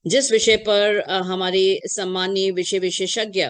जिस विषय पर हमारी सम्मानीय विषय विशेषज्ञ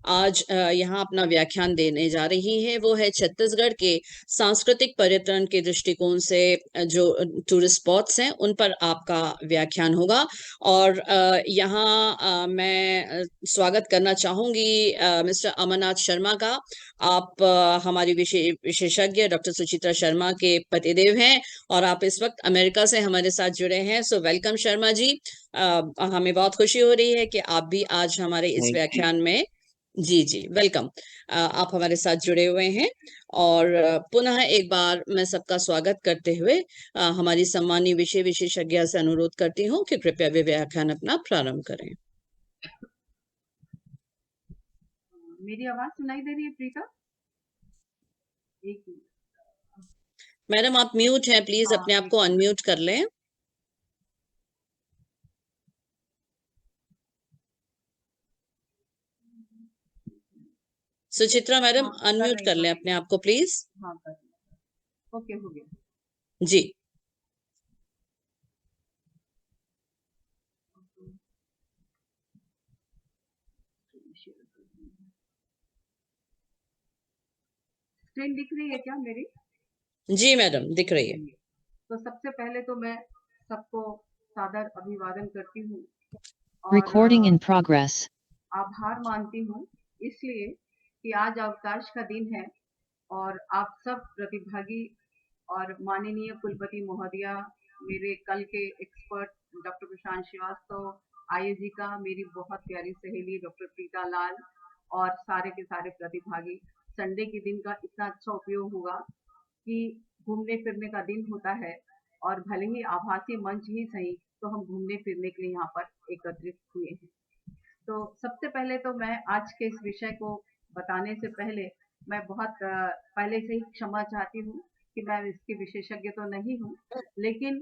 आज यहाँ अपना व्याख्यान देने जा रही हैं, वो है छत्तीसगढ़ के सांस्कृतिक पर्यटन के दृष्टिकोण से जो टूरिस्ट स्पॉट्स हैं उन पर आपका व्याख्यान होगा। और यहाँ मैं स्वागत करना चाहूंगी मिस्टर अमरनाथ शर्मा का। आप हमारी विशेषज्ञ डॉक्टर सुचित्रा शर्मा के पतिदेव हैं और आप इस वक्त अमेरिका से हमारे साथ जुड़े हैं। So welcome Sharma ji. हमें बहुत खुशी हो रही है कि आप भी आज हमारे इस थैंक यू। व्याख्यान में जी जी वेलकम। आप हमारे साथ जुड़े हुए हैं और पुनः एक बार मैं सबका स्वागत करते हुए हमारी सम्मानीय विषय विशेषज्ञ से अनुरोध करती हूँ कि कृपया वे व्याख्यान अपना प्रारंभ करें। मेरी आवाज सुनाई दे रही है प्रीता? एक मिनट। मैडम आप म्यूट हैं, प्लीज अपने आप को अनम्यूट कर लें। सुचित्रा मैडम अनम्यूट कर लें अपने आप को प्लीज। हाँ कर लिया। ओके हो गया जी। स्क्रीन दिख रही है क्या मेरी? जी मैडम दिख रही है। तो सबसे पहले तो मैं सबको सादर अभिवादन करती हूँ Recording in progress. आभार मानती हूँ इसलिए कि आज अवकाश का दिन है और आप सब प्रतिभागी और माननीय कुलपति महोदया, मेरे कल के एक्सपर्ट डॉक्टर प्रशांत श्रीवास्तव, आईएजी का मेरी बहुत प्यारी सहेली डॉक्टर प्रीता लाल और सारे के सारे प्रतिभागी। संडे के दिन का इतना अच्छा उपयोग हुआ कि घूमने फिरने का दिन होता है और भले ही आभासी मंच ही सही, तो हम घूमने फिरने के लिए यहाँ पर एकत्रित हुए हैं। तो सबसे पहले तो मैं आज के इस विषय को बताने से पहले मैं बहुत पहले से ही क्षमा चाहती हूँ कि मैं इसकी विशेषज्ञ तो नहीं हूँ, लेकिन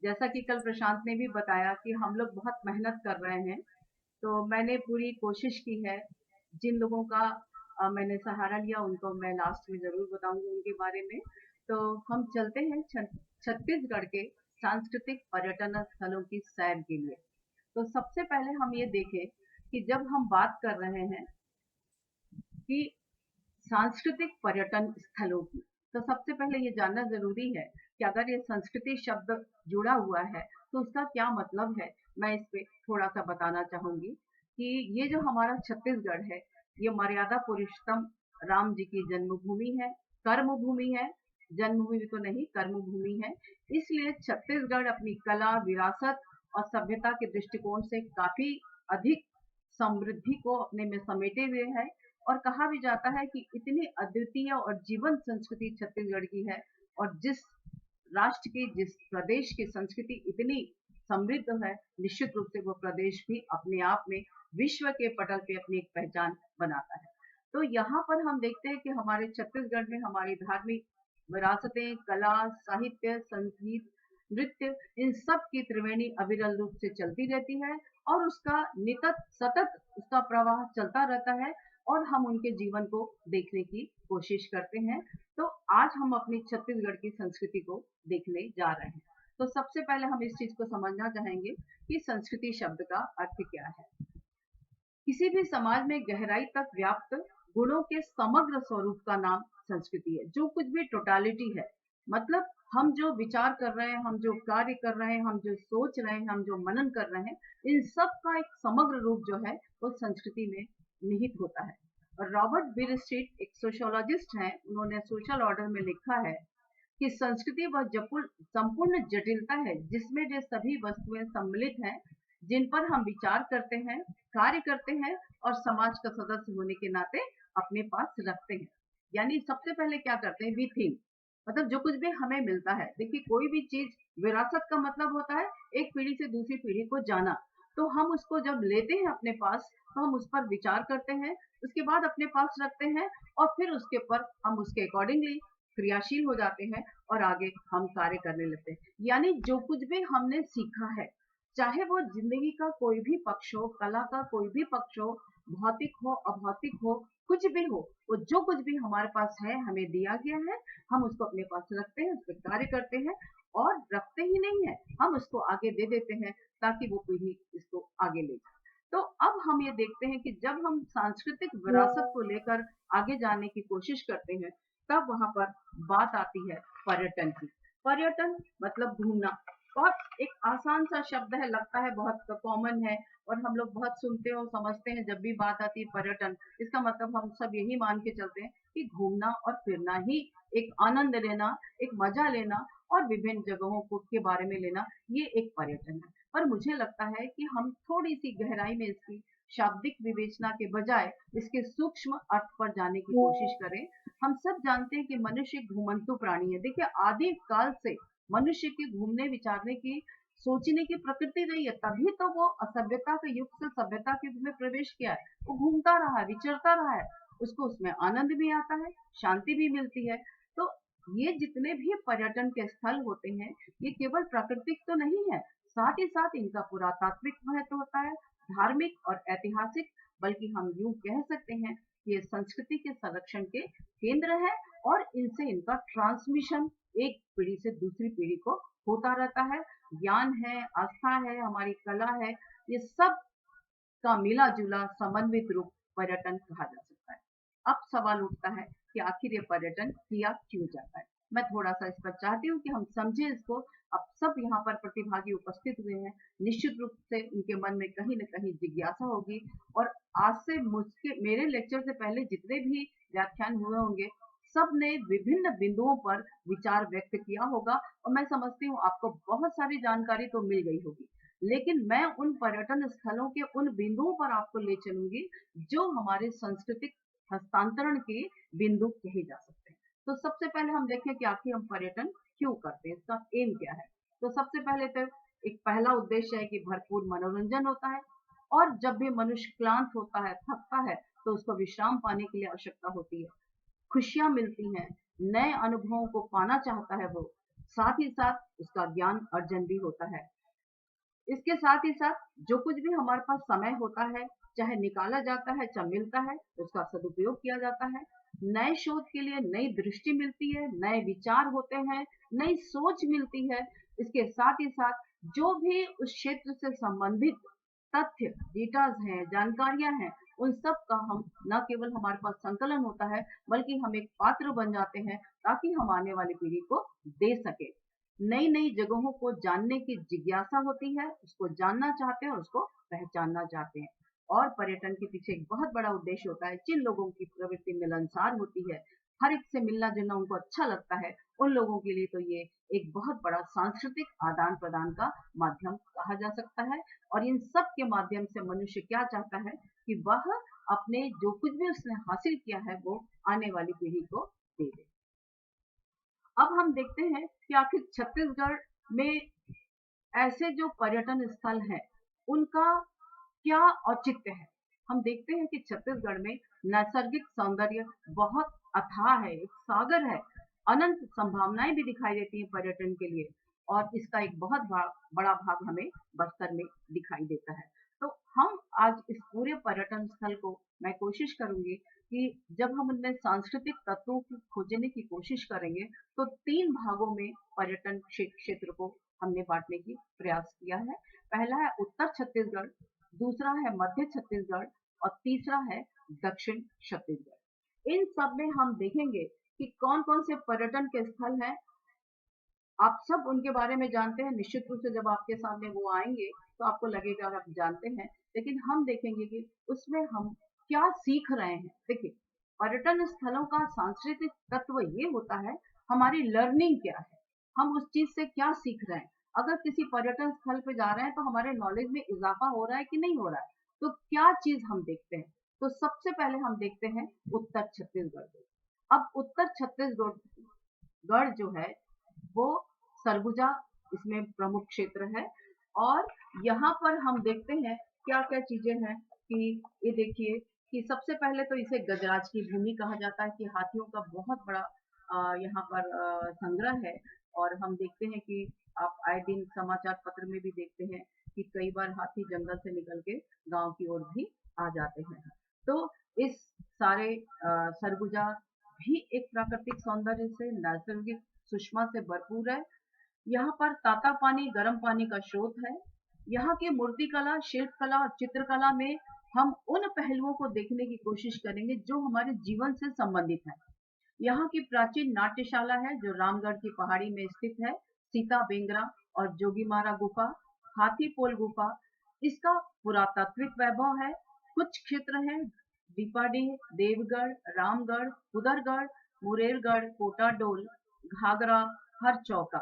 जैसा कि कल प्रशांत ने भी बताया कि हम लोग बहुत मेहनत कर रहे हैं, तो मैंने पूरी कोशिश की है। जिन लोगों का मैंने सहारा लिया उनको मैं लास्ट में जरूर बताऊंगी उनके बारे में। तो हम चलते हैं छत्तीसगढ़ के सांस्कृतिक पर्यटन स्थलों की सैर के लिए। तो सबसे पहले हम ये देखें कि जब हम बात कर रहे हैं कि सांस्कृतिक पर्यटन स्थलों की, तो सबसे पहले ये जानना जरूरी है कि अगर ये संस्कृति शब्द जुड़ा हुआ है तो उसका क्या मतलब है। मैं इस पे थोड़ा सा बताना चाहूंगी कि ये जो हमारा छत्तीसगढ़ है, ये मर्यादा पुरुषोत्तम राम जी की जन्मभूमि है, कर्म भूमि है। जन्मभूमि तो नहीं, कर्म भूमि है। इसलिए छत्तीसगढ़ अपनी कला, विरासत और सभ्यता के दृष्टिकोण से काफी अधिक समृद्धि को अपने में समेटे हुए है। और कहा भी जाता है कि इतनी अद्वितीय और जीवंत संस्कृति छत्तीसगढ़ की है, और जिस राष्ट्र की, जिस प्रदेश की संस्कृति इतनी समृद्ध है, निश्चित रूप से वो प्रदेश भी अपने आप में विश्व के पटल पे अपनी एक पहचान बनाता है। तो यहाँ पर हम देखते हैं कि हमारे छत्तीसगढ़ में हमारी धार्मिक विरासतें, कला, साहित्य, संगीत, नृत्य, इन सब की त्रिवेणी अविरल रूप से चलती रहती है और उसका नितत सतत उसका प्रवाह चलता रहता है और हम उनके जीवन को देखने की कोशिश करते हैं। तो आज हम अपनी छत्तीसगढ़ की संस्कृति को देखने जा रहे हैं। तो सबसे पहले हम इस चीज को समझना चाहेंगे कि संस्कृति शब्द का अर्थ क्या है। किसी भी समाज में गहराई तक व्याप्त गुणों के समग्र स्वरूप का नाम संस्कृति है। जो कुछ भी टोटालिटी है, मतलब हम जो विचार कर रहे हैं, हम जो कार्य कर रहे हैं, हम जो सोच रहे हैं, हम जो मनन कर रहे हैं, इन सब का एक समग्र रूप जो है वो संस्कृति में निहित होता है। और रॉबर्ट बीरस्ट्रीट एक सोशियोलॉजिस्ट हैं, उन्होंने सोशल ऑर्डर में लिखा है कि संस्कृति वह संपूर्ण जटिलता है जिसमें वे सभी वस्तुएं सम्मिलित हैं जिन पर हम विचार करते हैं, कार्य करते हैं और समाज का सदस्य होने के नाते अपने पास रखते हैं। यानी सबसे पहले क्या करते हैं, वी थिंक, मतलब जो कुछ भी हमें मिलता है। देखिए कोई भी चीज, विरासत का मतलब होता है एक पीढ़ी से दूसरी पीढ़ी को जाना। तो हम उसको जब लेते हैं अपने पास, तो हम उस पर विचार करते हैं, उसके बाद अपने पास रखते हैं और फिर उसके ऊपर हम उसके अकॉर्डिंगली क्रियाशील हो जाते हैं और आगे हम कार्य करने लगते हैं। यानी जो कुछ भी हमने सीखा है, चाहे वो जिंदगी का कोई भी पक्ष हो, कला का कोई भी पक्ष हो, भौतिक हो, अभौतिक हो, कुछ भी हो, वो जो कुछ भी हमारे पास है, हमें दिया गया है, हम उसको अपने पास रखते हैं, उस पर कार्य करते हैं और रखते ही नहीं है, हम उसको आगे दे देते हैं ताकि वो पीढ़ी इसको आगे ले जाए। तो अब हम ये देखते हैं कि जब हम सांस्कृतिक विरासत को लेकर आगे जाने की कोशिश करते हैं, तब वहां पर बात आती है पर्यटन की। पर्यटन मतलब घूमना। बहुत एक आसान सा शब्द है, लगता है बहुत कॉमन है और हम लोग बहुत सुनते हो समझते हैं। जब भी बात आती है पर्यटन, इसका मतलब हम सब यही मान के चलते हैं कि घूमना और फिरना ही, एक आनंद लेना, एक मजा लेना और विभिन्न जगहों को के बारे में लेना, ये एक पर्यटन है। पर मुझे लगता है कि हम थोड़ी सी गहराई में इसकी शाब्दिक विवेचना के बजाय इसके सूक्ष्म अर्थ पर जाने की कोशिश करें। हम सब जानते हैं कि मनुष्य एक घुमंतु प्राणी है। देखिए, आदि काल से मनुष्य की घूमने विचारने की, सोचने की प्रकृति रही है, तभी तो वो असभ्यता के युग से सभ्यता के युग में प्रवेश किया है। वो घूमता रहा है, विचरता रहा है, उसको उसमें आनंद भी आता है, शांति भी मिलती है। तो ये जितने भी पर्यटन के स्थल होते हैं, ये केवल प्राकृतिक तो नहीं है, साथ ही साथ इनका पुरातात्विक महत्व होता है, धार्मिक और ऐतिहासिक, बल्कि हम यूं कह सकते हैं कि ये संस्कृति के संरक्षण के केंद्र है और इनसे इनका ट्रांसमिशन एक पीढ़ी से दूसरी पीढ़ी को होता रहता है। ज्ञान है, आस्था है, हमारी कला है, ये सब का मिला-जुला समन्वित रूप पर्यटन कहा जा सकता है। अब सवाल उठता है कि आखिर ये पर्यटन किया क्यों जाता है? मैं थोड़ा-सा इस पर चाहती हूँ कि हम समझें इसको। अब सब यहाँ पर प्रतिभागी उपस्थित हुए हैं। निश्चित रूप से उनके मन में कहीं न कहीं जिज्ञासा होगी और आज से मुझके मेरे लेक्चर से पहले जितने भी व्याख्यान हुए होंगे, सब ने विभिन्न बिंदुओं पर विचार व्यक्त किया होगा और मैं समझती हूँ आपको बहुत सारी जानकारी तो मिल गई होगी। लेकिन मैं उन पर्यटन स्थलों के उन बिंदुओं पर आपको ले चलूंगी जो हमारे सांस्कृतिक हस्तांतरण के बिंदु कहे जा सकते हैं। तो सबसे पहले हम देखें कि आखिर हम पर्यटन क्यों करते हैं, इसका एम क्या है। तो सबसे पहले तो एक पहला उद्देश्य है कि भरपूर मनोरंजन होता है और जब भी मनुष्य क्लांत होता है, थकता है, तो उसको विश्राम पाने के लिए आवश्यकता होती है, खुशियां मिलती हैं, नए अनुभवों को पाना चाहता है वो, साथ ही साथ उसका ज्ञान अर्जन भी होता है। इसके साथ ही साथ जो कुछ भी हमारे पास समय होता है, चाहे निकाला जाता है, चाहे मिलता है, उसका सदुपयोग किया जाता है। नए शोध के लिए नई दृष्टि मिलती है, नए विचार होते हैं, नई सोच मिलती है। इसके साथ ही साथ जो भी उस क्षेत्र से संबंधित तथ्य, डेटाज हैं, जानकारियां हैं, उन सब का हम न केवल हमारे पास संकलन होता है, बल्कि हम एक पात्र बन जाते हैं ताकि हम आने वाली पीढ़ी को दे सके। नई नई जगहों को जानने की जिज्ञासा होती है, उसको जानना चाहते हैं और उसको पहचानना चाहते हैं। और पर्यटन के पीछे एक बहुत बड़ा उद्देश्य होता है, जिन लोगों की प्रवृत्ति मिलनसार होती है, हर एक से मिलना जुलना उनको अच्छा लगता है, उन लोगों के लिए तो ये एक बहुत बड़ा सांस्कृतिक आदान प्रदान का माध्यम कहा जा सकता है। और इन सब के माध्यम से मनुष्य क्या चाहता है कि वह अपने जो कुछ भी उसने हासिल किया है वो आने वाली पीढ़ी को दे दे। अब हम देखते हैं कि आखिर छत्तीसगढ़ में ऐसे जो पर्यटन स्थल हैं, उनका क्या औचित्य है। हम देखते हैं कि छत्तीसगढ़ में नैसर्गिक सौंदर्य बहुत अथाह है, एक सागर है, अनंत संभावनाएं भी दिखाई देती हैं पर्यटन के लिए और इसका एक बहुत बड़ा भाग हमें बस्तर में दिखाई देता है। तो हम आज इस पूरे पर्यटन स्थल को, मैं कोशिश करूंगी कि जब हम उनमें सांस्कृतिक तत्वों की खोजने की कोशिश करेंगे, तो 3 भागों में पर्यटन क्षेत्र को हमने बाँटने की प्रयास किया है। पहला है उत्तर छत्तीसगढ़, दूसरा है मध्य छत्तीसगढ़ और तीसरा है दक्षिण छत्तीसगढ़। इन सब में हम देखेंगे कि कौन-कौन से पर्यटन के स्थल हैं। आप सब उनके बारे में जानते हैं, निश्चित रूप से जब आपके सामने वो आएँगे, तो आपको लगेगा आप जानते हैं, लेकिन हम देखेंगे कि उसमें हम क्या सीख रहे हैं। देखिए, पर्यटन स्थलों का सांस्कृतिक तत्व ये होता है, हमारी लर्निंग क्या है, हम उस चीज़ से क्या सीख रहे हैं। अगर किसी पर्यटन स्थल पे जा रहे हैं, तो हमारे नॉलेज में इज़ाफ़ा हो रहा है कि नहीं हो रहा है, तो क्या चीज़ हम देखते हैं। तो सबसे पहले हम देखते हैं उत्तर छत्तीसगढ़ को। अब उत्तर छत्तीसगढ़ गढ़ जो है वो सरगुजा इसमें प्रमुख क्षेत्र है और यहाँ पर हम देखते हैं क्या-क्या चीजें हैं कि ये देखिए कि सबसे पहले तो इसे गजराज की भूमि कहा जाता है कि हाथियों का बहुत बड़ा यहाँ पर संग्रह है और हम देखते हैं कि आप आए दिन समाचार पत्र में भी देखते हैं कि कई बार हाथी जंगल से निकल के गांव की ओर भी आ जाते हैं। तो इस सारे सरगुजा भी एक प्राकृतिक सौंदर्य से, नैसर्गिक सुषमा से भरपूर है। यहाँ पर ताता पानी गर्म पानी का स्रोत है। यहाँ की मूर्तिकला, शिल्पकला और चित्रकला में हम उन पहलुओं को देखने की कोशिश करेंगे जो हमारे जीवन से संबंधित है। यहाँ की प्राचीन नाट्यशाला है जो रामगढ़ की पहाड़ी में स्थित है। सीता बेंगरा और जोगीमारा गुफा, हाथी पोल गुफा, इसका पुरातात्विक वैभव है। कुछ क्षेत्र हैं दीपाडीह, देवगढ़, रामगढ़, उदरगढ़, मुरेरगढ़, कोटाडोल, घाघरा, हरचौका।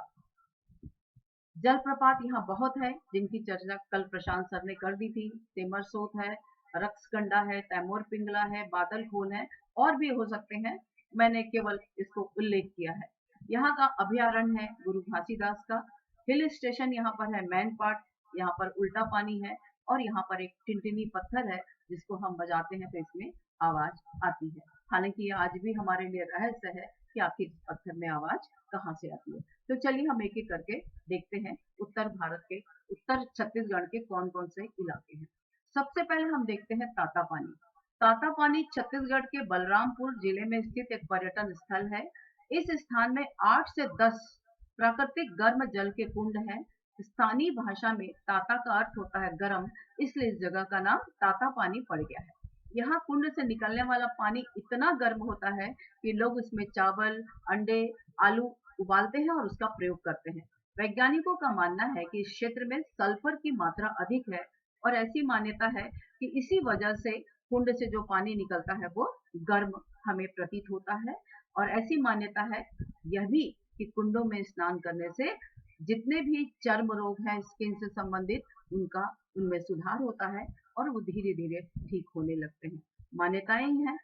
जलप्रपात यहाँ बहुत है जिनकी चर्चा कल प्रशांत सर ने कर दी थी। तेमरसोत है, रक्सगंडा है, तैमूर पिंगला है, बादल खोल है, और भी हो सकते हैं, मैंने केवल इसको उल्लेख किया है। यहाँ का अभयारण्य है गुरु घासीदास का। हिल स्टेशन यहाँ पर है मैन पाट, यहाँ पर उल्टा पानी है, और यहाँ पर एक टिनटिनी पत्थर है जिसको हम बजाते हैं तो इसमें आवाज आती है। हालांकि ये आज भी हमारे लिए रहस्य है कि आखिर इस पत्थर में आवाज कहाँ से आती है। तो चलिए हम एक एक करके देखते हैं उत्तर भारत के, उत्तर छत्तीसगढ़ के कौन कौन से इलाके हैं। सबसे पहले हम देखते हैं ताता पानी। ताता पानी छत्तीसगढ़ के बलरामपुर जिले में स्थित एक पर्यटन स्थल है। इस स्थान में 8 से 10 प्राकृतिक गर्म जल के कुंड हैं। स्थानीय भाषा में ताता का अर्थ होता है गर्म, इसलिए इस जगह का नाम ताता पानी पड़ गया है। यहाँ कुंड से निकलने वाला पानी इतना गर्म होता है कि लोग उसमें चावल, अंडे, आलू उबालते हैं और उसका प्रयोग करते हैं। वैज्ञानिकों का मानना है कि इस क्षेत्र में सल्फर की मात्रा अधिक है, और ऐसी मान्यता है कि इसी वजह से कुंड से जो पानी निकलता है वो गर्म हमें प्रतीत होता है। और ऐसी मान्यता है यह भी कि कुंडों में स्नान करने से जितने भी चर्म रोग हैं स्किन से संबंधित, उनमें सुधार होता है और वो धीरे धीरे ठीक होने लगते हैं। मान्यताएं ही हैं।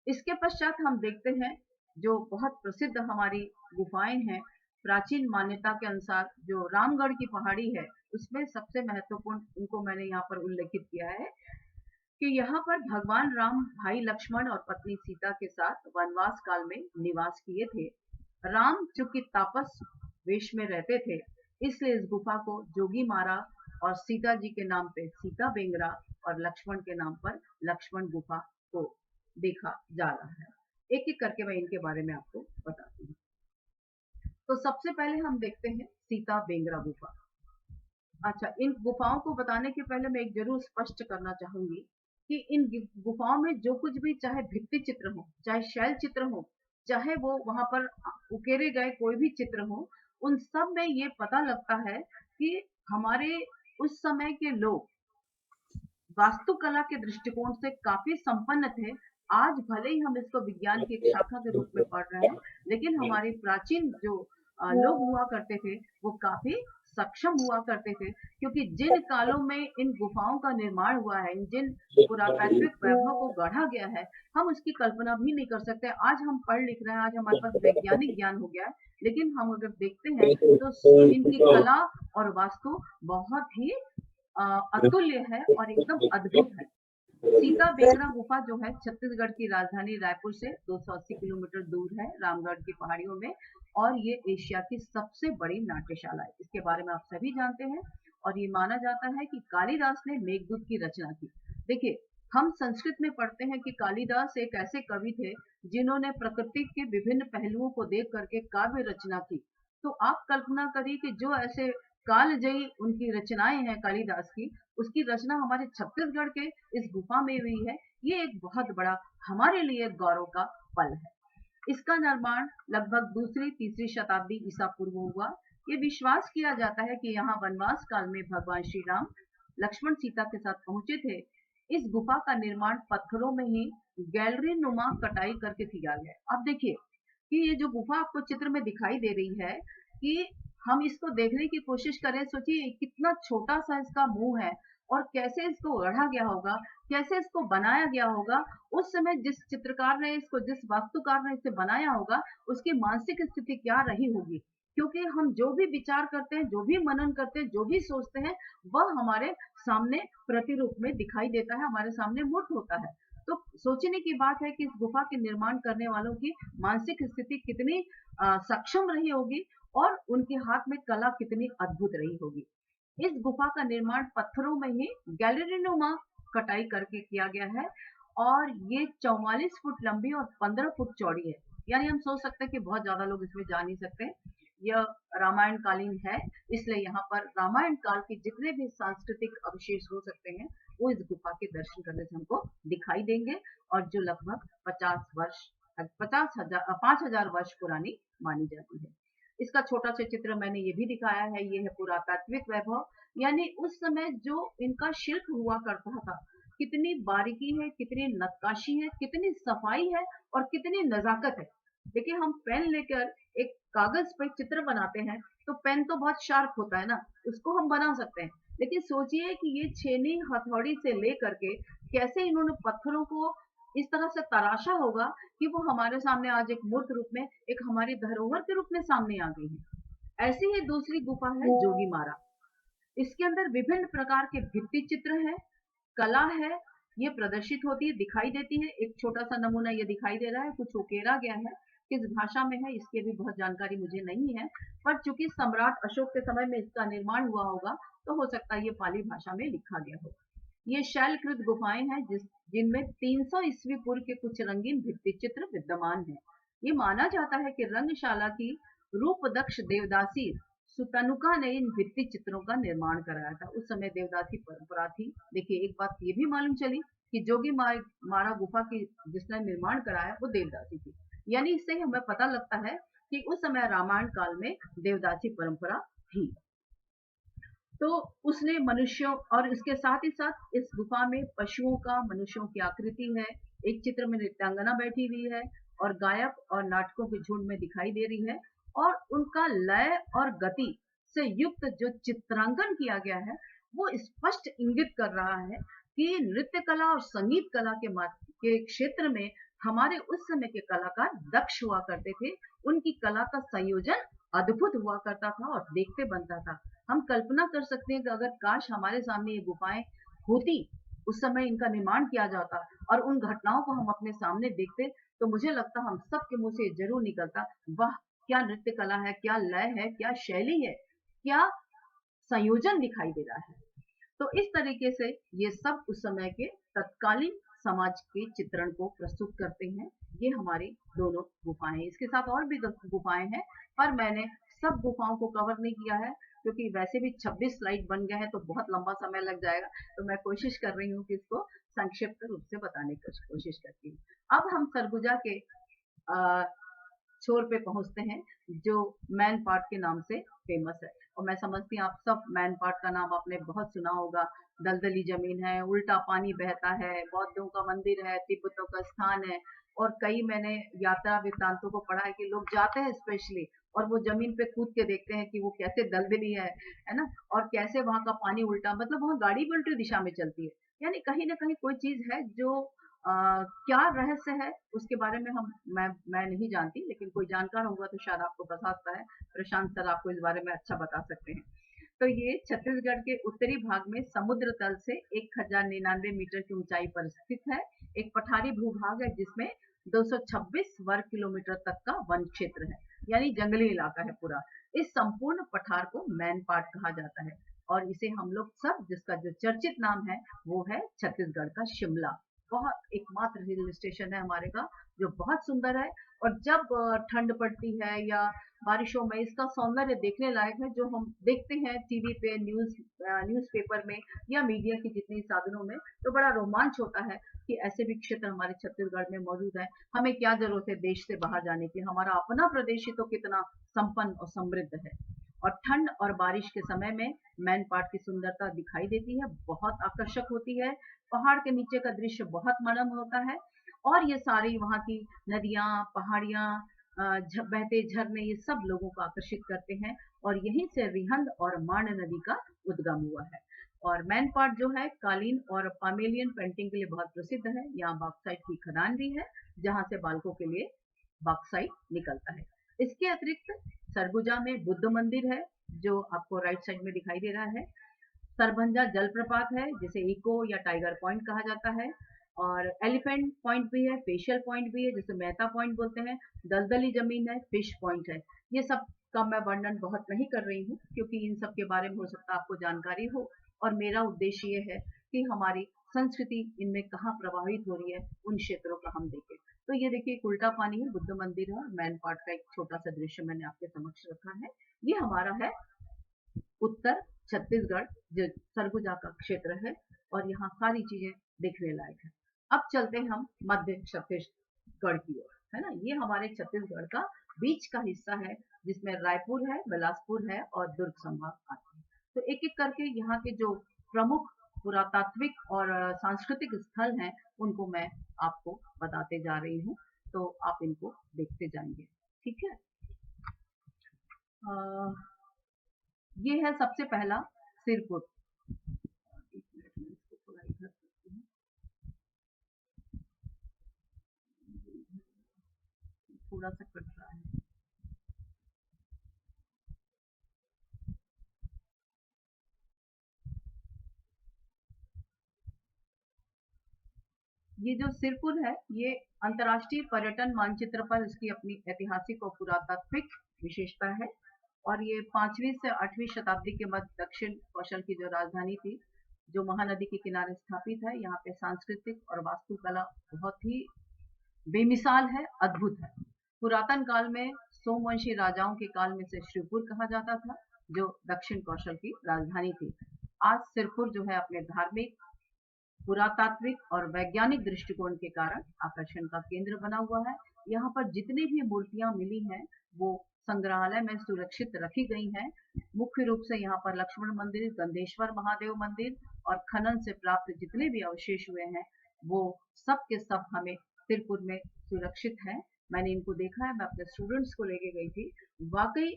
इसके पश्चात हम देखते हैं जो बहुत प्रसिद्ध हमारी गुफाएं हैं। प्राचीन मान्यता के अनुसार जो रामगढ़ की पहाड़ी है उसमें सबसे महत्वपूर्ण, उनको मैंने यहाँ पर उल्लेखित किया है कि यहाँ पर भगवान राम भाई लक्ष्मण और पत्नी सीता के साथ वनवास काल में निवास किए थे। राम चूंकि तापस वेश में रहते थे, इसलिए इस गुफा को जोगी मारा, और सीता जी के नाम पे सीता बेंगरा और लक्ष्मण के नाम पर लक्ष्मण गुफा को देखा जा रहा है। एक एक करके मैं इनके बारे में आपको बताती हूँ। तो सबसे पहले हम देखते हैं सीता बेंगरा गुफा। अच्छा, इन गुफाओं को बताने के पहले मैं एक जरूर स्पष्ट करना चाहूंगी कि इन गुफाओं में जो कुछ भी, चाहे भित्ति चित्र हो, चाहे शैल चित्र हो, चाहे वो वहां पर उकेरे गए कोई भी चित्र हो, उन सब में ये पता लगता है कि हमारे उस समय के लोग वास्तुकला के दृष्टिकोण से काफी संपन्न थे। आज भले ही हम इसको विज्ञान की एक शाखा के रूप में पढ़ रहे हैं, लेकिन हमारे प्राचीन जो लोग हुआ करते थे वो काफी सक्षम हुआ करते थे, क्योंकि जिन कालों में इन गुफाओं का निर्माण हुआ है, जिन पुरातात्विक वैभव को गढ़ा गया है, हम उसकी कल्पना भी नहीं कर सकते। आज हम पढ़ लिख रहे हैं, आज हमारे पास वैज्ञानिक ज्ञान हो गया है, लेकिन हम अगर देखते हैं तो इनकी कला और वास्तु बहुत ही अतुल्य है और एकदम अद्भुत है। सीता बेंगरा गुफा जो है छत्तीसगढ़ की राजधानी रायपुर से 280 किलोमीटर दूर है, रामगढ़ की पहाड़ियों में, और ये एशिया की सबसे बड़ी नाट्यशाला है। इसके बारे में आप सभी जानते हैं, और ये माना जाता है कि कालिदास ने मेघदूत की रचना की। देखिए, हम संस्कृत में पढ़ते हैं कि कालिदास एक ऐसे कवि थे जिन्होंने प्रकृति के विभिन्न पहलुओं को देख करके काव्य रचना की। तो आप कल्पना करिए कि जो ऐसे कालजयी उनकी रचनाएं हैं कालिदास की, उसकी रचना हमारे छत्तीसगढ़ के इस गुफा में हुई है। ये एक बहुत बड़ा हमारे लिए गौरव का पल है। इसका निर्माण लगभग 2री-3री शताब्दी ईसा पूर्व हुआ। ये विश्वास किया जाता है कि यहाँ वनवास काल में भगवान श्री राम लक्ष्मण सीता के साथ पहुंचे थे। इस गुफा का निर्माण पत्थरों में ही गैलरी नुमा कटाई करके किया गया। अब देखिए कि ये जो गुफा आपको चित्र में दिखाई दे रही है, कि हम इसको देखने की कोशिश करें, सोचिए कितना छोटा सा इसका मुंह है और कैसे इसको गढ़ा गया होगा, कैसे इसको बनाया गया होगा। उस समय जिस चित्रकार ने इसको, जिस वास्तुकार ने इसे बनाया होगा, उसकी मानसिक स्थिति क्या रही होगी, क्योंकि हम जो भी विचार करते हैं, जो भी मनन करते हैं, जो भी सोचते हैं, वह हमारे सामने प्रतिरूप में दिखाई देता है, हमारे सामने मूर्त होता है। तो सोचने की बात है कि इस गुफा के निर्माण करने वालों की मानसिक स्थिति कितनी सक्षम रही होगी और उनके हाथ में कला कितनी अद्भुत रही होगी। इस गुफा का निर्माण पत्थरों में ही गैलरीनुमा कटाई करके किया गया है, और ये 44 फुट लंबी और 15 फुट चौड़ी है। यानी हम सोच सकते हैं कि बहुत ज्यादा लोग इसमें जा नहीं सकते। यह रामायण कालीन है, इसलिए यहाँ पर रामायण काल के जितने भी सांस्कृतिक अवशेष हो सकते हैं वो इस गुफा के दर्शन करने से हमको दिखाई देंगे, और जो लगभग 5,000 वर्ष पुरानी मानी जाती है। इसका छोटा सा चित्र मैंने ये भी दिखाया है, ये है पुरातात्विक वैभव, यानी उस समय जो इनका शिल्प हुआ करता था, कितनी बारीकी है, कितनी नक्काशी है, कितनी सफाई है और कितनी नजाकत है। देखिए, हम पेन लेकर एक कागज पर चित्र बनाते हैं तो पेन तो बहुत शार्प होता है ना, उसको हम बना सकते हैं, लेकिन सोचिए कि ये छेनी हथौड़ी से लेकर के कैसे इन्होंने पत्थरों को इस तरह से तराशा होगा कि वो हमारे सामने आज एक मूर्त रूप में, एक हमारी धरोहर के रूप में सामने आ गई है। ऐसी ही दूसरी गुफा है जोगीमारा। इसके अंदर विभिन्न प्रकार के भित्ति चित्र है, कला है, ये प्रदर्शित होती है, दिखाई देती है। एक छोटा सा नमूना ये दिखाई दे रहा है, कुछ उकेरा गया है, किस भाषा में है इसकी भी बहुत जानकारी मुझे नहीं है, पर चूंकि सम्राट अशोक के समय में इसका निर्माण हुआ होगा तो हो सकता है ये पाली भाषा में लिखा गया हो। ये शैलकृत गुफाएं हैं जिनमें 300 ईस्वी पूर्व के कुछ रंगीन भित्ति चित्र विद्यमान है। ये माना जाता है कि रंगशाला की रूपदक्ष देवदासी सुतनुका ने इन भित्ति चित्रों का निर्माण कराया था। उस समय देवदासी परंपरा थी। देखिए, एक बात ये भी मालूम चली कि जोगी मारा गुफा की जिसने निर्माण कराया वो देवदासी थी, यानी इससे हमें पता लगता है कि उस समय रामायण काल में देवदासी परंपरा थी। तो उसने मनुष्यों और इसके साथ ही साथ इस गुफा में पशुओं का, मनुष्यों की आकृति है। एक चित्र में नृत्यांगना बैठी हुई है और गायक और नाटकों के झुंड में दिखाई दे रही है, और उनका लय और गति से युक्त जो चित्रांकन किया गया है वो स्पष्ट इंगित कर रहा है कि नृत्य कला और संगीत कला के क्षेत्र में हमारे उस समय के कलाकार दक्ष हुआ करते थे। उनकी कला का संयोजन अद्भुत हुआ करता था और देखते बनता था। हम कल्पना कर सकते हैं कि अगर काश हमारे सामने ये गुफाएं होती, उस समय इनका निर्माण किया जाता और उन घटनाओं को हम अपने सामने देखते, तो मुझे लगता हम सबके मुंह से जरूर निकलता, वाह क्या नृत्य कला है, क्या लय है, क्या शैली है, क्या संयोजन दिखाई दे रहा है। तो इस तरीके से ये सब उस समय के तत्कालीन समाज के चित्रण को प्रस्तुत करते हैं। ये हमारी दोनों गुफाएं, इसके साथ और भी गुफाएं हैं, पर मैंने सब गुफाओं को कवर नहीं किया है क्योंकि वैसे भी 26 स्लाइड बन गए हैं तो बहुत लंबा समय लग जाएगा। तो मैं कोशिश कर रही हूँ कि इसको संक्षिप्त रूप से बताने की कोशिश करती हूँ। अब हम सरगुजा के छोर पे पहुंचते हैं जो मैन पाट के नाम से फेमस है, और मैं समझती हूँ आप सब मैन पाट का नाम आपने बहुत सुना होगा। दलदली जमीन है, उल्टा पानी बहता है, बौद्धों का मंदिर है, तिब्बतों का स्थान है, और कई मैंने यात्रा वृत्तांतों को पढ़ा है कि लोग जाते हैं स्पेशली और वो जमीन पे कूद के देखते हैं कि वो कैसे दलदली है ना, और कैसे वहां का पानी उल्टा, मतलब वहां गाड़ी भी उल्टी दिशा में चलती है। यानी कहीं ना कहीं कोई चीज है जो क्या रहस्य है उसके बारे में मैं नहीं जानती, लेकिन कोई जानकार होगा तो शायद आपको बता सकता है। प्रशांत सर आपको इस बारे में अच्छा बता सकते हैं। तो ये छत्तीसगढ़ के उत्तरी भाग में समुद्र तल से 1099 मीटर की ऊंचाई पर स्थित है। एक पठारी भूभाग है जिसमें 226 वर्ग किलोमीटर तक का वन क्षेत्र है, यानी जंगली इलाका है पूरा। इस संपूर्ण पठार को मैन पाट कहा जाता है, और इसे हम लोग सब, जिसका जो चर्चित नाम है वो है छत्तीसगढ़ का शिमला। बहुत एकमात्र हिल स्टेशन है हमारे का जो बहुत सुंदर है, और जब ठंड पड़ती है या बारिशों में इसका सौंदर्य देखने लायक है, जो हम देखते हैं टीवी पे, न्यूज़पेपर में या मीडिया की जितने साधनों में, तो बड़ा रोमांच होता है कि ऐसे भी क्षेत्र हमारे छत्तीसगढ़ में मौजूद है। हमें क्या जरूरत है देश से बाहर जाने की, हमारा अपना प्रदेश ही तो कितना संपन्न और समृद्ध है। और ठंड और बारिश के समय में मैन पाट की सुंदरता दिखाई देती है, बहुत आकर्षक होती है। पहाड़ के नीचे का दृश्य बहुत मनोरम होता है, और ये सारी वहाँ की नदियाँ, पहाड़ियाँ, बहते झरने, ये सब लोगों को आकर्षित करते हैं, और यहीं से रिहंद और माण नदी का उद्गम हुआ है। और मैन पाट जो है कालीन और पामेलियन पेंटिंग के लिए बहुत प्रसिद्ध है। यहाँ बॉक्साइट की खदान भी है जहाँ से बालकों के लिए बॉक्साइट निकलता है। इसके अतिरिक्त सरगुजा में बुद्ध मंदिर है जो आपको राइट साइड में दिखाई दे रहा है। सरभंजा जलप्रपात है जिसे इको या टाइगर पॉइंट कहा जाता है, और एलिफेंट पॉइंट भी है, फेशियल पॉइंट भी है जिसे मेहता पॉइंट बोलते हैं, दलदली जमीन है, फिश पॉइंट है। ये सब का मैं वर्णन बहुत नहीं कर रही हूँ क्योंकि इन सब के बारे में हो सकता है आपको जानकारी हो, और मेरा उद्देश्य ये है कि हमारी संस्कृति इनमें कहाँ प्रभावित हो रही है उन क्षेत्रों का हम देखें। तो ये देखिए एक उल्टा पानी है, बुद्ध मंदिर है, मैन पार्ट का एक छोटा सा दृश्य मैंने आपके समक्ष रखा है। ये हमारा है उत्तर छत्तीसगढ़, जो सरगुजा का क्षेत्र है और यहाँ सारी चीजें देखने लायक है। अब चलते हैं हम मध्य छत्तीसगढ़ की ओर, है ना। ये हमारे छत्तीसगढ़ का बीच का हिस्सा है, जिसमें रायपुर है, बिलासपुर है और दुर्ग संभाग आते हैं। तो एक एक करके यहाँ के जो प्रमुख पुरातात्विक और सांस्कृतिक स्थल हैं, उनको मैं आपको बताते जा रही हूँ, तो आप इनको देखते जाएंगे, ठीक है। ये है सबसे पहला सिरपुर। एक मिनट में इसको थोड़ा इधर करती हूँ, थोड़ा सा कट रहा है। ये जो सिरपुर है, ये अंतर्राष्ट्रीय पर्यटन मानचित्र पर इसकी अपनी ऐतिहासिक और पुरातात्विक विशेषता है और ये 5वीं से 8वीं शताब्दी के मध्य दक्षिण कौशल की जो राजधानी थी, जो महानदी के किनारे स्थापित है। यहाँ पे सांस्कृतिक और वास्तुकला बहुत ही बेमिसाल है, अद्भुत है। पुरातन काल में सोमवंशी राजाओं के काल में से शिवपुर कहा जाता था, जो दक्षिण कौशल की राजधानी थी। आज सिरपुर जो है अपने धार्मिक, पुरातात्विक और वैज्ञानिक दृष्टिकोण के कारण आकर्षण का केंद्र बना हुआ है। यहाँ पर जितनी भी मूर्तियां मिली हैं, वो संग्रहालय में सुरक्षित रखी गई हैं। मुख्य रूप से यहाँ पर लक्ष्मण मंदिर, गंधेश्वर महादेव मंदिर और खनन से प्राप्त जितने भी अवशेष हुए हैं, वो सब के सब हमें सिरपुर में सुरक्षित हैं। मैंने इनको देखा है, मैं अपने स्टूडेंट्स को लेके गई थी। वाकई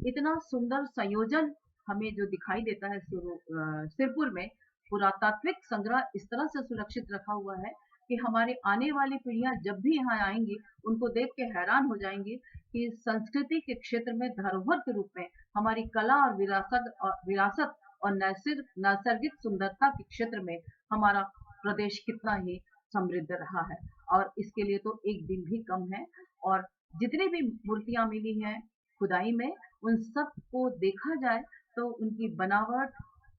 इतना सुंदर संयोजन हमें जो दिखाई देता है सिरपुर में, पुरातात्विक संग्रह इस तरह से सुरक्षित रखा हुआ है कि हमारे आने वाली पीढ़ियां जब भी यहाँ आएंगी, उनको देख के हैरान हो जाएंगी कि संस्कृति के क्षेत्र में धरोहर के रूप में हमारी कला और विरासत और नैसर्गिक सुंदरता के क्षेत्र में हमारा प्रदेश कितना ही समृद्ध रहा है। और इसके लिए तो एक दिन भी कम है। और जितनी भी मूर्तियां मिली हैं खुदाई में, उन सब को देखा जाए तो उनकी बनावट,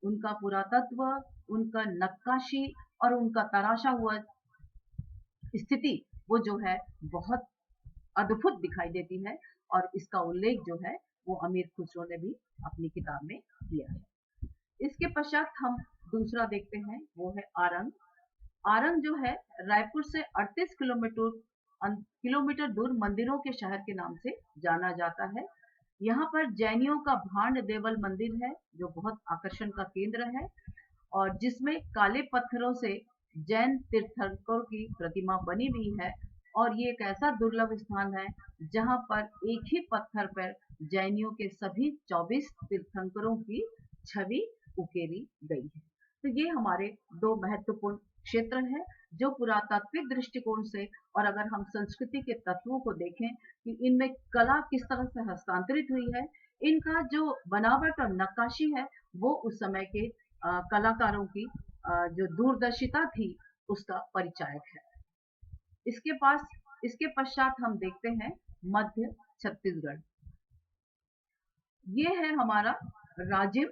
उनका पुरातत्व, उनका नक्काशी और उनका तराशा हुआ स्थिति, वो जो है बहुत अद्भुत दिखाई देती है। और इसका उल्लेख जो है वो अमीर खुसरो ने भी अपनी किताब में किया है। इसके पश्चात हम दूसरा देखते हैं, वो है आरंग। आरंग जो है रायपुर से 38 किलोमीटर दूर मंदिरों के शहर के नाम से जाना जाता है। यहाँ पर जैनियों का भांड देवल मंदिर है, जो बहुत आकर्षण का केंद्र है और जिसमें काले पत्थरों से जैन तीर्थंकरों की प्रतिमा बनी हुई है। और ये एक ऐसा दुर्लभ स्थान है जहाँ पर एक ही पत्थर पर जैनियों के सभी 24 तीर्थंकरों की छवि उकेरी गई है। तो ये हमारे दो महत्वपूर्ण क्षेत्र हैं, जो पुरातात्विक दृष्टिकोण से, और अगर हम संस्कृति के तत्वों को देखें कि इनमें कला किस तरह से हस्तांतरित हुई है, इनका जो बनावट और नक्काशी है, वो उस समय के कलाकारों की जो दूरदर्शिता थी, उसका परिचायक है। इसके पश्चात हम देखते हैं मध्य छत्तीसगढ़। ये है हमारा राजिम।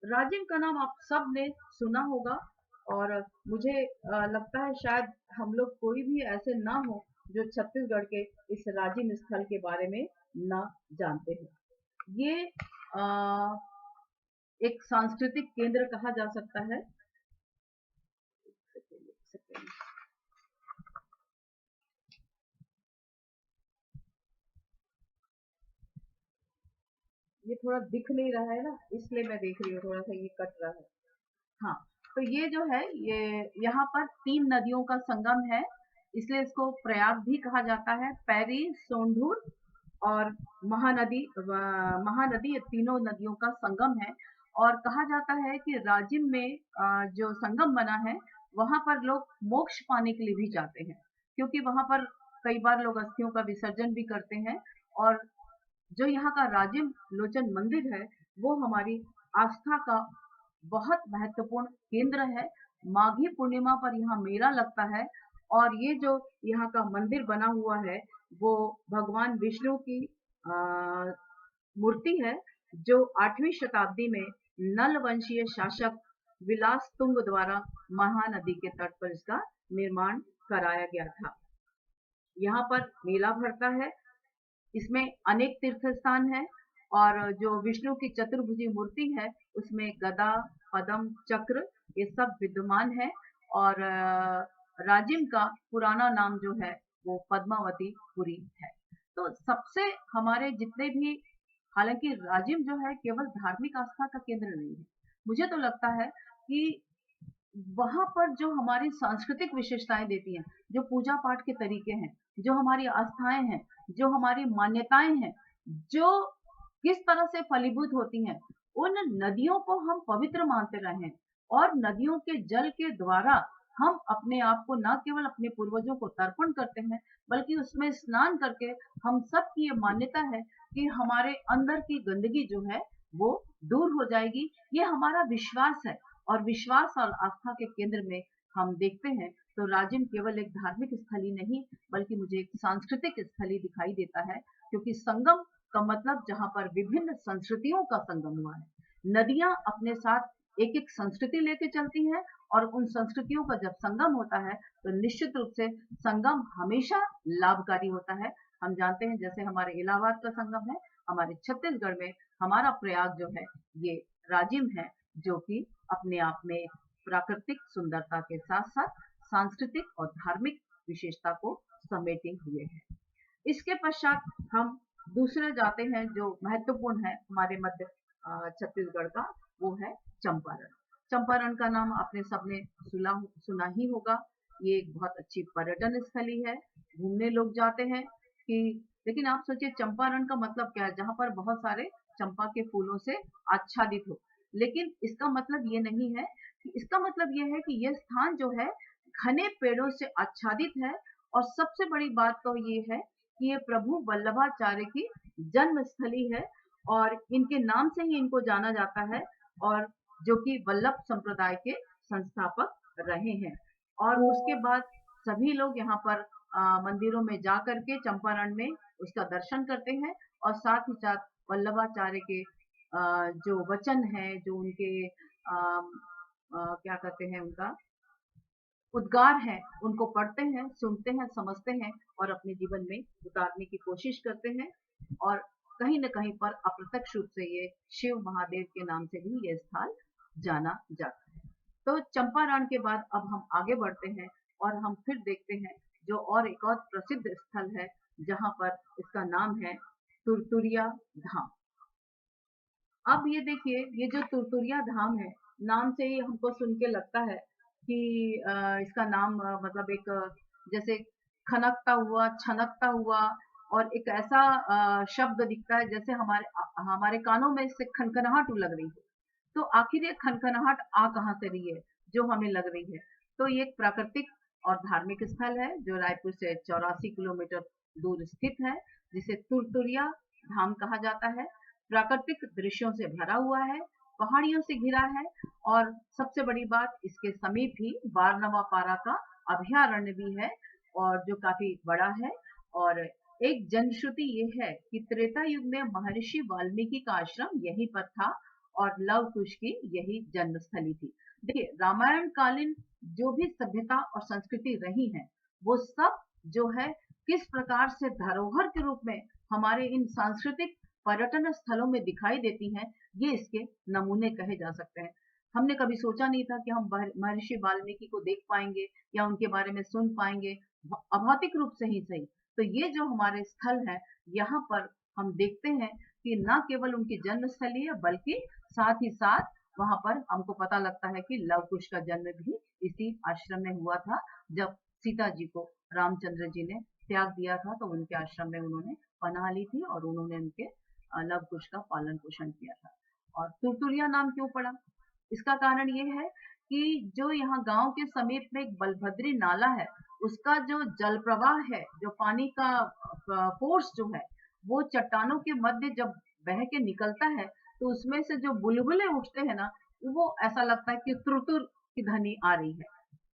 राजिम का नाम आप सब ने सुना होगा और मुझे लगता है शायद हम लोग कोई भी ऐसे ना हो जो छत्तीसगढ़ के इस राजिम स्थल के बारे में ना जानते हैं। ये एक सांस्कृतिक केंद्र कहा जा सकता है। ये थोड़ा दिख नहीं रहा है ना, इसलिए मैं देख रही हूँ, थोड़ा सा ये कट रहा है। हाँ, तो ये जो है, ये यहाँ पर 3 नदियों का संगम है, इसलिए इसको प्रयाग भी कहा जाता है। पैरी, सोंढूर और महानदी ये तीनों नदियों का संगम है। और कहा जाता है कि राजिम में जो संगम बना है, वहां पर लोग मोक्ष पाने के लिए भी जाते हैं, क्योंकि वहां पर कई बार लोग अस्थियों का विसर्जन भी करते हैं। और जो यहाँ का राजिम लोचन मंदिर है, वो हमारी आस्था का बहुत महत्वपूर्ण केंद्र है। माघी पूर्णिमा पर यहाँ मेला लगता है और ये जो यहाँ का मंदिर बना हुआ है, वो भगवान विष्णु की मूर्ति है, जो 8वीं शताब्दी में नल वंशीय शासक विलास तुंग द्वारा महानदी के तट पर इसका निर्माण कराया गया था। यहाँ पर मेला भरता है। इसमें अनेक तीर्थ स्थान है और जो विष्णु की चतुर्भुजी मूर्ति है उसमें गदा, पद्म, चक्र ये सब विद्यमान है और राजिम का पुराना नाम जो है वो पद्मावती पुरी है। तो सबसे हमारे जितने भी, हालांकि राजिम जो है केवल धार्मिक आस्था का केंद्र नहीं है, मुझे तो लगता है कि वहां पर जो हमारी सांस्कृतिक विशेषताएं देती हैं, जो पूजा पाठ के तरीके हैं, जो हमारी आस्थाएं हैं, जो हमारी मान्यताएं हैं, जो किस तरह से फलीभूत होती हैं, उन नदियों को हम पवित्र मानते रहे हैं और नदियों के जल के द्वारा हम अपने आप को न केवल अपने पूर्वजों को तर्पण करते हैं, बल्कि उसमें स्नान करके हम सब की ये मान्यता है कि हमारे अंदर की गंदगी जो है वो दूर हो जाएगी। ये हमारा विश्वास है और विश्वास और आस्था के केंद्र में हम देखते हैं तो राजिम केवल एक धार्मिक स्थली नहीं बल्कि मुझे एक सांस्कृतिक स्थली दिखाई देता है, क्योंकि संगम का मतलब जहां पर विभिन्न संस्कृतियों का संगम हुआ है। नदियां अपने साथ एक एक संस्कृति लेके चलती हैं और उन संस्कृतियों का जब संगम होता है तो निश्चित रूप से संगम हमेशा लाभकारी होता है। हम जानते हैं जैसे हमारे इलाहाबाद का संगम है, हमारे छत्तीसगढ़ में हमारा प्रयाग जो है ये राजिम है, जो कि अपने आप में प्राकृतिक सुंदरता के साथ साथ सांस्कृतिक और धार्मिक विशेषता को समेटे हुए है। इसके पश्चात हम दूसरे जाते हैं जो महत्वपूर्ण है हमारे मध्य छत्तीसगढ़ का, वो है चंपारण। चंपारण का नाम आपने सबने सुना ही होगा। ये एक बहुत अच्छी पर्यटन स्थली है, घूमने लोग जाते हैं कि, लेकिन आप सोचिए चंपारण का मतलब क्या है, जहां पर बहुत सारे चंपा के फूलों से आच्छादित हो। लेकिन इसका मतलब ये नहीं है कि, इसका मतलब ये है कि यह स्थान जो है घने पेड़ों से आच्छादित है और सबसे बड़ी बात तो ये है कि ये प्रभु वल्लभाचार्य की जन्म स्थली है और इनके नाम से ही इनको जाना जाता है, और जो कि वल्लभ संप्रदाय के संस्थापक रहे हैं। और उसके बाद सभी लोग यहाँ पर मंदिरों में जा करके चंपारण में उसका दर्शन करते हैं और साथ ही साथ वल्लभाचार्य के जो वचन है, जो उनके क्या कहते हैं, उनका उद्गार है, उनको पढ़ते हैं, सुनते हैं, समझते हैं और अपने जीवन में उतारने की कोशिश करते हैं। और कहीं न कहीं पर अप्रत्यक्ष रूप से ये शिव महादेव के नाम से भी ये स्थान जाना जाता है। तो चंपारण के बाद अब हम आगे बढ़ते हैं और हम फिर देखते हैं जो एक और प्रसिद्ध स्थल है, जहाँ पर इसका नाम है तुरतुरिया धाम। अब ये देखिए, ये जो तुरतुरिया धाम है, नाम से ही हमको सुन के लगता है कि इसका नाम मतलब एक जैसे खनकता हुआ, छनकता हुआ, और एक ऐसा शब्द दिखता है जैसे हमारे कानों में इससे खनखनाहट लग रही है। तो आखिर ये खनखनाहट आ कहाँ से रही है जो हमें लग रही है? तो ये एक प्राकृतिक और धार्मिक स्थल है जो रायपुर से 84 किलोमीटर दूर स्थित है, जिसे तुरतुरिया धाम कहा जाता है। प्राकृतिक दृश्यों से भरा हुआ है, पहाड़ियों से घिरा है और सबसे बड़ी बात, इसके समीप ही बारनवा पारा का अभयारण्य भी है और जो काफी बड़ा है। और एक जनश्रुति ये है कि त्रेता युग में महर्षि वाल्मीकि का आश्रम यहीं पर था और लव कुश की यही जन्मस्थली थी। देखिए, रामायण कालीन जो भी सभ्यता और संस्कृति रही है, वो सब जो है किस प्रकार से धरोहर के रूप में हमारे इन सांस्कृतिक पर्यटन स्थलों में दिखाई देती हैं, ये इसके नमूने कहे जा सकते हैं। हमने कभी सोचा नहीं था कि हम महर्षि वाल्मीकि को देख पाएंगे या उनके बारे में सुन पाएंगे, अभौतिक रूप से ही सही। तो ये जो हमारे स्थल है, यहाँ पर हम देखते हैं कि न केवल उनकी जन्मस्थली है, बल्कि साथ ही साथ वहां पर हमको पता लगता है कि लव कुश का जन्म भी इसी आश्रम में हुआ था। जब सीता जी को रामचंद्र जी ने त्याग दिया था तो उनके आश्रम में उन्होंने पनाह ली थी और उन्होंने उनके लव कुश का पालन पोषण किया था। और तुरतुरिया नाम क्यों पड़ा? इसका कारण ये है कि जो यहाँ गांव के समीप में एक बलभद्री नाला है, उसका जो जल प्रवाह है, जो पानी का फोर्स जो है, वो चट्टानों के मध्य जब बह के निकलता है तो उसमें से जो बुलबुले उठते हैं ना, वो ऐसा लगता है कि तुरतुर की ध्वनि आ रही है।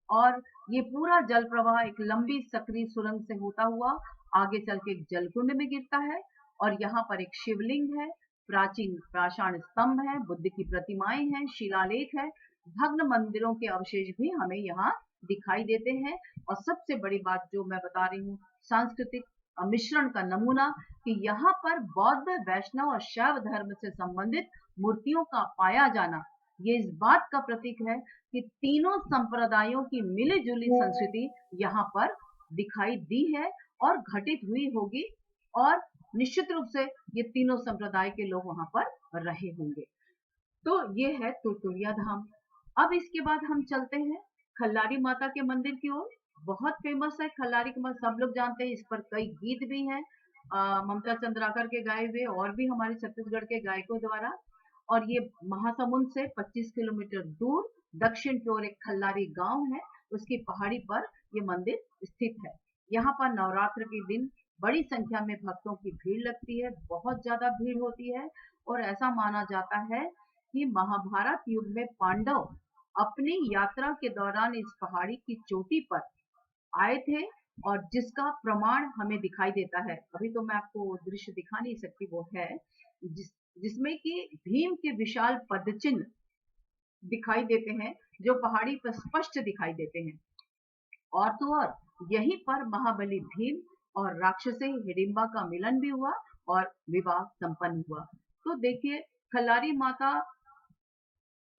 और ये पूरा जल प्रवाह एक लंबी सकरी सुरंग से होता हुआ आगे चल के एक जलकुंड में गिरता है और यहाँ पर एक शिवलिंग है, प्राचीन पाषाण स्तंभ है, बुद्ध की प्रतिमाएं हैं, शिलालेख है, भग्न मंदिरों के अवशेष भी हमें यहाँ दिखाई देते हैं। और सबसे बड़ी बात जो मैं बता रही हूँ, सांस्कृतिक मिश्रण का नमूना कि यहाँ पर बौद्ध, वैष्णव और शैव धर्म से संबंधित मूर्तियों का पाया जाना ये इस बात का प्रतीक है कि तीनों संप्रदायों की मिली-जुली संस्कृति यहाँ पर दिखाई दी है और घटित हुई होगी और निश्चित रूप से ये तीनों संप्रदाय के लोग वहां पर रहे होंगे। तो ये है तुरतुलिया धाम। अब इसके बाद हम चलते हैं खल्लारी माता के मंदिर की ओर। बहुत फेमस है खल्लारी के मंदिर, सब लोग जानते हैं, इस पर कई गीत भी हैं ममता चंद्राकर के गाए हुए और भी हमारे छत्तीसगढ़ के गायकों द्वारा। और ये महासमुंद से 25 किलोमीटर दूर दक्षिण की ओर एक खल्लारी गांव है, उसकी पहाड़ी पर ये मंदिर स्थित है। यहाँ पर नवरात्र के दिन बड़ी संख्या में भक्तों की भीड़ लगती है, बहुत ज्यादा भीड़ होती है और ऐसा माना जाता है कि महाभारत युग में पांडव अपनी यात्रा के दौरान इस पहाड़ी की चोटी पर आए थे और जिसका प्रमाण हमें दिखाई देता है। अभी तो मैं आपको दृश्य दिखा नहीं सकती, वो है जिसमें कि भीम के विशाल पदचिन्ह दिखाई देते हैं जो पहाड़ी पर स्पष्ट दिखाई देते हैं। और तो और यहीं पर महाबली भीम और राक्षसी हिडिंबा का मिलन भी हुआ और विवाह संपन्न हुआ। तो देखिए खल्लारी माता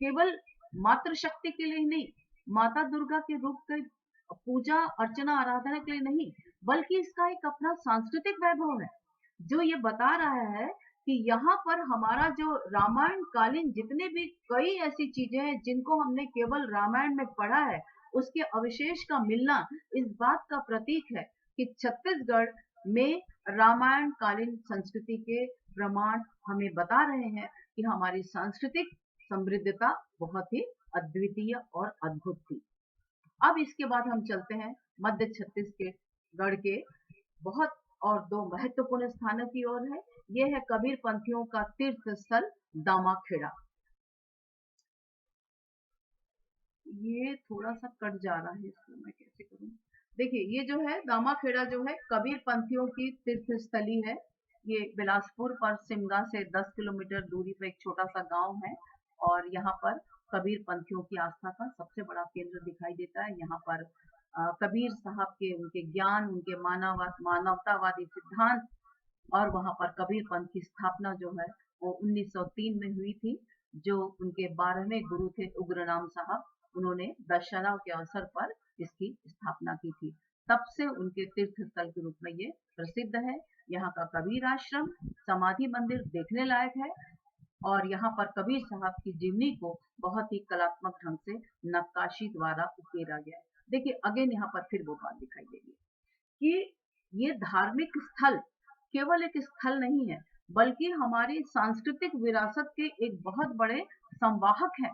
केवल मातृ शक्ति के लिए नहीं, माता दुर्गा के रूप के पूजा अर्चना आराधना के लिए नहीं, बल्कि इसका एक अपना सांस्कृतिक वैभव है जो ये बता रहा है कि यहाँ पर हमारा जो रामायण कालीन जितने भी कई ऐसी चीजें हैं जिनको हमने केवल रामायण में पढ़ा है, उसके अवशेष का मिलना इस बात का प्रतीक है कि छत्तीसगढ़ में रामायण कालीन संस्कृति के प्रमाण हमें बता रहे हैं कि हमारी सांस्कृतिक समृद्धता बहुत ही अद्वितीय और अद्भुत थी। अब इसके बाद हम चलते हैं मध्य छत्तीसगढ़ के बहुत और दो महत्वपूर्ण स्थानों की ओर है। ये है कबीर पंथियों का तीर्थ स्थल दामाखेड़ा। ये थोड़ा सा कट जा रहा है, इसको मैं कैसे करूं। देखिए ये जो है दामाखेड़ा जो है कबीर पंथियों की तीर्थ स्थली है। ये बिलासपुर पर सिमगा से 10 किलोमीटर दूरी पर एक छोटा सा गांव है और यहाँ पर कबीर पंथियों की आस्था का सबसे बड़ा केंद्र दिखाई देता है। यहाँ पर कबीर साहब के उनके ज्ञान, उनके मानवतावादी सिद्धांत और वहां पर कबीर पंथ की स्थापना जो है वो 1903 में हुई थी। जो उनके 12वें गुरु थे उग्रनाम साहब, उन्होंने दशहरा के अवसर पर इसकी स्थापना की थी। तब से उनके तीर्थ स्थल के रूप में ये प्रसिद्ध है। यहाँ का कबीर आश्रम समाधि मंदिर देखने लायक है और यहाँ पर कबीर साहब की जीवनी को बहुत ही कलात्मक ढंग से नक्काशी द्वारा उकेरा गया है। देखिए अगेन यहाँ पर फिर वो बात दिखाई देगी कि ये धार्मिक स्थल केवल एक स्थल नहीं है, बल्कि हमारी सांस्कृतिक विरासत के एक बहुत बड़े संवाहक हैं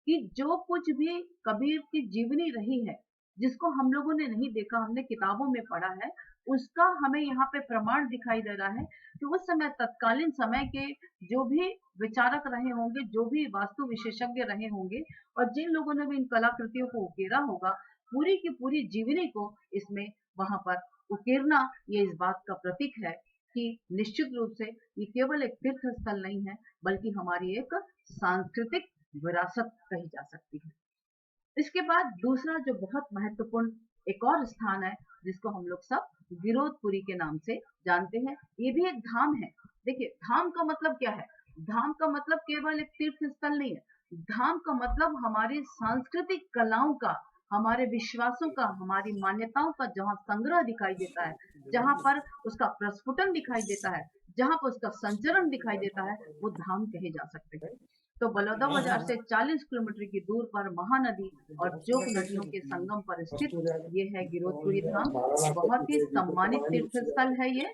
कि जो कुछ भी कबीर की जीवनी रही है, जिसको हम लोगों ने नहीं देखा, हमने किताबों में पढ़ा है, उसका हमें यहाँ पे प्रमाण दिखाई दे रहा है कि उस समय तत्कालीन समय के जो भी विचारक रहे होंगे, जो भी वास्तु विशेषज्ञ रहे होंगे और जिन लोगों ने भी इन कलाकृतियों को उकेरा होगा, पूरी की पूरी जीवनी को इसमें वहां पर उकेरना ये इस बात का प्रतीक है कि निश्चित रूप से ये केवल एक तीर्थ स्थल नहीं है, बल्कि हमारी एक सांस्कृतिक विरासत कही जा सकती है। इसके बाद दूसरा जो बहुत महत्वपूर्ण एक और स्थान है जिसको हम लोग सब गिरोधपुरी के नाम से जानते हैं, ये भी एक धाम है। देखिए धाम का मतलब क्या है? धाम का मतलब केवल एक तीर्थ स्थल नहीं है, धाम का मतलब हमारी सांस्कृतिक कलाओं का, हमारे विश्वासों का, हमारी मान्यताओं का जहाँ संग्रह दिखाई देता है, जहाँ पर उसका प्रस्फुटन दिखाई देता है, जहाँ पर उसका संचरण दिखाई देता है, वो धाम कहे जा सकते हैं। तो बलौदा बाजार से 40 किलोमीटर की दूर पर महानदी और जोक नदियों के संगम पर स्थित ये है गिरोधपुरी धाम। बहुत ही सम्मानित तीर्थ स्थल है ये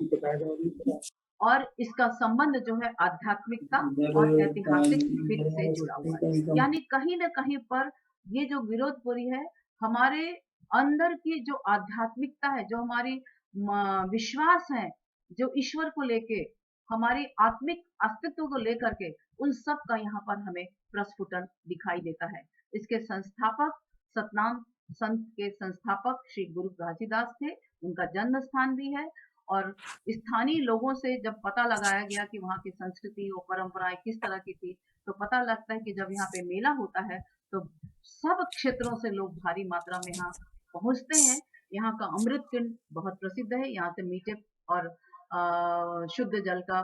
और इसका संबंध जो है आध्यात्मिकता और ऐतिहासिक स्थिति से जुड़ा हुआ है। यानी कहीं न कहीं पर ये जो गिरोधपुरी है, हमारे अंदर की जो आध्यात्मिकता है, जो हमारी विश्वास है, जो ईश्वर को लेके, हमारी आत्मिक अस्तित्व को लेकर के, उन सब का यहाँ पर हमें प्रस्फुटन दिखाई देता है। इसके संस्थापक सतनाम संत के संस्थापक श्री गुरु घासीदास थे, उनका जन्म स्थान भी है और स्थानीय लोगों से जब पता लगाया गया कि वहाँ की संस्कृति और परंपराएं किस तरह की थी, तो पता लगता है कि जब यहाँ पे मेला होता है तो सब क्षेत्रों से लोग भारी मात्रा में यहाँ पहुंचते हैं, यहाँ का अमृत कुंड बहुत प्रसिद्ध है। यहाँ से मीठे और शुद्ध जल का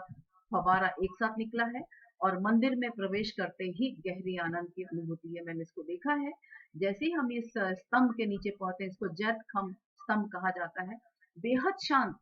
फव्वारा एक साथ निकला है और मंदिर में प्रवेश करते ही गहरी आनंद की अनुभूति है। मैंने इसको देखा है। जैसे ही हम इस स्तंभ के नीचे पहुंचते हैं, इसको जैत खम स्तंभ कहा जाता है, बेहद शांत,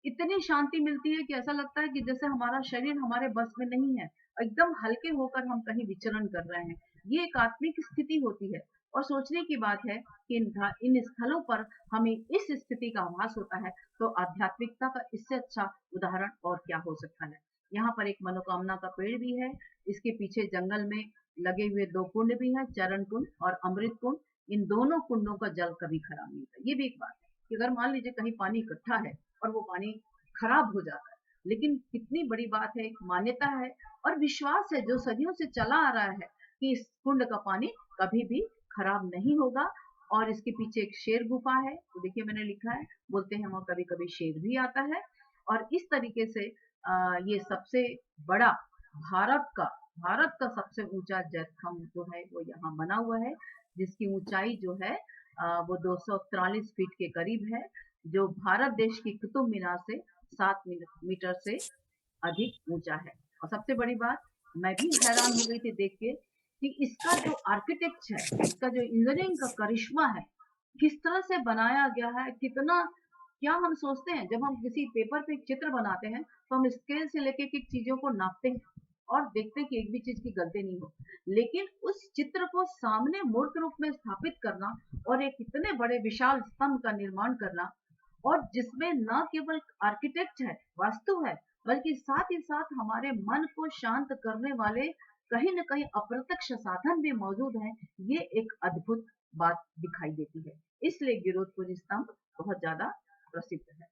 इतनी शांति मिलती है कि ऐसा लगता है कि जैसे हमारा शरीर हमारे बस में नहीं है, एकदम हल्के होकर हम कहीं विचरण कर रहे हैं। ये एक आत्मिक स्थिति होती है और सोचने की बात है कि इन स्थलों पर हमें इस स्थिति का आभास होता है, तो आध्यात्मिकता का इससे अच्छा उदाहरण और क्या हो सकता है। यहाँ पर एक मनोकामना का पेड़ भी है, इसके पीछे जंगल में लगे हुए 2 कुंड भी हैं, चरण कुंड और अमृत कुंड। इन दोनों कुंडों का जल कभी खराब नहीं होता। ये भी एक बात है कि अगर मान लीजिए कहीं पानी इकट्ठा है और वो पानी खराब हो जाता है, लेकिन कितनी बड़ी बात है, एक मान्यता है और विश्वास है जो सदियों से चला आ रहा है कि इस कुंड का पानी कभी भी खराब नहीं होगा। और इसके पीछे एक शेर गुफा है, तो देखिए मैंने लिखा है, बोलते हैं वहाँ कभी कभी शेर भी आता है। और इस तरीके से ये सबसे बड़ा भारत का भारत का सबसे ऊंचा जैतखाम जो है वो यहाँ बना हुआ है, जिसकी ऊंचाई जो है वो 243 फीट के करीब है, जो भारत देश की कुतुब मीनार से 7 मीटर से अधिक ऊंचा है। और सबसे बड़ी बात, मैं भी हैरान हो गई थी देख के कि इसका जो आर्किटेक्ट है, इसका जो इंजीनियरिंग का करिश्मा है, किस तरह से बनाया गया है, कितना, क्या हम सोचते हैं जब हम किसी पेपर पे एक चित्र बनाते हैं तो हम स्केल से लेके एक चीजों को नापते हैं और देखते हैं कि एक भी चीज की गलती नहीं हो, लेकिन उस चित्र को सामने मूर्त रूप में स्थापित करना और एक इतने बड़े विशाल स्तंभ का निर्माण करना, और जिसमें न केवल आर्किटेक्ट है, वास्तु है, बल्कि साथ ही साथ हमारे मन को शांत करने वाले कहीं न कहीं अप्रत्यक्ष साधन भी मौजूद हैं, ये एक अद्भुत बात दिखाई देती है। इसलिए गिरोधपुरी स्तंभ बहुत ज्यादा प्रसिद्ध है।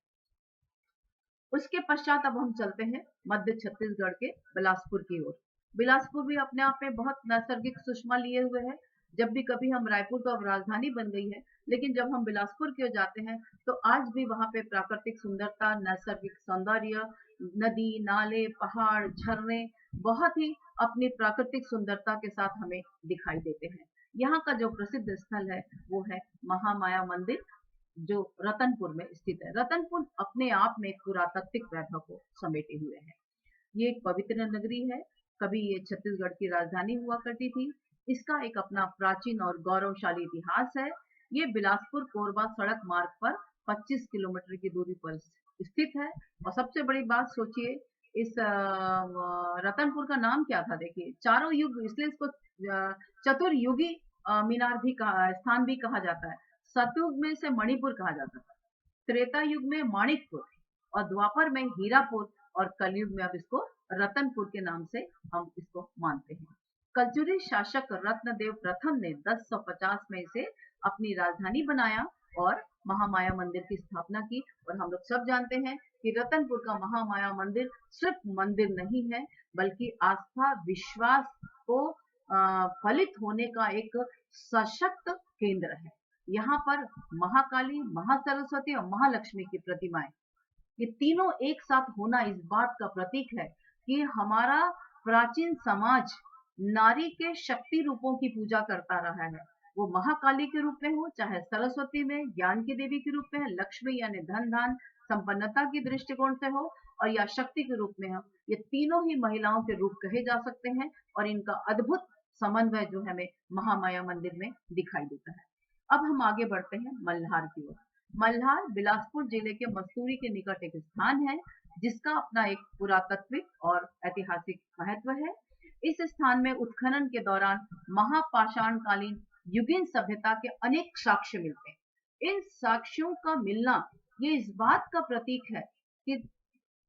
उसके पश्चात अब हम चलते हैं मध्य छत्तीसगढ़ के बिलासपुर की ओर। बिलासपुर भी अपने आप में बहुत नैसर्गिक सुषमा लिए हुए है। जब भी कभी हम, रायपुर तो अब राजधानी बन गई है, लेकिन जब हम बिलासपुर की ओर जाते हैं तो आज भी वहां पे प्राकृतिक सुंदरता, नैसर्गिक सौंदर्य, नदी, नाले, पहाड़, झरने बहुत ही अपनी प्राकृतिक सुंदरता के साथ हमें दिखाई देते हैं। यहाँ का जो प्रसिद्ध स्थल है वो है महामाया मंदिर, जो रतनपुर में स्थित है। रतनपुर अपने आप में एक पुरातात्विक वैभव को समेटे हुए है। ये एक पवित्र नगरी है, कभी ये छत्तीसगढ़ की राजधानी हुआ करती थी। इसका एक अपना प्राचीन और गौरवशाली इतिहास है। ये बिलासपुर कोरबा सड़क मार्ग पर 25 किलोमीटर की दूरी पर स्थित है। और सबसे बड़ी बात सोचिए, इस रतनपुर का नाम क्या था, देखिए, चारों युग, इसलिए इसको चतुर्युगी मीनार भी कहा, स्थान भी कहा जाता है। सतयुग में इसे मणिपुर कहा जाता था, त्रेता युग में माणिकपुर, और द्वापर में हीरापुर, और कलयुग में अब इसको रतनपुर के नाम से हम इसको मानते हैं। कलचुरी शासक रत्नदेव प्रथम ने 1050 में इसे अपनी राजधानी बनाया और महामाया मंदिर की स्थापना की। और हम लोग सब जानते हैं कि रतनपुर का महामाया मंदिर सिर्फ मंदिर नहीं है, बल्कि आस्था, विश्वास को फलित होने का एक सशक्त केंद्र है। यहाँ पर महाकाली, महासरस्वती और महालक्ष्मी की प्रतिमाएं, ये तीनों एक साथ होना इस बात का प्रतीक है कि हमारा प्राचीन समाज नारी के शक्ति रूपों की पूजा करता रहा है। वो महाकाली के रूप में हो, चाहे सरस्वती में ज्ञान की देवी के रूप में है, लक्ष्मी यानी धन धान संपन्नता की दृष्टिकोण से हो, और या शक्ति के रूप में हो, ये तीनों ही महिलाओं के रूप कहे जा सकते हैं। और इनका अद्भुत समन्वय जो हमें महामाया मंदिर में दिखाई देता है। अब हम आगे बढ़ते हैं मल्हार की ओर। मल्हार बिलासपुर जिले के मस्तूरी के निकट एक स्थान है, जिसका अपना एक पुरातात्विक और ऐतिहासिक महत्व है। इस स्थान में उत्खनन के दौरान महापाषाण कालीन युगीन सभ्यता के अनेक साक्ष्य मिलते हैं। इन साक्ष्यों का मिलना ये इस बात का प्रतीक है कि,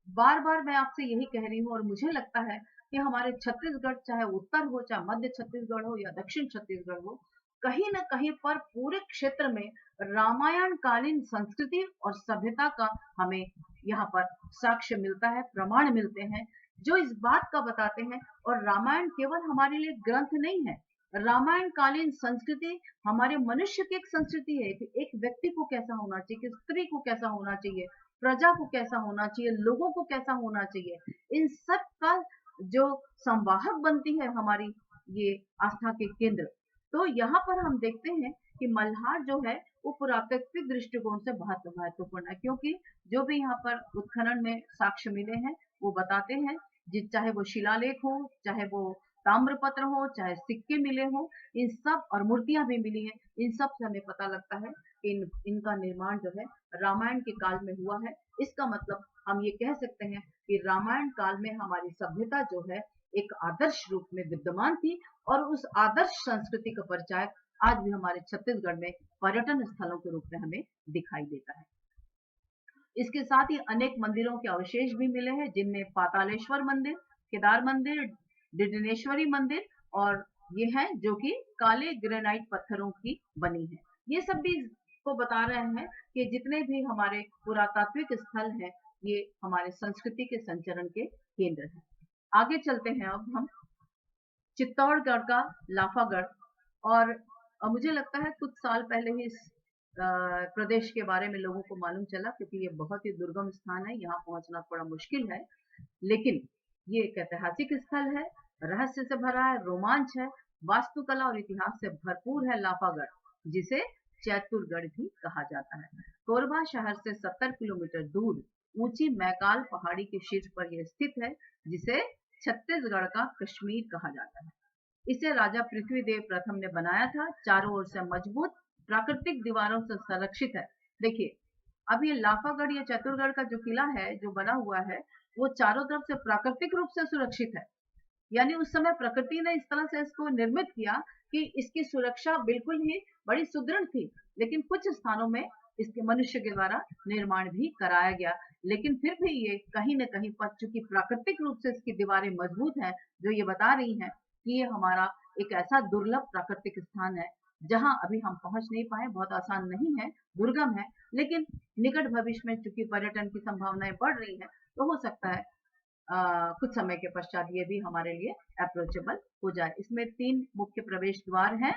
बार बार मैं आपसे यही कह रही हूँ और मुझे लगता है कि हमारे छत्तीसगढ़, चाहे उत्तर हो, चाहे मध्य छत्तीसगढ़ हो या दक्षिण छत्तीसगढ़ हो, कहीं न कहीं पर पूरे क्षेत्र में रामायण कालीन संस्कृति और सभ्यता का हमें यहाँ पर साक्ष्य मिलता है, प्रमाण मिलते हैं, जो इस बात का बताते हैं। और रामायण केवल हमारे लिए ग्रंथ नहीं है, रामायण कालीन संस्कृति हमारे मनुष्य की एक संस्कृति है कि एक व्यक्ति को कैसा होना चाहिए, कि स्त्री को कैसा होना चाहिए, प्रजा को कैसा होना चाहिए, लोगों को कैसा होना चाहिए, इन सब का जो संवाहक बनती है हमारी ये आस्था के केंद्र। तो यहाँ पर हम देखते हैं कि मल्हार जो है वो पुरातात्विक दृष्टिकोण से बहुत महत्वपूर्ण है, क्योंकि जो भी यहाँ पर उत्खनन में साक्ष्य मिले हैं वो बताते हैं, चाहे वो शिलालेख हो, चाहे वो ताम्रपत्र हो, चाहे सिक्के मिले हो, इन सब और मूर्तियां भी मिली हैं, इन सब से हमें पता लगता है कि इनका निर्माण जो है रामायण के काल में हुआ है। इसका मतलब हम ये कह सकते हैं कि रामायण काल में हमारी सभ्यता जो है एक आदर्श रूप में विद्यमान थी, और उस आदर्श संस्कृति का परिचय आज भी हमारे छत्तीसगढ़ में पर्यटन स्थलों के रूप में हमें दिखाई देता है। इसके साथ ही अनेक मंदिरों के अवशेष भी मिले हैं, जिनमें पातालेश्वर मंदिर, केदार मंदिर, डिडनेश्वरी मंदिर और ये हैं जो कि काले ग्रेनाइट पत्थरों की बनी है। ये सब भी को बता रहे हैं कि जितने भी हमारे पुरातात्विक स्थल हैं ये हमारे संस्कृति के संचरण के केंद्र हैं। आगे चलते हैं अब हम चित्तौड़गढ़ का लाफागढ़, और मुझे लगता है कुछ साल पहले ही इस प्रदेश के बारे में लोगों को मालूम चला, क्योंकि ये बहुत ही दुर्गम स्थान है, यहाँ पहुंचना थोड़ा मुश्किल है, लेकिन ये एक ऐतिहासिक स्थल है, रहस्य से भरा है, रोमांच है, वास्तुकला और इतिहास से भरपूर है लाफागढ़, जिसे चैतुरगढ़ भी कहा जाता है। कोरबा शहर से 70 किलोमीटर दूर ऊंची मैकाल पहाड़ी के शीर्ष पर यह स्थित है, जिसे छत्तीसगढ़ का कश्मीर कहा जाता है। इसे राजा पृथ्वीदेव प्रथम ने बनाया था, चारों ओर से मजबूत प्राकृतिक दीवारों से संरक्षित है। देखिए, अब ये लाफागढ़ या चैतुरगढ़ का जो किला है जो बना हुआ है वो चारों तरफ से प्राकृतिक रूप से सुरक्षित है, यानी उस समय प्रकृति ने इस तरह से इसको निर्मित किया कि इसकी सुरक्षा बिल्कुल ही बड़ी सुदृढ़ थी, लेकिन कुछ स्थानों में इसके मनुष्य के द्वारा निर्माण भी कराया गया, लेकिन फिर भी ये कहीं न कहीं पर चूंकि प्राकृतिक रूप से इसकी दीवारें मजबूत हैं, जो ये बता रही हैं कि ये हमारा एक ऐसा दुर्लभ प्राकृतिक स्थान है जहां अभी हम पहुंच नहीं पाए, बहुत आसान नहीं है, दुर्गम है, लेकिन निकट भविष्य में चूंकि पर्यटन की संभावनाएं बढ़ रही हैं तो हो सकता है कुछ समय के पश्चात ये भी हमारे लिए अप्रोचेबल हो जाए। इसमें 3 मुख्य प्रवेश द्वार हैं,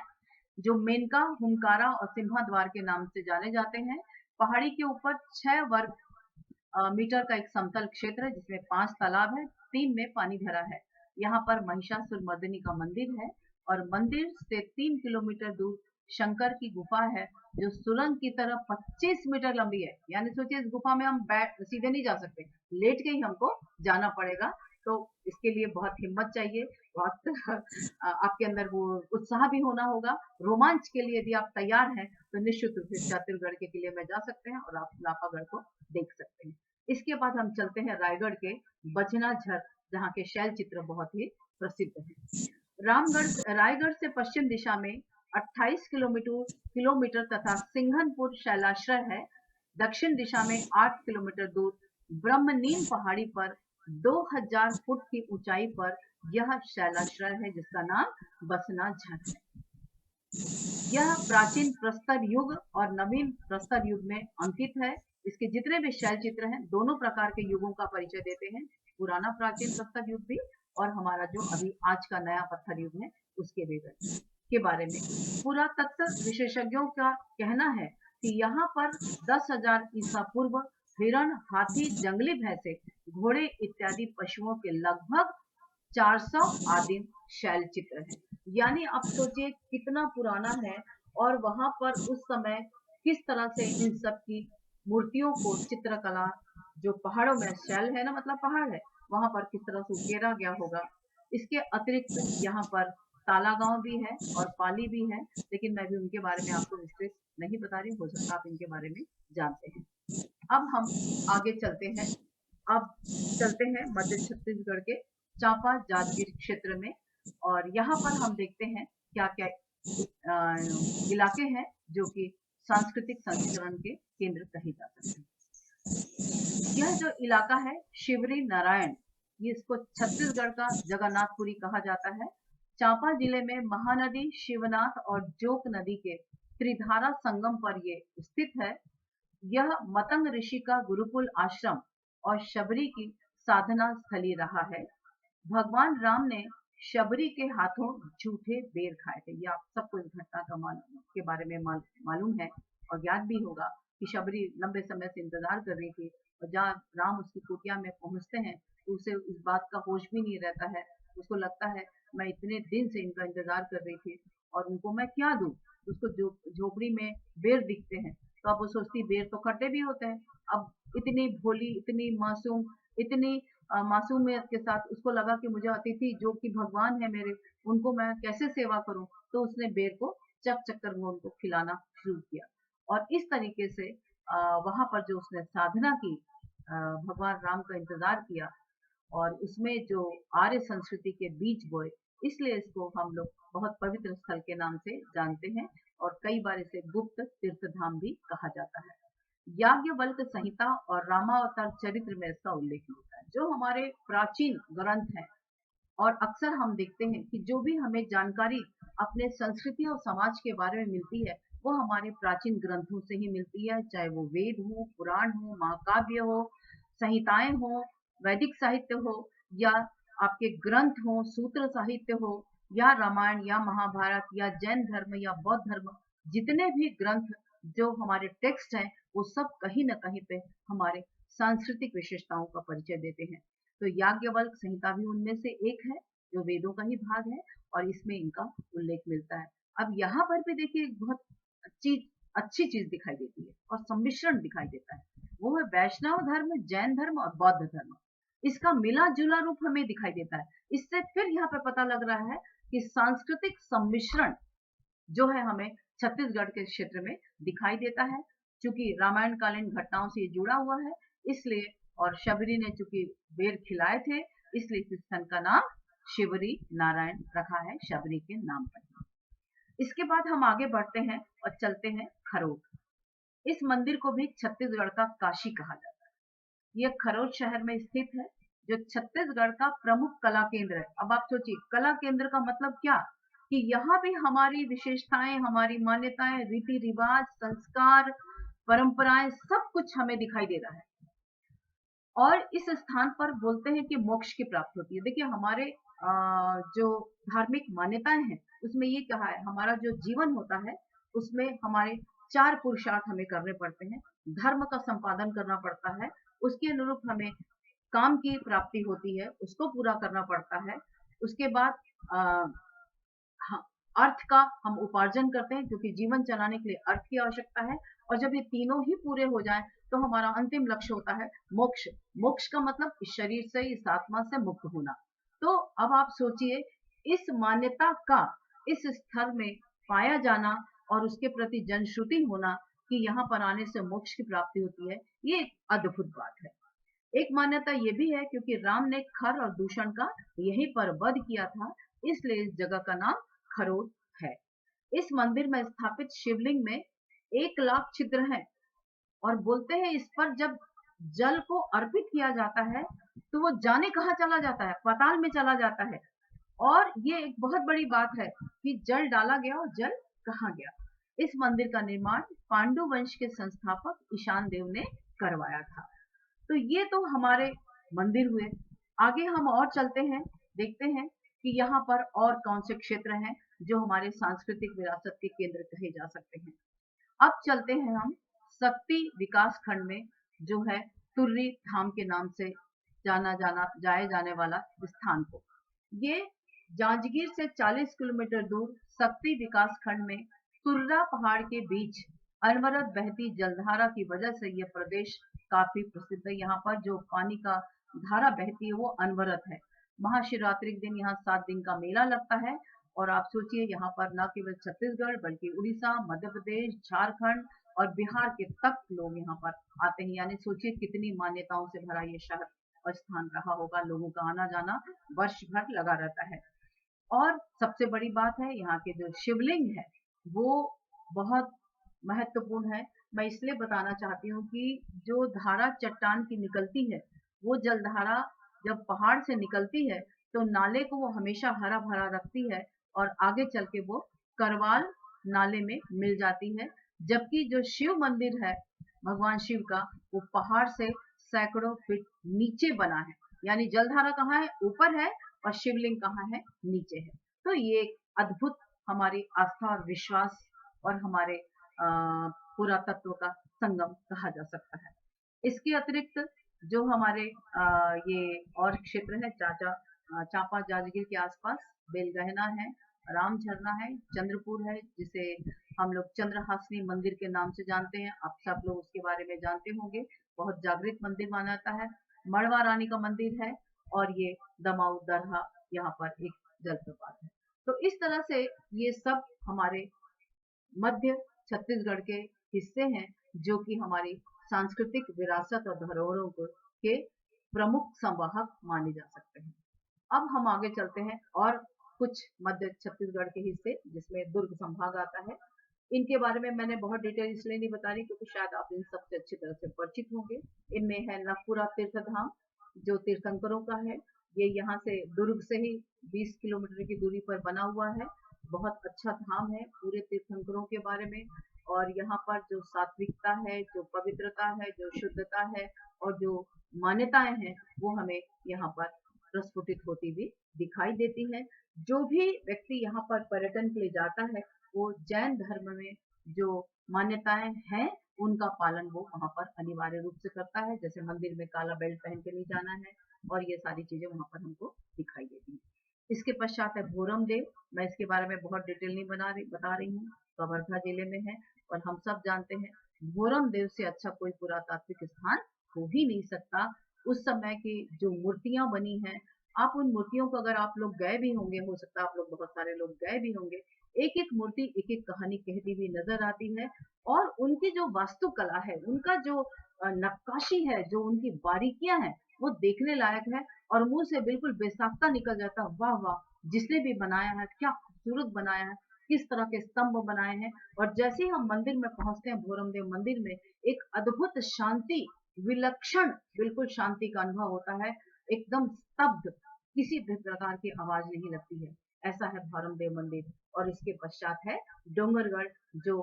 जो मेनका, हुनकारा और सिम्हा द्वार के नाम से जाने जाते हैं। पहाड़ी के ऊपर 6 वर्ग मीटर का एक समतल क्षेत्र है, जिसमें 5 तालाब है, 3 में पानी भरा है। यहाँ पर महिषासुर मर्दिनी का मंदिर है, और मंदिर से 3 किलोमीटर दूर शंकर की गुफा है, जो सुरंग की तरह 25 मीटर लंबी है। यानी सोचिए इस गुफा में हम सीधे नहीं जा सकते, लेट के ही हमको जाना पड़ेगा, तो इसके लिए बहुत हिम्मत चाहिए, बहुत आपके अंदर वो उत्साह भी होना होगा। रोमांच के लिए यदि आप तैयार हैं तो निश्चित रूप से छत्तीसगढ़ के किले में जा सकते हैं और आप लाफागढ़ को देख सकते हैं। इसके बाद हम चलते हैं रायगढ़ के बचनाझर, जहाँ के शैल चित्र बहुत ही प्रसिद्ध हैं। रायगढ़ से पश्चिम दिशा में 28 किलोमीटर तथा सिंघनपुर शैलाश्रय है। दक्षिण दिशा में 8 किलोमीटर दूर ब्रह्मनीम पहाड़ी पर 2000 फुट की ऊंचाई पर यह शैलाश्रय है, जिसका नाम बसनाझर है। यह प्राचीन प्रस्तर युग और नवीन प्रस्तर युग में अंकित है। इसके जितने भी शैल चित्र हैं दोनों प्रकार के युगों का परिचय देते हैं, पुराना प्राचीन प्रस्तर युग भी और हमारा जो अभी आज का नया पत्थर युग है उसके भी के बारे में। पुरातत्व विशेषज्ञों का कहना है कि यहाँ पर 10,000 ईसा पूर्व हिरण, हाथी, जंगली भैंसे, घोड़े इत्यादि पशुओं के लगभग 400 आदिम शैल चित्र है। यानी आप सोचिए कितना पुराना है, और वहां पर उस समय किस तरह से इन सब की मूर्तियों को चित्रकला, जो पहाड़ों में शैल है ना, मतलब पहाड़ है, वहां पर किस तरह से उकेरा गया होगा। इसके अतिरिक्त यहाँ पर ताला गांव भी है और पाली भी है, लेकिन मैं भी उनके बारे में आपको विस्तृत नहीं बता रही, हो सकता आप इनके बारे में जानते हैं। अब हम आगे चलते हैं, अब चलते हैं मध्य छत्तीसगढ़ के चांपा जांजगीर क्षेत्र में, और यहाँ पर हम देखते हैं क्या क्या इलाके हैं जो कि सांस्कृतिक संस्करण के केंद्र कहे जा सकते हैं। यह जो इलाका है शिवरी नारायण, ये इसको छत्तीसगढ़ का जगन्नाथपुरी कहा जाता है। चांपा जिले में महानदी, शिवनाथ और जोक नदी के त्रिधारा संगम पर ये स्थित है। यह मतंग ऋषि का गुरुकुल आश्रम और शबरी की साधना स्थली रहा है। भगवान राम ने शबरी के हाथों झूठे बेर खाए थे। ये आप सबको इस घटना का के बारे में मालूम है और याद भी होगा कि शबरी लंबे समय से इंतजार कर रही थी, और जहाँ राम उसकी कुटिया में पहुंचते हैं तो उसे इस बात का होश भी नहीं रहता है। उसको लगता है मैं इतने दिन से इनका इंतजार कर रही थी और उनको मैं क्या दूं, उसको झोपड़ी में बेर दिखते हैं तो अब वो सोचती बेर तो खट्टे भी होते हैं। अब इतनी भोली, इतनी मासूम, इतनी मासूमियत के साथ उसको लगा कि मुझे अतिथि जो कि भगवान है मेरे, उनको मैं कैसे सेवा करूं, तो उसने बेर को चक चक कर वो उनको खिलाना शुरू किया। और इस तरीके से वहां पर जो उसने साधना की, भगवान राम का इंतजार किया और उसमें जो आर्य संस्कृति के बीज बोए, इसलिए इसको हम लोग बहुत पवित्र स्थल के नाम से जानते हैं और कई बार इसे गुप्त तीर्थ धाम भी कहा जाता है। याज्ञवल्क्य संहिता और रामावतार चरित्र में इसका उल्लेख मिलता है, जो हमारे प्राचीन ग्रंथ हैं। और अक्सर हम देखते हैं कि जो भी हमें जानकारी अपने संस्कृति और समाज के बारे में मिलती है, वो हमारे प्राचीन ग्रंथों से ही मिलती है, चाहे वो वेद हो, पुराण हो, महाकाव्य हो, संहिताएं हो, वैदिक साहित्य हो, या आपके ग्रंथ हो, सूत्र साहित्य हो, या रामायण या महाभारत या जैन धर्म या बौद्ध धर्म, जितने भी ग्रंथ जो हमारे टेक्स्ट हैं, वो सब कहीं न कहीं पे हमारे सांस्कृतिक विशेषताओं का परिचय देते हैं। तो याज्ञवल्क्य संहिता भी उनमें से एक है, जो वेदों का ही भाग है और इसमें इनका उल्लेख मिलता है। अब यहाँ पर भी देखिए एक बहुत अच्छी अच्छी चीज दिखाई देती है और सम्मिश्रण दिखाई देता है, वो है वैष्णव धर्म, जैन धर्म और बौद्ध धर्म। इसका मिला जुला रूप हमें दिखाई देता है। इससे फिर यहाँ पे पता लग रहा है कि सांस्कृतिक सम्मिश्रण जो है हमें छत्तीसगढ़ के क्षेत्र में दिखाई देता है। चूंकि रामायण कालीन घटनाओं से ये जुड़ा हुआ है, इसलिए, और शबरी ने चूंकि बेर खिलाए थे, इसलिए इस स्थल का नाम शिवरी नारायण रखा है, शबरी के नाम पर। इसके बाद हम आगे बढ़ते हैं और चलते हैं खरोट। इस मंदिर को भी छत्तीसगढ़ का काशी कहा जाता है। यह खरोट शहर में स्थित है, जो छत्तीसगढ़ का प्रमुख कला केंद्र है। अब आप सोचिए, कला केंद्र का मतलब क्या, कि यहाँ भी हमारी विशेषताएं, हमारी मान्यताएं, रीति रिवाज, संस्कार, परंपराएं, सब कुछ हमें दिखाई दे रहा है। और इस स्थान पर बोलते हैं कि मोक्ष की प्राप्ति होती है। देखिए हमारे जो धार्मिक मान्यताएं हैं, उसमें ये कहा है, हमारा जो जीवन होता है उसमें हमारे 4 पुरुषार्थ हमें करने पड़ते हैं। धर्म का संपादन करना पड़ता है, उसके अनुरूप हमें काम की प्राप्ति होती है, उसको पूरा करना पड़ता है। उसके बाद अ, हाँ, अर्थ का हम उपार्जन करते हैं, क्योंकि जीवन चलाने के लिए अर्थ की आवश्यकता है। और जब ये तीनों ही पूरे हो जाएं, तो हमारा अंतिम लक्ष्य होता है मोक्ष। मोक्ष का मतलब इस शरीर से, इस आत्मा से मुक्त होना। तो अब आप सोचिए, इस मान्यता का इस स्थल में पाया जाना और उसके प्रति जनश्रुति होना कि यहाँ पर आने से मोक्ष की प्राप्ति होती है, ये एक अद्भुत बात है। एक मान्यता ये भी है, क्योंकि राम ने खर और दूषण का यहीं पर वध किया था, इसलिए इस जगह का नाम खरोट है। इस मंदिर में स्थापित शिवलिंग में 1,00,000 छिद्र हैं और बोलते हैं इस पर जब जल को अर्पित किया जाता है, तो वो जाने कहाँ चला जाता है, पाताल में चला जाता है। और ये एक बहुत बड़ी बात है कि जल डाला गया और जल कहाँ गया। इस मंदिर का निर्माण पांडु वंश के संस्थापक ईशान देव ने करवाया था। तो ये तो हमारे मंदिर हुए। आगे हम और चलते हैं, देखते हैं कि यहाँ पर और कौन से क्षेत्र हैं जो हमारे सांस्कृतिक विरासत के केंद्र कहे जा सकते हैं। अब चलते हैं हम शक्ति विकास खंड में, जो है तुर्री धाम के नाम से जाए जाने वाला स्थान को। ये जांजगीर से 40 किलोमीटर दूर शक्ति विकास खंड में तुर्रा पहाड़ के बीच अनवरत बहती जलधारा की वजह से यह प्रदेश काफी प्रसिद्ध है। यहाँ पर जो पानी का धारा बहती है वो अनवरत है। महाशिवरात्रि के दिन यहाँ 7 दिन का मेला लगता है। और आप सोचिए, यहाँ पर न केवल छत्तीसगढ़ बल्कि उड़ीसा, मध्य प्रदेश, झारखंड और बिहार के तक लोग यहाँ पर आते हैं। यानी सोचिए कितनी मान्यताओं से भरा ये शहर और स्थान रहा होगा। लोगों का आना जाना वर्ष भर लगा रहता है। और सबसे बड़ी बात है, यहाँ के जो शिवलिंग है वो बहुत महत्वपूर्ण है। मैं इसलिए बताना चाहती हूँ कि जो धारा चट्टान की निकलती है, वो जलधारा जब पहाड़ से निकलती है तो नाले को वो हमेशा हरा भरा रखती है और आगे चल के वो करवाल नाले में मिल जाती है। जबकि जो शिव मंदिर है भगवान शिव का, वो पहाड़ से सैकड़ों फीट नीचे बना है। यानी जलधारा कहाँ है, ऊपर है, और शिवलिंग कहाँ है, नीचे है। तो ये एक अद्भुत हमारी आस्था और विश्वास और हमारे पुरातत्व का संगम कहा जा सकता है। इसके अतिरिक्त जो हमारे ये और क्षेत्र है, चांपा जांजगीर के आसपास बेलगहना है, राम झरना है, चंद्रपुर है, जिसे हम लोग चंद्रहासिनी मंदिर के नाम से जानते हैं, आप सब लोग उसके बारे में जानते होंगे। बहुत जागृत मंदिर माना जाता है। मड़वा रानी का मंदिर है और ये दमाऊ दरहा यहाँ पर एक जलप्रपात है। तो इस तरह से ये सब हमारे मध्य छत्तीसगढ़ के हिस्से हैं जो कि हमारी सांस्कृतिक विरासत और धरोहरों के प्रमुख संवाहक माने जा सकते हैं। अब हम आगे चलते हैं और कुछ मध्य छत्तीसगढ़ के हिस्से जिसमें दुर्ग संभाग आता है। इनके बारे में मैंने बहुत डिटेल इसलिए नहीं बता रही क्योंकि शायद आप इन सबसे अच्छी तरह से परिचित होंगे। इनमें है नखपुरा तीर्थ धाम जो तीर्थंकरों का है। ये यहाँ से दुर्ग से ही 20 किलोमीटर की दूरी पर बना हुआ है। बहुत अच्छा धाम है पूरे तीर्थंकरों के बारे में। और यहाँ पर जो सात्विकता है, जो पवित्रता है, जो शुद्धता है और जो मान्यताएं हैं वो हमें यहाँ पर प्रस्फुटित होती हुई दिखाई देती है। जो भी व्यक्ति यहाँ पर पर्यटन के लिए जाता है वो जैन धर्म में जो मान्यताएं हैं उनका पालन वो वहाँ पर अनिवार्य रूप से करता है। जैसे मंदिर में काला बेल्ट पहन के नहीं जाना है और ये सारी चीजें वहाँ पर हमको दिखाई देती हैं। इसके पश्चात है भोरम देव। मैं इसके बारे में बहुत डिटेल नहीं बता रही हूँ। कवर्धा जिले में है और हम सब जानते हैं भोरम देव से अच्छा कोई पुरातात्विक स्थान हो ही नहीं सकता। उस समय की जो मूर्तियां बनी हैं, आप उन मूर्तियों को अगर आप लोग गए भी होंगे, हो सकता है आप लोग बहुत सारे लोग गए भी होंगे, एक एक मूर्ति एक एक कहानी कहती हुई नजर आती है। और उनकी जो वास्तुकला है, उनका जो नक्काशी है, जो उनकी बारीकियां हैं वो देखने लायक है। और मुंह से बिल्कुल बेसाख्ता निकल जाता, वाह वाह, जिसने भी बनाया है क्या खूबसूरत बनाया है, किस तरह के स्तंभ बनाए हैं। और जैसे ही हम मंदिर में पहुंचते हैं, भोरम देव मंदिर में, एक अद्भुत शांति, विलक्षण बिल्कुल शांति का अनुभव होता है। एकदम स्तब्ध, किसी भी प्रकार की आवाज नहीं लगती है। ऐसा है भोरम देव मंदिर। और इसके पश्चात है डोंगरगढ़ जो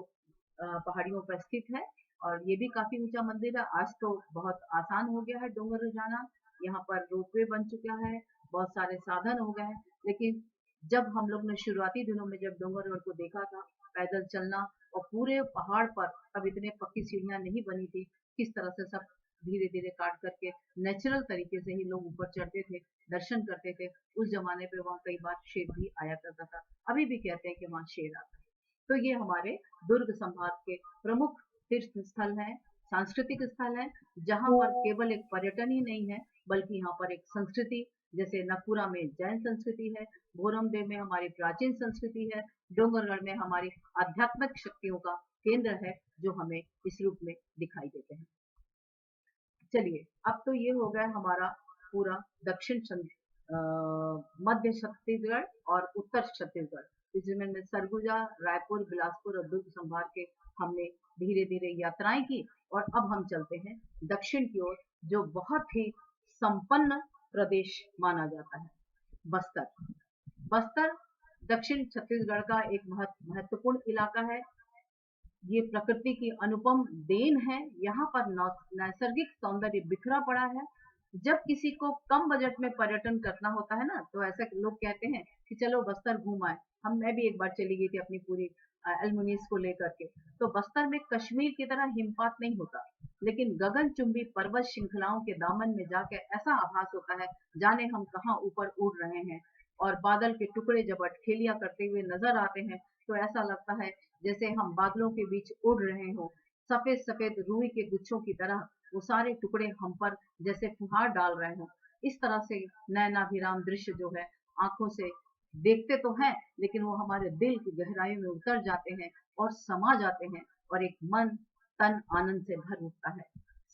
पहाड़ियों पर स्थित है और ये भी काफी ऊंचा मंदिर है। आज तो बहुत आसान हो गया है डोंगरगढ़ जाना, यहाँ पर रोपवे बन चुका है, बहुत सारे साधन हो गए हैं। लेकिन जब हम लोग ने शुरुआती दिनों में जब डोंगरगढ़ को देखा था, पैदल चलना और पूरे पहाड़ पर, अब इतने पक्की सीढ़ियां नहीं बनी थी, किस तरह से सब धीरे धीरे काट करके नेचुरल तरीके से ही लोग ऊपर चढ़ते थे, दर्शन करते थे। उस जमाने पे वहाँ कई बार शेर भी आया करता था, अभी भी कहते हैं कि वहाँ शेर आता है। तो ये हमारे दुर्ग संभाग के प्रमुख तीर्थ स्थल हैं, सांस्कृतिक स्थल हैं, जहाँ पर केवल एक पर्यटन ही नहीं है बल्कि यहाँ पर एक संस्कृति, जैसे नखपुरा में जैन संस्कृति है, भोरम देव में हमारी प्राचीन संस्कृति है, डोंगरगढ़ में हमारी आध्यात्मिक शक्तियों का केंद्र है जो हमें इस रूप में दिखाई देते हैं। चलिए, अब तो ये हो गया हमारा पूरा मध्य छत्तीसगढ़ और उत्तर छत्तीसगढ़, जिसमें सरगुजा, रायपुर, बिलासपुर और दुर्ग संभाग के हमने धीरे धीरे यात्राएं की। और अब हम चलते हैं दक्षिण की ओर, जो बहुत ही संपन्न प्रदेश माना जाता है, बस्तर। बस्तर दक्षिण छत्तीसगढ़ का एक महत्वपूर्ण इलाका है। ये प्रकृति की अनुपम देन है। यहाँ पर नैसर्गिक सौंदर्य बिखरा पड़ा है। जब किसी को कम बजट में पर्यटन करना होता है ना, तो ऐसा लोग कहते हैं कि चलो बस्तर घूम आए। मैं भी एक बार चली गई थी अपनी पूरी एल्मुनीस को लेकर के। तो बस्तर में कश्मीर की तरह हिमपात नहीं होता, लेकिन गगनचुंबी पर्वत श्रृंखलाओं के दामन में जाकर ऐसा आभास होता है जाने हम कहाँ ऊपर उड़ रहे हैं। और बादल के टुकड़े जब अटखेलियां करते हुए नजर आते हैं तो ऐसा लगता है जैसे हम बादलों के बीच उड़ रहे हो। सफेद सफेद रूई के गुच्छों की तरह वो सारे टुकड़े हम पर जैसे फुहार डाल रहे हो। इस तरह से नयनाभिराम दृश्य जो है, आंखों से देखते तो हैं लेकिन वो हमारे दिल की गहराइयों में उतर जाते हैं और समा जाते हैं और एक मन तन आनंद से भर उठता है।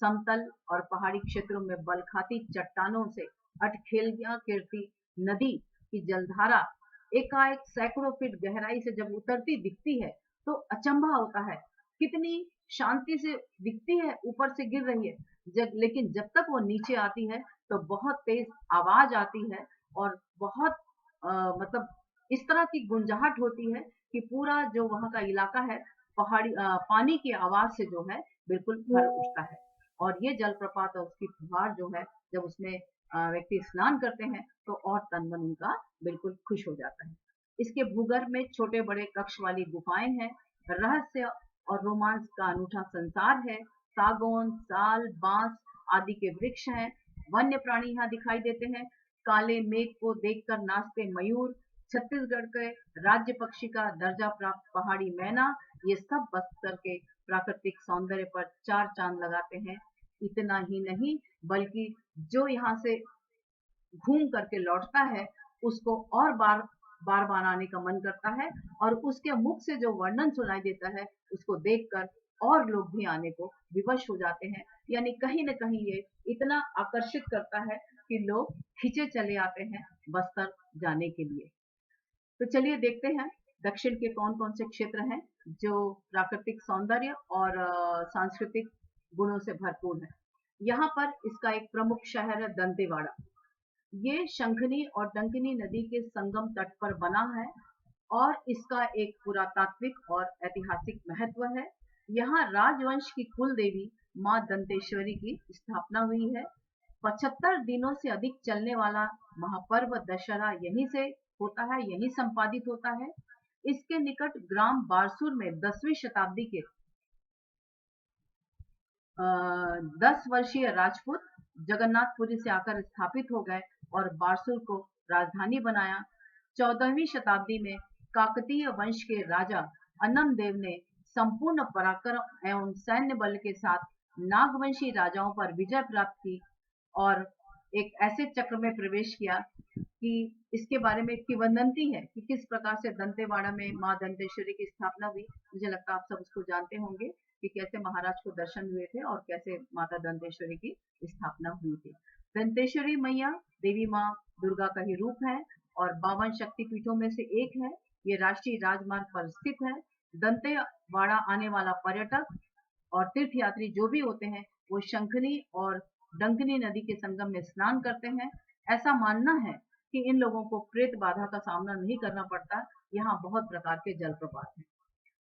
समतल और पहाड़ी क्षेत्रों में बलखाती चट्टानों से अटखेलियां गिरती नदी की जलधारा एकाएक सैकड़ों फीट गहराई से जब उतरती दिखती है तो अचंभा होता है। कितनी शांति से दिखती है, ऊपर से गिर रही है, लेकिन जब तक वो नीचे आती है तो बहुत तेज आवाज आती है और बहुत मतलब इस तरह की गुंजाहट होती है कि पूरा जो वहाँ का इलाका है पानी की आवाज से जो है बिल्कुल भर उठता है। और ये जलप्रपात और उसकी फुहार जो है, जब उसमें व्यक्ति स्नान करते हैं तो और तन मन उनका बिल्कुल खुश हो जाता है। इसके भूगर्भ में छोटे बड़े कक्ष वाली गुफाएं हैं। रहस्य और रोमांस का अनूठा संसार है। सागौन, साल, बांस आदि के वृक्ष हैं। वन्य प्राणी यहाँ दिखाई देते हैं। काले मेघ को देखकर नाचते मयूर, छत्तीसगढ़ के राज्य पक्षी का दर्जा प्राप्त पहाड़ी मैना, ये सब बस्तर के प्राकृतिक सौंदर्य पर चार चांद लगाते हैं। इतना ही नहीं, बल्कि जो यहाँ से घूम करके लौटता है, उसको और बार बार आने का मन करता है, और उसके मुख से जो वर्णन सुनाई देता है, उसको देखकर और लोग भी आने को विवश हो जाते हैं। यानी कहीं न कहीं ये इतना आकर्षित करता है कि लोग खींचे चले आते हैं बस्तर जाने के लिए। तो चलिए देखते हैं दक्षिण के कौन-कौन से क्षेत्र हैं जो प्राकृतिक सौंदर्य और सांस्कृतिक गुणों से भरपूर है। यहाँ पर इसका एक प्रमुख शहर है दंतेवाड़ा। ये शंखनी और डंकिनी नदी के संगम तट पर बना है और इसका एक पुरातात्विक और ऐतिहासिक महत्व है। यहाँ राजवंश की कुल देवी माँ दंतेश्वरी की स्थापना हुई है। 75 दिनों से अधिक चलने वाला महापर्व दशहरा यहीं से होता है, यहीं संपादित होता है। इसके निकट ग्राम बारसूर में 10वीं शताब्दी के 10 वर्षीय राजपूत जगन्नाथपुरी से आकर स्थापित हो गए और बारसूर को राजधानी बनाया। 14वीं शताब्दी में काकतीय वंश के राजा अनम देव ने संपूर्ण पराक्रम एवं सैन्य बल के साथ नागवंशी राजाओं पर विजय प्राप्त की और एक ऐसे चक्र में प्रवेश किया कि इसके बारे में किंवदंती है कि किस प्रकार से दंतेवाड़ा में माँ दंतेश्वरी की स्थापना हुई। मुझे लगता है आप सब उसको जानते होंगे कि कैसे महाराज को दर्शन हुए थे और कैसे माता दंतेश्वरी की स्थापना हुई थी। दंतेश्वरी मैया देवी माँ दुर्गा का ही रूप है और 52 शक्तिपीठों में से एक है। ये राष्ट्रीय राजमार्ग पर स्थित है। दंतेवाड़ा आने वाला पर्यटक और तीर्थयात्री जो भी होते हैं वो शंखनी और डंकिनी नदी के संगम में स्नान करते हैं। ऐसा मानना है कि इन लोगों को प्रेत बाधा का सामना नहीं करना पड़ता। यहाँ बहुत प्रकार के जलप्रपात हैं।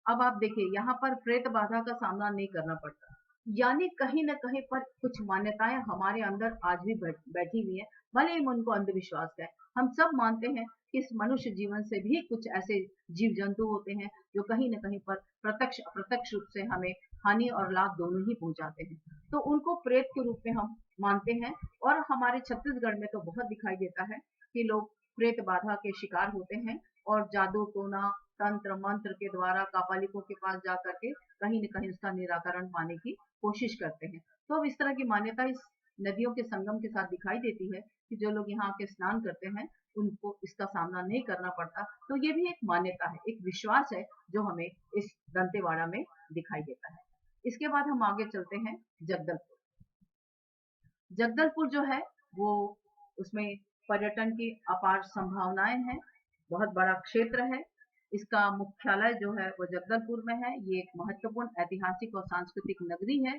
अब आप देखिए यहाँ पर प्रेत बाधा का सामना नहीं करना पड़ता, यानी कहीं न कहीं पर कुछ मान्यताएं हमारे अंदर आज भी बैठी हुई है। भले ही उनको अंधविश्वास है, हम सब मानते हैं कि इस मनुष्य जीवन से भी कुछ ऐसे जीव जंतु होते हैं जो कहीं न कहीं पर प्रत्यक्ष अप्रत्यक्ष रूप से हमें हानि और लाभ दोनों ही पहुंचाते हैं। तो उनको प्रेत के रूप में हम मानते हैं और हमारे छत्तीसगढ़ में तो बहुत दिखाई देता है कि लोग प्रेत बाधा के शिकार होते हैं और जादू टोना तंत्र मंत्र के द्वारा कापालिकों के पास जा करके कहीं न कहीं उसका निराकरण पाने की कोशिश करते हैं। तो अब इस तरह की मान्यता इस नदियों के संगम के साथ दिखाई देती है कि जो लोग यहाँ आके स्नान करते हैं उनको इसका सामना नहीं करना पड़ता। तो ये भी एक मान्यता है, एक विश्वास है जो हमें इस दंतेवाड़ा में दिखाई देता है। इसके बाद हम आगे चलते हैं जगदलपुर। जगदलपुर जो है वो उसमें पर्यटन की अपार संभावनाएं हैं। बहुत बड़ा क्षेत्र है। इसका मुख्यालय जो है वो जगदलपुर में है। ये एक महत्वपूर्ण ऐतिहासिक और सांस्कृतिक नगरी है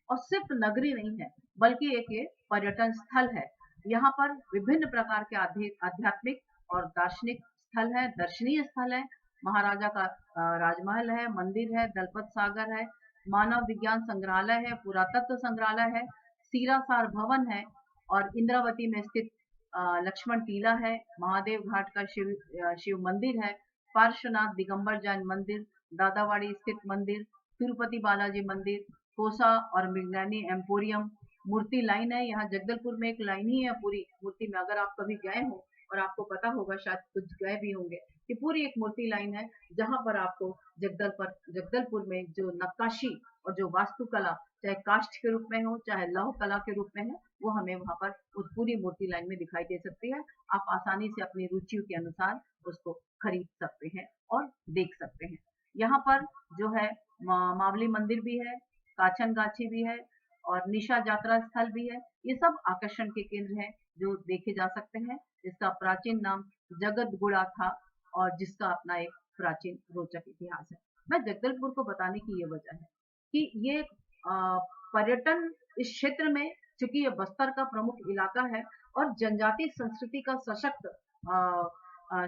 और सिर्फ नगरी नहीं है बल्कि एक ये पर्यटन स्थल है। यहाँ पर विभिन्न प्रकार के आध्यात्मिक और दार्शनिक स्थल है, दर्शनीय स्थल है। महाराजा का राजमहल है, मंदिर है, दलपत सागर है, मानव विज्ञान संग्रहालय है, पुरातत्व संग्रहालय है, सीरासार भवन है और इंद्रावती में स्थित लक्ष्मण टीला है, महादेव घाट का शिव मंदिर है, पार्श्वनाथ दिगंबर जैन मंदिर, दादावाड़ी स्थित मंदिर, तिरुपति बालाजी मंदिर, कोसा और मृगनयनी एम्पोरियम, मूर्ति लाइन है। यहाँ जगदलपुर में एक लाइन ही है पूरी मूर्ति में। अगर आप कभी गए हो और आपको पता होगा, शायद कुछ गए भी होंगे, कि पूरी एक मूर्ति लाइन है जहाँ पर आपको जगदलपुर में जो नक्काशी और जो वास्तुकला चाहे काष्ठ के रूप में हो चाहे लौह कला के रूप में है वो हमें वहां पर उस पूरी मूर्ति लाइन में दिखाई दे सकती है। आप आसानी से अपनी रुचियों के अनुसार उसको खरीद सकते हैं और देख सकते हैं। यहाँ पर जो है मावली मंदिर भी है, काछन गाछी भी है और निशा यात्रा स्थल भी है। ये सब आकर्षण के केंद्र हैं जो देखे जा सकते हैं। इसका प्राचीन नाम जगतगुड़ा था और जिसका अपना एक प्राचीन रोचक इतिहास है। मैं जगदलपुर को बताने की ये वजह है कि ये पर्यटन इस क्षेत्र में, चूंकि ये बस्तर का प्रमुख इलाका है और जनजातीय संस्कृति का सशक्त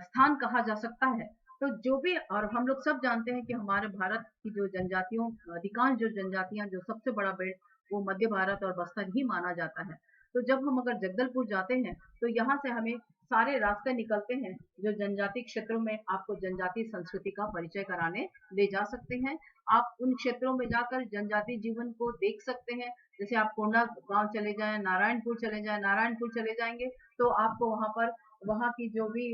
स्थान कहा जा सकता है। तो जो भी, और हम लोग सब जानते हैं कि हमारे भारत की जो जनजातियों, अधिकांश जो जनजातियां, जो सबसे बड़ा बेल्ट वो मध्य भारत और बस्तर ही माना जाता है। तो जब हम अगर जगदलपुर जाते हैं तो यहाँ से हमें सारे रास्ते निकलते हैं जो जनजातीय क्षेत्रों में आपको जनजातीय संस्कृति का परिचय कराने ले जा सकते हैं। आप उन क्षेत्रों में जाकर जनजातीय जीवन को देख सकते हैं। जैसे आप कोंडा गांव चले जाएं, नारायणपुर चले जाएं, नारायणपुर चले जाएंगे तो आपको वहां पर वहां की जो भी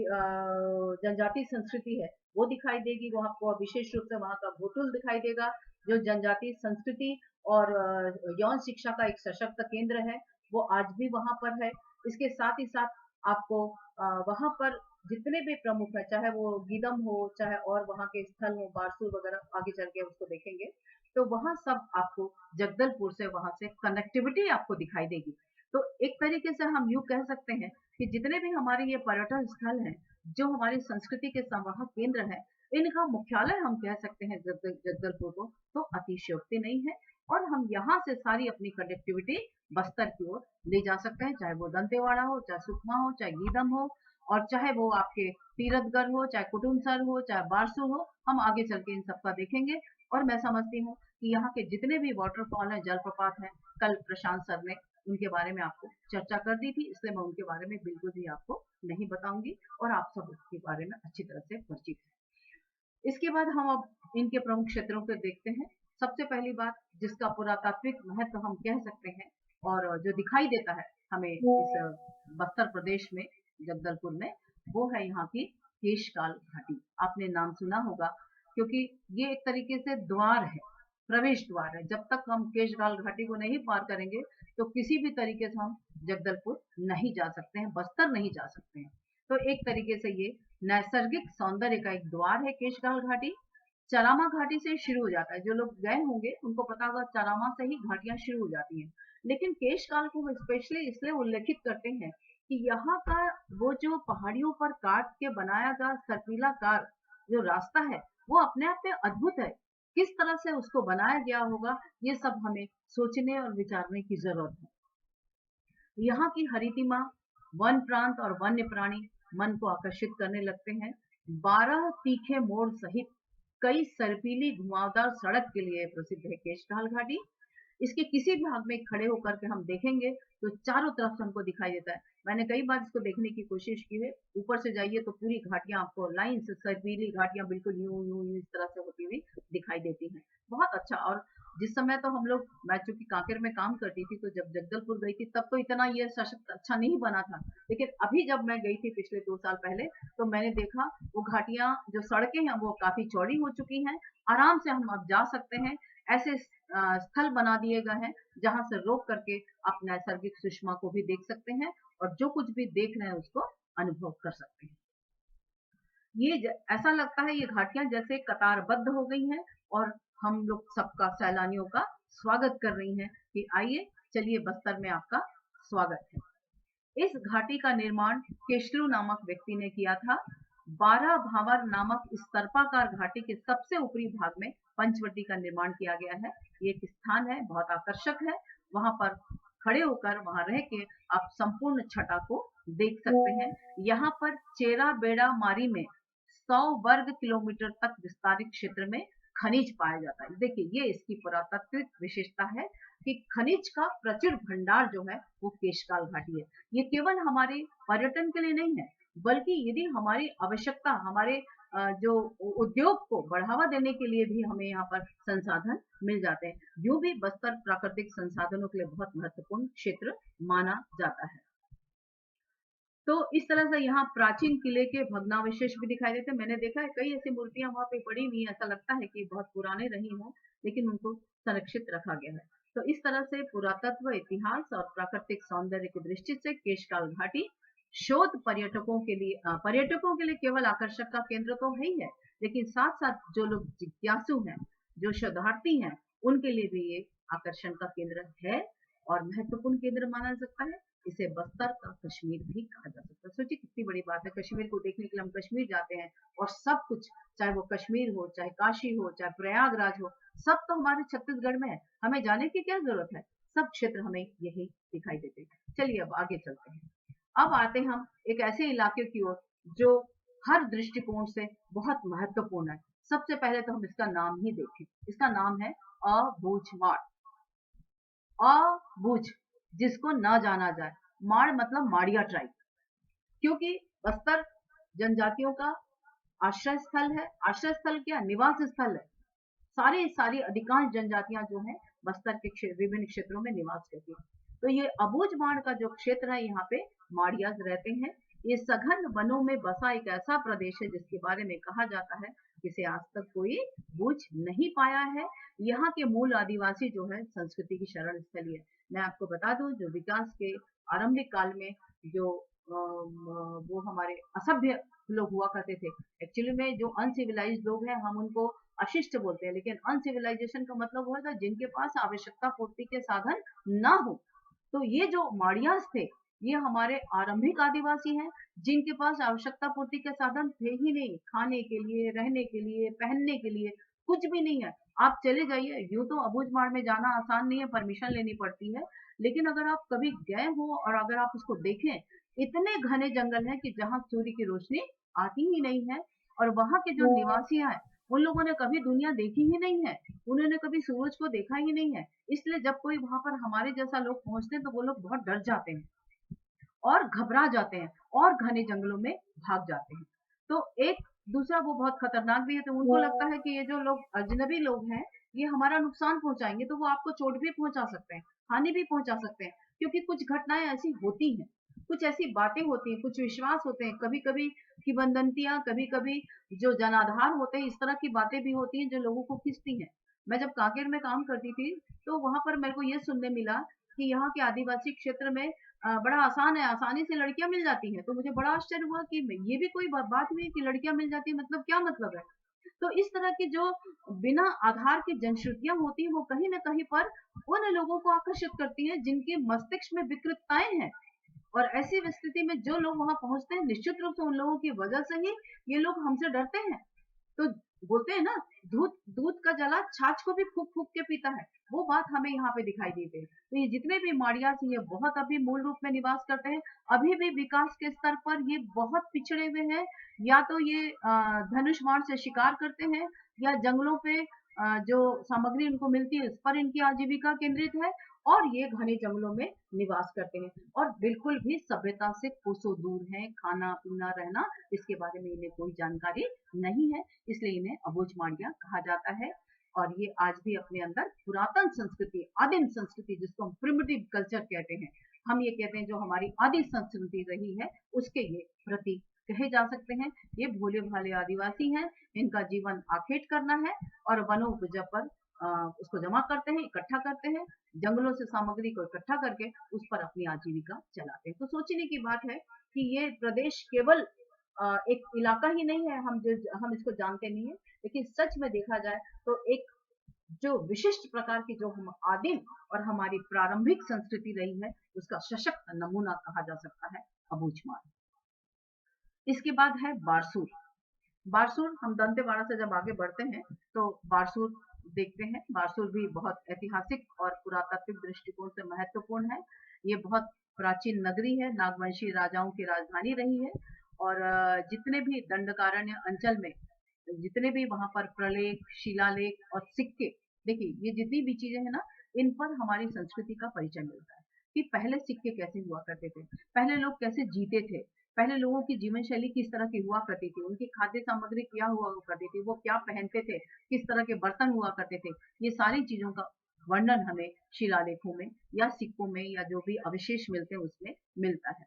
जनजातीय संस्कृति है वो दिखाई देगी, वो आपको विशेष रूप से वहाँ का भोटुल दिखाई देगा, जो जनजातीय संस्कृति और यौन शिक्षा का एक सशक्त केंद्र है, वो आज भी वहाँ पर है। इसके साथ ही साथ आपको वहाँ पर जितने भी प्रमुख है, चाहे वो गीदम हो, चाहे और वहाँ के स्थल हो, बारसूर वगैरह, आगे चल के उसको देखेंगे, तो वहाँ सब आपको जगदलपुर से वहाँ से कनेक्टिविटी आपको दिखाई देगी। तो एक तरीके से हम यूँ कह सकते हैं कि जितने भी हमारे ये पर्यटन स्थल हैं, जो हमारी संस्कृति के संवाहक केंद्र हैं, इनका मुख्यालय हम कह सकते हैं जगदलपुर को, तो अतिशयोक्ति नहीं है। और हम यहाँ से सारी अपनी कनेक्टिविटी बस्तर की ओर ले जा सकते हैं, चाहे वो दंतेवाड़ा हो, चाहे सुकमा हो, चाहे गीदम हो, और चाहे वो आपके तीरथगढ़ हो, चाहे कुटुमसर हो, चाहे बारसूर हो, हम आगे चल के इन सबका देखेंगे। और मैं समझती हूँ कि यहाँ के जितने भी वाटरफॉल हैं, जलप्रपात हैं, कल प्रशांत सर ने उनके बारे में आपको चर्चा कर दी थी, इसलिए मैं उनके बारे में बिल्कुल भी आपको नहीं बताऊंगी, और आप सब उसके बारे में अच्छी तरह से परिचित हैं। इसके बाद हम अब इनके प्रमुख क्षेत्रों को देखते हैं। सबसे पहली बात, जिसका पुरातात्विक महत्व हम कह सकते हैं और जो दिखाई देता है हमें इस बस्तर प्रदेश में, जगदलपुर में, वो है यहाँ की केशकाल घाटी। आपने नाम सुना होगा, क्योंकि ये एक तरीके से द्वार है, प्रवेश द्वार है। जब तक हम केशकाल घाटी को नहीं पार करेंगे, तो किसी भी तरीके से हम जगदलपुर नहीं जा सकते हैं, बस्तर नहीं जा सकते हैं। तो एक तरीके से ये नैसर्गिक सौंदर्य का एक द्वार है केशकाल घाटी। चरामा घाटी से शुरू हो जाता है, जो लोग गए होंगे उनको पता होगा, चरामा से ही घाटियां शुरू हो जाती हैं। लेकिन केशकाल को स्पेशली इसलिए उल्लेखित करते हैं कि यहाँ का वो जो पहाड़ियों पर काट के बनाया गया सर्पिलाकार जो रास्ता है, वो अपने आप में अद्भुत है। किस तरह से उसको बनाया गया होगा, ये सब हमें सोचने और विचारने की जरूरत है। यहाँ की हरितिमा, वन प्रांत और वन्य प्राणी मन को आकर्षित करने लगते हैं। 12 तीखे मोड़ सहित कई सर्पीली घुमावदार सड़क के लिए प्रसिद्ध है केशकाल घाटी। इसके किसी भाग में खड़े होकर के हम देखेंगे तो चारों तरफ से हमको दिखाई देता है। मैंने कई बार इसको देखने की कोशिश की है। ऊपर से जाइए तो पूरी घाटियां आपको लाइन से, सर्पीली घाटियां बिल्कुल यूं यूं यूं इस तरह से होती हुई दिखाई देती हैं। बहुत अच्छा। और जिस समय तो हम लोग, मैं चूंकि कांकेर में काम करती थी, तो जब जगदलपुर गई थी तब तो इतना ये सशक्त अच्छा नहीं बना था। लेकिन अभी जब मैं गई थी पिछले 2 साल पहले, तो मैंने देखा वो घाटियां, जो सड़कें हैं वो काफी चौड़ी हो चुकी हैं, आराम से हम अब जा सकते हैं। ऐसे स्थल बना दिए गए हैं जहां से रोक करके आप नैसर्गिक सुषमा को भी देख सकते हैं, और जो कुछ भी देख रहे हैं उसको अनुभव कर सकते हैं। ये ऐसा लगता है ये घाटियां जैसे कतारबद्ध हो गई हैं, और हम लोग सबका, सैलानियों का स्वागत कर रही हैं कि आइए, चलिए, बस्तर में आपका स्वागत है। इस घाटी का निर्माण केशलू नामक व्यक्ति ने किया था। 12 भावर नामक इस सर्पाकार घाटी के सबसे ऊपरी भाग में पंचवटी का निर्माण किया गया है। ये एक स्थान है, बहुत आकर्षक है। वहां पर खड़े होकर, वहां रह के आप संपूर्ण छटा को देख सकते हैं। यहाँ पर चेरा बेड़ा मारी में 100 वर्ग किलोमीटर तक विस्तारित क्षेत्र में खनिज पाया जाता है। देखिए, ये इसकी पुरातात्विक विशेषता है कि खनिज का प्रचुर भंडार जो है वो केशकाल घाटी है। ये केवल हमारे पर्यटन के लिए नहीं है, बल्कि यदि हमारी आवश्यकता, हमारे जो उद्योग को बढ़ावा देने के लिए भी हमें यहाँ पर संसाधन मिल जाते हैं। यूं भी बस्तर प्राकृतिक संसाधनों के लिए बहुत महत्वपूर्ण क्षेत्र माना जाता है। तो इस तरह से यहाँ प्राचीन किले के भग्नावशेष भी दिखाई देते हैं। मैंने देखा है कई ऐसी मूर्तियां वहां पे पड़ी हुई हैं, ऐसा लगता है कि बहुत पुराने रही हों, लेकिन उनको संरक्षित रखा गया है। तो इस तरह से पुरातत्व, इतिहास और प्राकृतिक सौंदर्य की दृष्टि से केशकाल घाटी शोध पर्यटकों के लिए केवल आकर्षक का केंद्र तो है ही है, लेकिन साथ साथ जो लोग जिज्ञासु हैं, जो शोधार्थी हैं, उनके लिए भी ये आकर्षण का केंद्र है और महत्वपूर्ण केंद्र माना जा सकता है। इसे बस्तर का कश्मीर भी कहा जा सकता है। सोचिए कितनी बड़ी बात है, कश्मीर को देखने के लिए हम कश्मीर जाते हैं, और सब कुछ, चाहे वो कश्मीर हो, चाहे काशी हो, चाहे प्रयागराज हो, सब तो हमारे छत्तीसगढ़ में है। हमें जाने की क्या जरूरत है, सब क्षेत्र हमें यही दिखाई देते हैं। चलिए अब आगे चलते हैं। अब आते हैं हम एक ऐसे इलाके की ओर जो हर दृष्टिकोण से बहुत महत्वपूर्ण है। सबसे पहले तो हम इसका नाम ही देखें। इसका नाम है अबूझमाड़। अबूझ, जिसको ना जाना जाए। माड़ मतलब माड़िया ट्राइब, क्योंकि बस्तर जनजातियों का आश्रय स्थल है। आश्रय स्थल क्या, निवास स्थल है। सारी अधिकांश जनजातियां जो हैं बस्तर के विभिन्न क्षेत्रों में निवास करती हैं। तो ये अबूझमाड़ का जो क्षेत्र है, यहाँ पे माड़ियाज रहते हैं। ये सघन वनों में बसा एक ऐसा प्रदेश है जिसके बारे में कहा जाता है इसे आज तक कोई बूझ नहीं पाया है। यहाँ के मूल आदिवासी जो है संस्कृति की शरण स्थली है। मैं आपको बता दूं जो विकास के आरंभिक काल में जो वो हमारे असभ्य लोग हुआ करते थे, एक्चुअली में जो अनसिविलाइज्ड लोग हैं हम उनको अशिष्ट बोलते हैं, लेकिन अनसिविलाइजेशन का मतलब हुआ था जिनके पास आवश्यकता पूर्ति के साधन ना हो। तो ये जो माड़ियास थे ये हमारे आरंभिक आदिवासी हैं जिनके पास आवश्यकता पूर्ति के साधन थे ही नहीं, खाने के लिए, रहने के लिए, पहनने के लिए कुछ भी नहीं है। आप चले जाइए, यूं तो अबूझमाड़ में जाना आसान नहीं है, परमिशन लेनी पड़ती है, लेकिन अगर आप कभी गए हो और अगर आप उसको देखें, इतने घने जंगल हैं कि जहाँ सूर्य की रोशनी आती ही नहीं है। और वहाँ के जो निवासी हैं उन लोगों ने कभी दुनिया देखी ही नहीं है, उन्होंने कभी सूरज को देखा ही नहीं है, इसलिए जब कोई वहां पर हमारे जैसा लोग पहुंचते हैं तो वो लोग बहुत डर जाते हैं और घबरा जाते हैं और घने जंगलों में भाग जाते हैं। तो एक दूसरा वो बहुत खतरनाक भी है, तो उनको लगता है कि ये जो लोग अजनबी लोग हैं ये हमारा नुकसान पहुंचाएंगे, तो वो आपको चोट भी पहुंचा सकते हैं, हानि भी पहुंचा सकते हैं, क्योंकि कुछ घटनाएं ऐसी होती हैं, कुछ ऐसी बातें होती हैं, कुछ विश्वास होते हैं, कभी कभी किंवदंतियां, कभी कभी जो जनाधार होते हैं, इस तरह की बातें भी होती हैं जो लोगों को खींचती हैं। मैं जब कांकेर में काम करती थी तो वहां पर मेरे को ये सुनने मिला कि यहाँ के आदिवासी क्षेत्र में बड़ा आसान है, आसानी से लड़कियां मिल जाती हैं। तो मुझे बड़ा आश्चर्य हुआ कि ये भी कोई बात हुई कि लड़कियां मिल जाती है, मतलब क्या मतलब है। तो इस तरह की जो बिना आधार की जनश्रुतियां होती हैं वो कहीं ना कहीं पर उन लोगों को आकर्षित करती हैं जिनके मस्तिष्क में विकृतताएं हैं। और ऐसी स्थिति में जो लोग वहां पहुंचते हैं निश्चित रूप से उन लोगों की वजह से ही ये लोग हमसे डरते हैं। तो बोलते हैं ना, दूध दूध का जला छाछ को भी फूक फूक के पीता है, वो बात हमें यहाँ पे दिखाई देती है। तो ये जितने भी माड़ियासी ये बहुत अभी मूल रूप में निवास करते हैं, अभी भी विकास के स्तर पर ये बहुत पिछड़े हुए हैं। या तो ये धनुष बाण से शिकार करते हैं या जंगलों पे जो सामग्री उनको मिलती है उस पर इनकी आजीविका केंद्रित है, और ये घने जंगलों में निवास करते हैं और बिल्कुल भी सभ्यता से कोसों दूर हैं। खाना पीना रहना इसके बारे में इन्हें कोई जानकारी नहीं है, इसलिए इन्हें अबूझमाड़िया कहा जाता है। और ये आज भी अपने अंदर पुरातन संस्कृति, आदिम संस्कृति जिसको हम प्रिमिटिव कल्चर कहते हैं, हम ये कहते हैं जो हमारी आदि संस्कृति रही है उसके ये प्रतीक कहे जा सकते हैं। ये भोले भाले आदिवासी हैं, इनका जीवन आखेट करना है और वनों उपजा पर उसको जमा करते हैं, इकट्ठा करते हैं, जंगलों से सामग्री को इकट्ठा करके उस पर अपनी आजीविका चलाते हैं। तो सोचने की बात है कि ये प्रदेश केवल एक इलाका ही नहीं है, हम इसको जानते नहीं है, लेकिन सच में देखा जाए तो एक जो विशिष्ट प्रकार की जो हम आदिम और हमारी प्रारंभिक संस्कृति रही है उसका सशक्त नमूना कहा जा सकता है अबूझमाड़। इसके बाद है बारसूर। बारसूर हम दंतेवाड़ा से जब आगे बढ़ते हैं तो बारसूर देखते हैं। बारसूर भी बहुत ऐतिहासिक और पुरातात्विक दृष्टिकोण से महत्वपूर्ण है। ये बहुत प्राचीन नगरी है, नागवंशी राजाओं की राजधानी रही है। और जितने भी दंडकारण्य अंचल में जितने भी वहां पर प्रलेख, शिलालेख और सिक्के, देखिए ये जितनी भी चीजें हैं ना, इन पर हमारी संस्कृति का परिचय मिलता है कि पहले सिक्के कैसे हुआ करते थे, पहले लोग कैसे जीते थे, पहले लोगों की जीवन शैली किस तरह की हुआ करती थी, उनकी खाद्य सामग्री क्या हुआ करती थी, वो क्या पहनते थे, किस तरह के बर्तन हुआ करते थे, ये सारी चीजों का वर्णन हमें शिलालेखों में या सिक्कों में या जो भी अवशेष मिलते हैं उसमें मिलता है।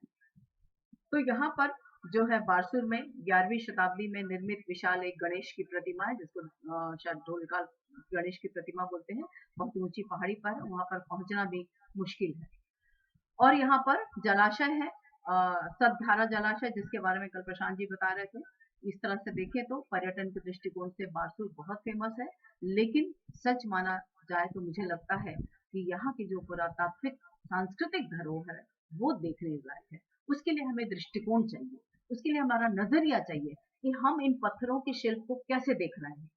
तो यहाँ पर जो है बारसूर में 11वीं शताब्दी में निर्मित विशाल एक गणेश की प्रतिमा है जिसको शायद ढोलकाल गणेश की प्रतिमा बोलते हैं। बहुत ऊंची पहाड़ी पर है, वहां पर पहुंचना भी मुश्किल है। और यहाँ पर जलाशय है, सतधारा जलाशय, जिसके बारे में कल प्रशांत जी बता रहे थे। इस तरह से देखें तो पर्यटन के दृष्टिकोण से बारसूर बहुत फेमस है, लेकिन सच माना जाए तो मुझे लगता है कि यहाँ की जो पुरातात्विक सांस्कृतिक धरोहर है वो देखने लायक है। उसके लिए हमें दृष्टिकोण चाहिए, उसके लिए हमारा नजरिया चाहिए कि हम इन पत्थरों के शिल्प को कैसे देख रहे हैं।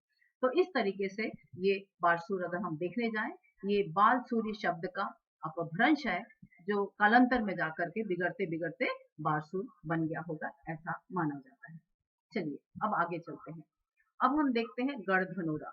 तो इस तरीके से ये बारसूर अगर हम देखने जाएं, ये बाल सूर्य शब्द का अपभ्रंश है जो कालांतर में जाकर के बिगड़ते बिगड़ते बारसूर बन गया होगा, ऐसा माना जाता है। चलिए अब आगे चलते हैं। अब हम देखते हैं गढ़धनोरा।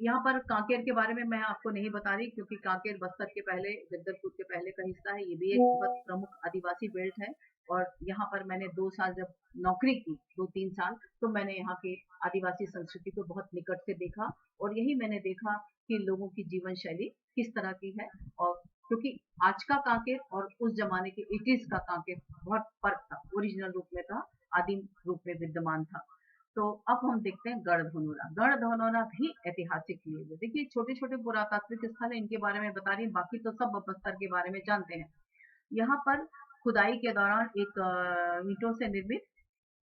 यहाँ पर कांकेर के बारे में मैं आपको नहीं बता रही क्योंकि कांकेर बस्तर के पहले, जगदलपुर के पहले का हिस्सा है। ये भी एक बहुत प्रमुख आदिवासी बेल्ट है और यहाँ पर मैंने 2 साल जब नौकरी की, 2-3 साल, तो मैंने यहाँ के आदिवासी संस्कृति को बहुत निकट से देखा और यही मैंने देखा कि लोगों की जीवन शैली किस तरह की है। और क्योंकि आज का कांकेर और उस जमाने के 80s का कांकेर बहुत फर्क था, ओरिजिनल रूप में था, आदिम रूप में विद्यमान था। तो अब हम देखते हैं गढ़धनोरा। गढ़धनोरा भी ऐतिहासिक लिए हुए, देखिए छोटे-छोटे पुरातात्विक स्थल है, इनके बारे में बता रही हूँ, बाकी तो सब बस्तर के बारे में जानते हैं। यहाँ पर खुदाई के दौरान एक ईंटों से निर्मित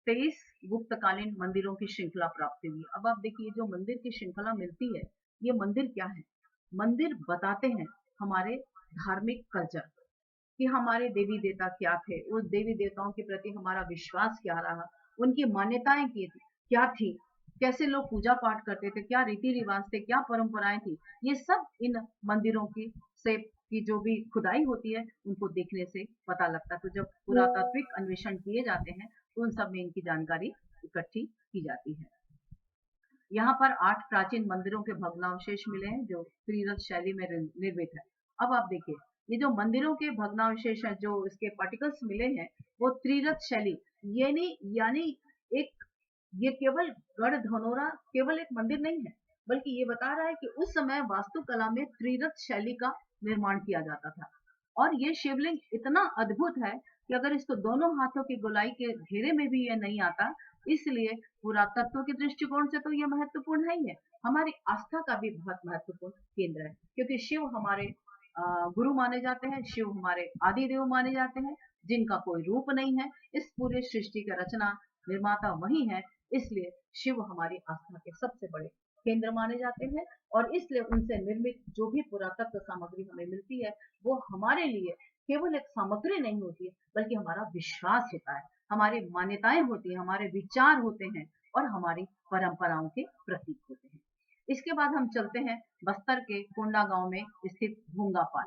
23 गुप्तकालीन मंदिरों की श्रृंखला प्राप्त हुई। अब आप देखिए जो मंदिर की श्रृंखला मिलती है, ये मंदिर क्या है? मंदिर बताते हैं हमारे धार्मिक कल्चर कि हमारे देवी देवता क्या थे, उस देवी देवताओं के प्रति हमारा विश्वास क्या रहा, उनकी मान्यताएं क्या थी, कैसे लोग पूजा पाठ करते थे, क्या रीति रिवाज थे, क्या परंपराएं थी, ये सब इन मंदिरों की जो भी खुदाई होती है उनको देखने से पता लगता है। तो जब पुरातात्विक अन्वेषण किए जाते हैं तो उन सब में इनकी जानकारी इकट्ठी की जाती है। यहाँ पर 8 प्राचीन मंदिरों के भग्नावशेष मिले हैं जो त्रिरथ शैली में निर्मित है। अब आप देखिए ये जो मंदिरों के भग्नावशेष हैं, जो इसके पार्टिकल्स मिले हैं, वो त्रिरथ शैली यानी यानी एक ये केवल गढ़धनोरा केवल एक मंदिर नहीं है, बल्कि ये बता रहा है कि उस समय वास्तुकला में त्रिरथ शैली का निर्माण किया जाता था। और ये शिवलिंग इतना अद्भुत है कि अगर इसको दोनों हाथों की गोलाई के घेरे में भी ये नहीं आता, इसलिए पुरातत्व के दृष्टिकोण से तो ये महत्वपूर्ण है ही है, हमारी आस्था का भी बहुत महत्वपूर्ण केंद्र है, क्योंकि शिव हमारे गुरु माने जाते हैं, शिव हमारे आदि देव माने जाते हैं, जिनका कोई रूप नहीं है। इस पूरे सृष्टि का रचना निर्माता वही है, इसलिए शिव हमारी आस्था के सबसे बड़े केंद्र माने जाते हैं। और इसलिए उनसे निर्मित जो भी पुरातत्व सामग्री हमें मिलती है, वो हमारे लिए केवल एक सामग्री नहीं होती है, बल्कि हमारा विश्वास होता है, हमारी मान्यताएं होती हैं, हमारे विचार होते हैं और हमारी परंपराओं के प्रतीक होते हैं। इसके बाद हम चलते हैं बस्तर के कोंडा गांव में स्थित भूंगापाल।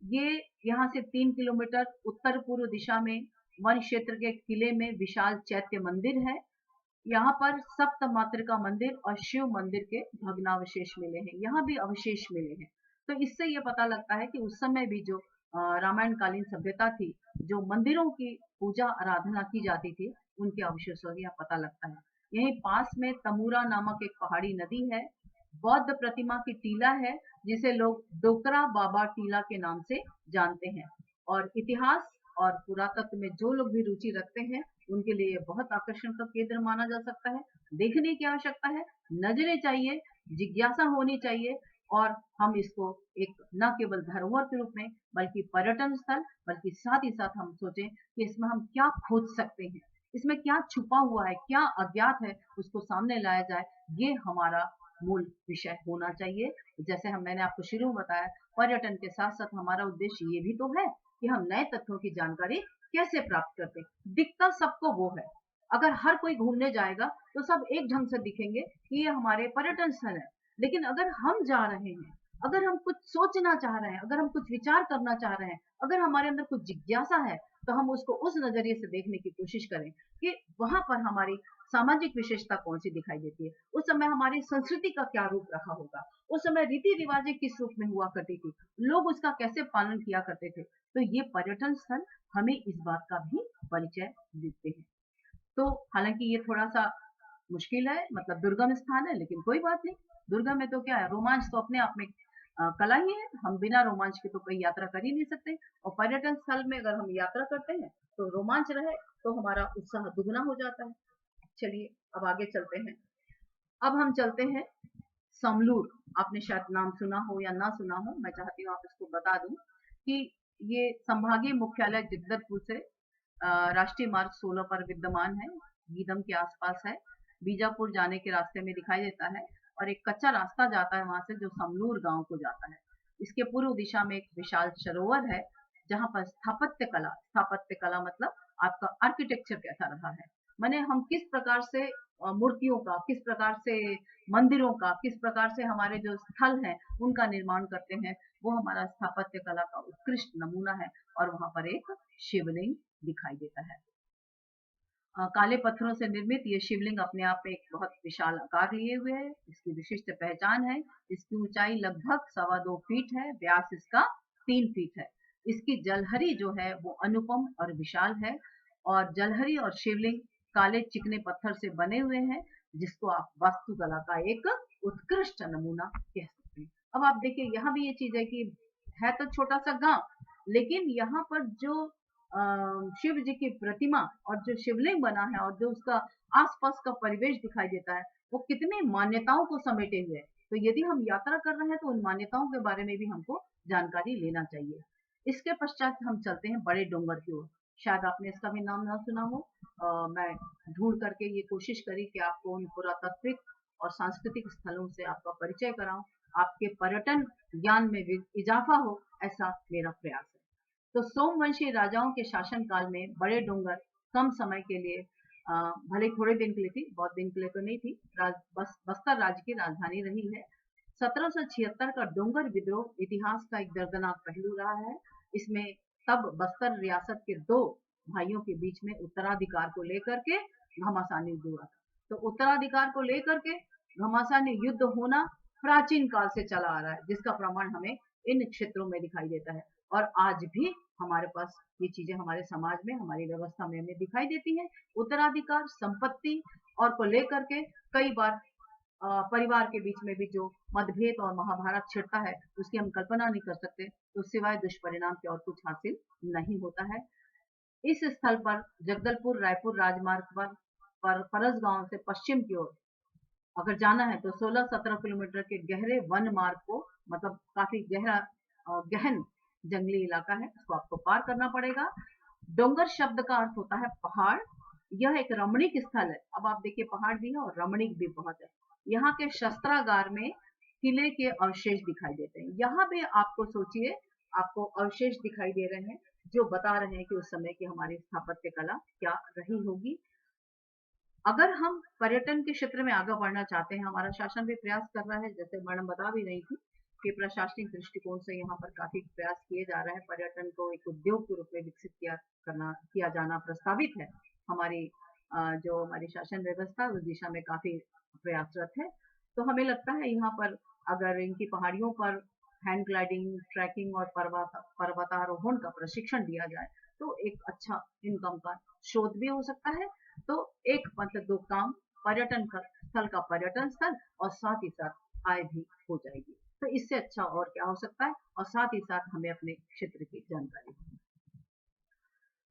ये यहाँ से 3 किलोमीटर उत्तर पूर्व दिशा में वन क्षेत्र के किले में विशाल चैत्य मंदिर है। यहाँ पर सप्त मातृका मंदिर और शिव मंदिर के भग्नावशेष मिले हैं, यहाँ भी अवशेष मिले हैं। तो इससे ये पता लगता है कि उस समय भी जो रामायण कालीन सभ्यता थी, जो मंदिरों की पूजा आराधना की जाती थी, उनके अवशेषों का पता लगता है। यहीं पास में तमूरा नामक एक पहाड़ी नदी है, बौद्ध प्रतिमा की टीला है जिसे लोग डोकरा बाबा टीला के नाम से जानते हैं। और इतिहास और पुरातत्व में जो लोग भी रुचि रखते हैं, उनके लिए बहुत आकर्षण का केंद्र माना जा सकता है। देखने की आवश्यकता है, नजरें चाहिए, जिज्ञासा होनी चाहिए, और हम इसको एक न केवल धरोहर के रूप में बल्कि पर्यटन स्थल, बल्कि साथ ही साथ हम सोचें कि इसमें हम क्या खोज सकते हैं, इसमें क्या छुपा हुआ है, क्या अज्ञात है, उसको सामने लाया जाए, ये हमारा मूल विषय होना चाहिए। जैसे मैंने आपको शुरू में बताया, पर्यटन के साथ साथ हमारा उद्देश्य ये भी तो है कि हम नए तथ्यों की जानकारी कैसे प्राप्त करते हैं। दिखता सबको वो है, अगर हर कोई घूमने जाएगा तो सब एक ढंग से दिखेंगे कि ये हमारे पर्यटन स्थल है। लेकिन अगर हम जा रहे हैं, अगर हम कुछ सोचना चाह रहे हैं, अगर हम कुछ विचार करना चाह रहे हैं, अगर हमारे अंदर कुछ जिज्ञासा है, तो हम उसको उस नजरिए से देखने की कोशिश करें कि वहां पर हमारी सामाजिक विशेषता कौन सी दिखाई देती है, उस समय हमारी संस्कृति का क्या रूप रखा होगा, उस समय रीति रिवाजें किस रूप में हुआ करती थी, लोग उसका कैसे पालन किया करते थे। तो ये पर्यटन स्थल हमें इस बात का भी परिचय देते हैं। तो हालांकि ये थोड़ा सा मुश्किल है, मतलब दुर्गम स्थान है, लेकिन कोई बात नहीं, दुर्गम में तो क्या है, रोमांच तो अपने आप में कला ही है, हम बिना रोमांच के तो कोई यात्रा कर ही नहीं सकते। और पर्यटन स्थल में अगर हम यात्रा करते हैं तो रोमांच रहे तो हमारा उत्साह दुगना हो जाता है। चलिए अब आगे चलते हैं। अब हम चलते हैं समलूर। आपने शायद नाम सुना हो या ना सुना हो, मैं चाहती हूँ आप इसको बता दूं कि ये संभागीय मुख्यालय जगदलपुर से राष्ट्रीय मार्ग 16 पर विद्यमान है, गीदम के आसपास है, बीजापुर जाने के रास्ते में दिखाई देता है, और एक कच्चा रास्ता जाता है वहां से जो समलूर गांव को जाता है। इसके पूर्व दिशा में एक विशाल सरोवर है जहां पर स्थापत्य कला मतलब आपका आर्किटेक्चर कैसा रहा है, माने हम किस प्रकार से मूर्तियों का, किस प्रकार से मंदिरों का, किस प्रकार से हमारे जो स्थल हैं उनका निर्माण करते हैं, वो हमारा स्थापत्य कला का उत्कृष्ट नमूना है। और वहां पर एक शिवलिंग दिखाई देता है, काले पत्थरों से निर्मित ये शिवलिंग अपने आप में एक बहुत विशाल आकार लिए हुए है। इसकी विशिष्ट पहचान है, इसकी ऊंचाई लगभग 2.25 फीट है, व्यास इसका 3 फीट है। इसकी जलहरी जो है वो अनुपम और विशाल है, और जलहरी और शिवलिंग काले चिकने पत्थर से बने हुए हैं, जिसको आप वास्तुकला का एक उत्कृष्ट नमूना कह सकते हैं। अब आप देखिए यहाँ भी ये चीज है कि है तो छोटा सा गांव, लेकिन यहाँ पर जो शिव जी की प्रतिमा और जो शिवलिंग बना है और जो उसका आसपास का परिवेश दिखाई देता है, वो कितनी मान्यताओं को समेटे हुए है। तो यदि हम यात्रा कर रहे हैं तो उन मान्यताओं के बारे में भी हमको जानकारी लेना चाहिए। इसके पश्चात हम चलते हैं बड़े डोंगर की ओर। शायद आपने इसका भी नाम ना सुना हो। मैं ढूंढ करके ये कोशिश करी कि आपको उन पुरातात्विक और सांस्कृतिक स्थलों से आपका परिचय कराऊं, आपके पर्यटन ज्ञान में भी इजाफा हो, ऐसा मेरा प्रयास है। तो सोमवंशी राजाओं के शासन काल में बड़े डोंगर कम समय के लिए, भले थोड़े दिन के लिए थी, बहुत दिन के लिए तो नहीं थी, बस्तर राज्य की राजधानी रही है। 1776 का डोंगर विद्रोह इतिहास का एक दर्दनाक पहलू रहा है। इसमें तब बस्तर रियासत के दो भाइयों के बीच में उत्तराधिकार को लेकर के घमासान युद्ध हुआ था। तो उत्तराधिकार को लेकर के घमासान युद्ध होना प्राचीन काल से चला आ रहा है, जिसका प्रमाण हमें इन क्षेत्रों में दिखाई देता है। और आज भी हमारे पास ये चीजें हमारे समाज में, हमारी व्यवस्था में हमें दिखाई देती हैं। उत्तराधिकार, संपत्ति और को लेकर के कई बार परिवार के बीच में भी जो मतभेद और महाभारत छिड़ता है, उसकी हम कल्पना नहीं कर सकते। तो सिवाय दुष्परिणाम के और कुछ हासिल नहीं होता है। इस स्थल पर जगदलपुर रायपुर राजमार्ग पर परस गांव से पश्चिम की ओर अगर जाना है तो 16-17 किलोमीटर के गहरे वन मार्ग को, मतलब काफी गहन जंगली इलाका है, उसको आपको पार करना पड़ेगा। डोंगर शब्द का अर्थ होता है पहाड़। यह एक रमणीक स्थल है। अब आप देखिए, पहाड़ भी है और रमणीक भी बहुत है। यहाँ के शस्त्रागार में किले के अवशेष दिखाई देते हैं। यहाँ भी आपको सोचिए, आपको अवशेष दिखाई दे रहे हैं जो बता रहे हैं कि उस समय की हमारी स्थापत्य कला क्या रही होगी। अगर हम पर्यटन के क्षेत्र में आगे बढ़ना चाहते हैं, हमारा शासन भी प्रयास कर रहा है, जैसे मैडम बता भी रही थी कि प्रशासनिक दृष्टिकोण से यहाँ पर काफी प्रयास किए जा रहे हैं। पर्यटन को एक उद्योग के रूप में विकसित किया जाना प्रस्तावित है। हमारी जो हमारी शासन व्यवस्था उस दिशा में काफी प्रयासरत है। तो हमें लगता है यहाँ पर अगर इनकी पहाड़ियों पर हैंड ग्लाइडिंग, ट्रैकिंग और पर्वतारोहण का प्रशिक्षण दिया जाए तो एक अच्छा इनकम का स्रोत भी हो सकता है। तो एक मतलब दो काम, पर्यटन स्थल का पर्यटन स्थल और साथ ही साथ आय भी हो जाएगी। तो इससे अच्छा और क्या हो सकता है, और साथ ही साथ हमें अपने क्षेत्र की जानकारी।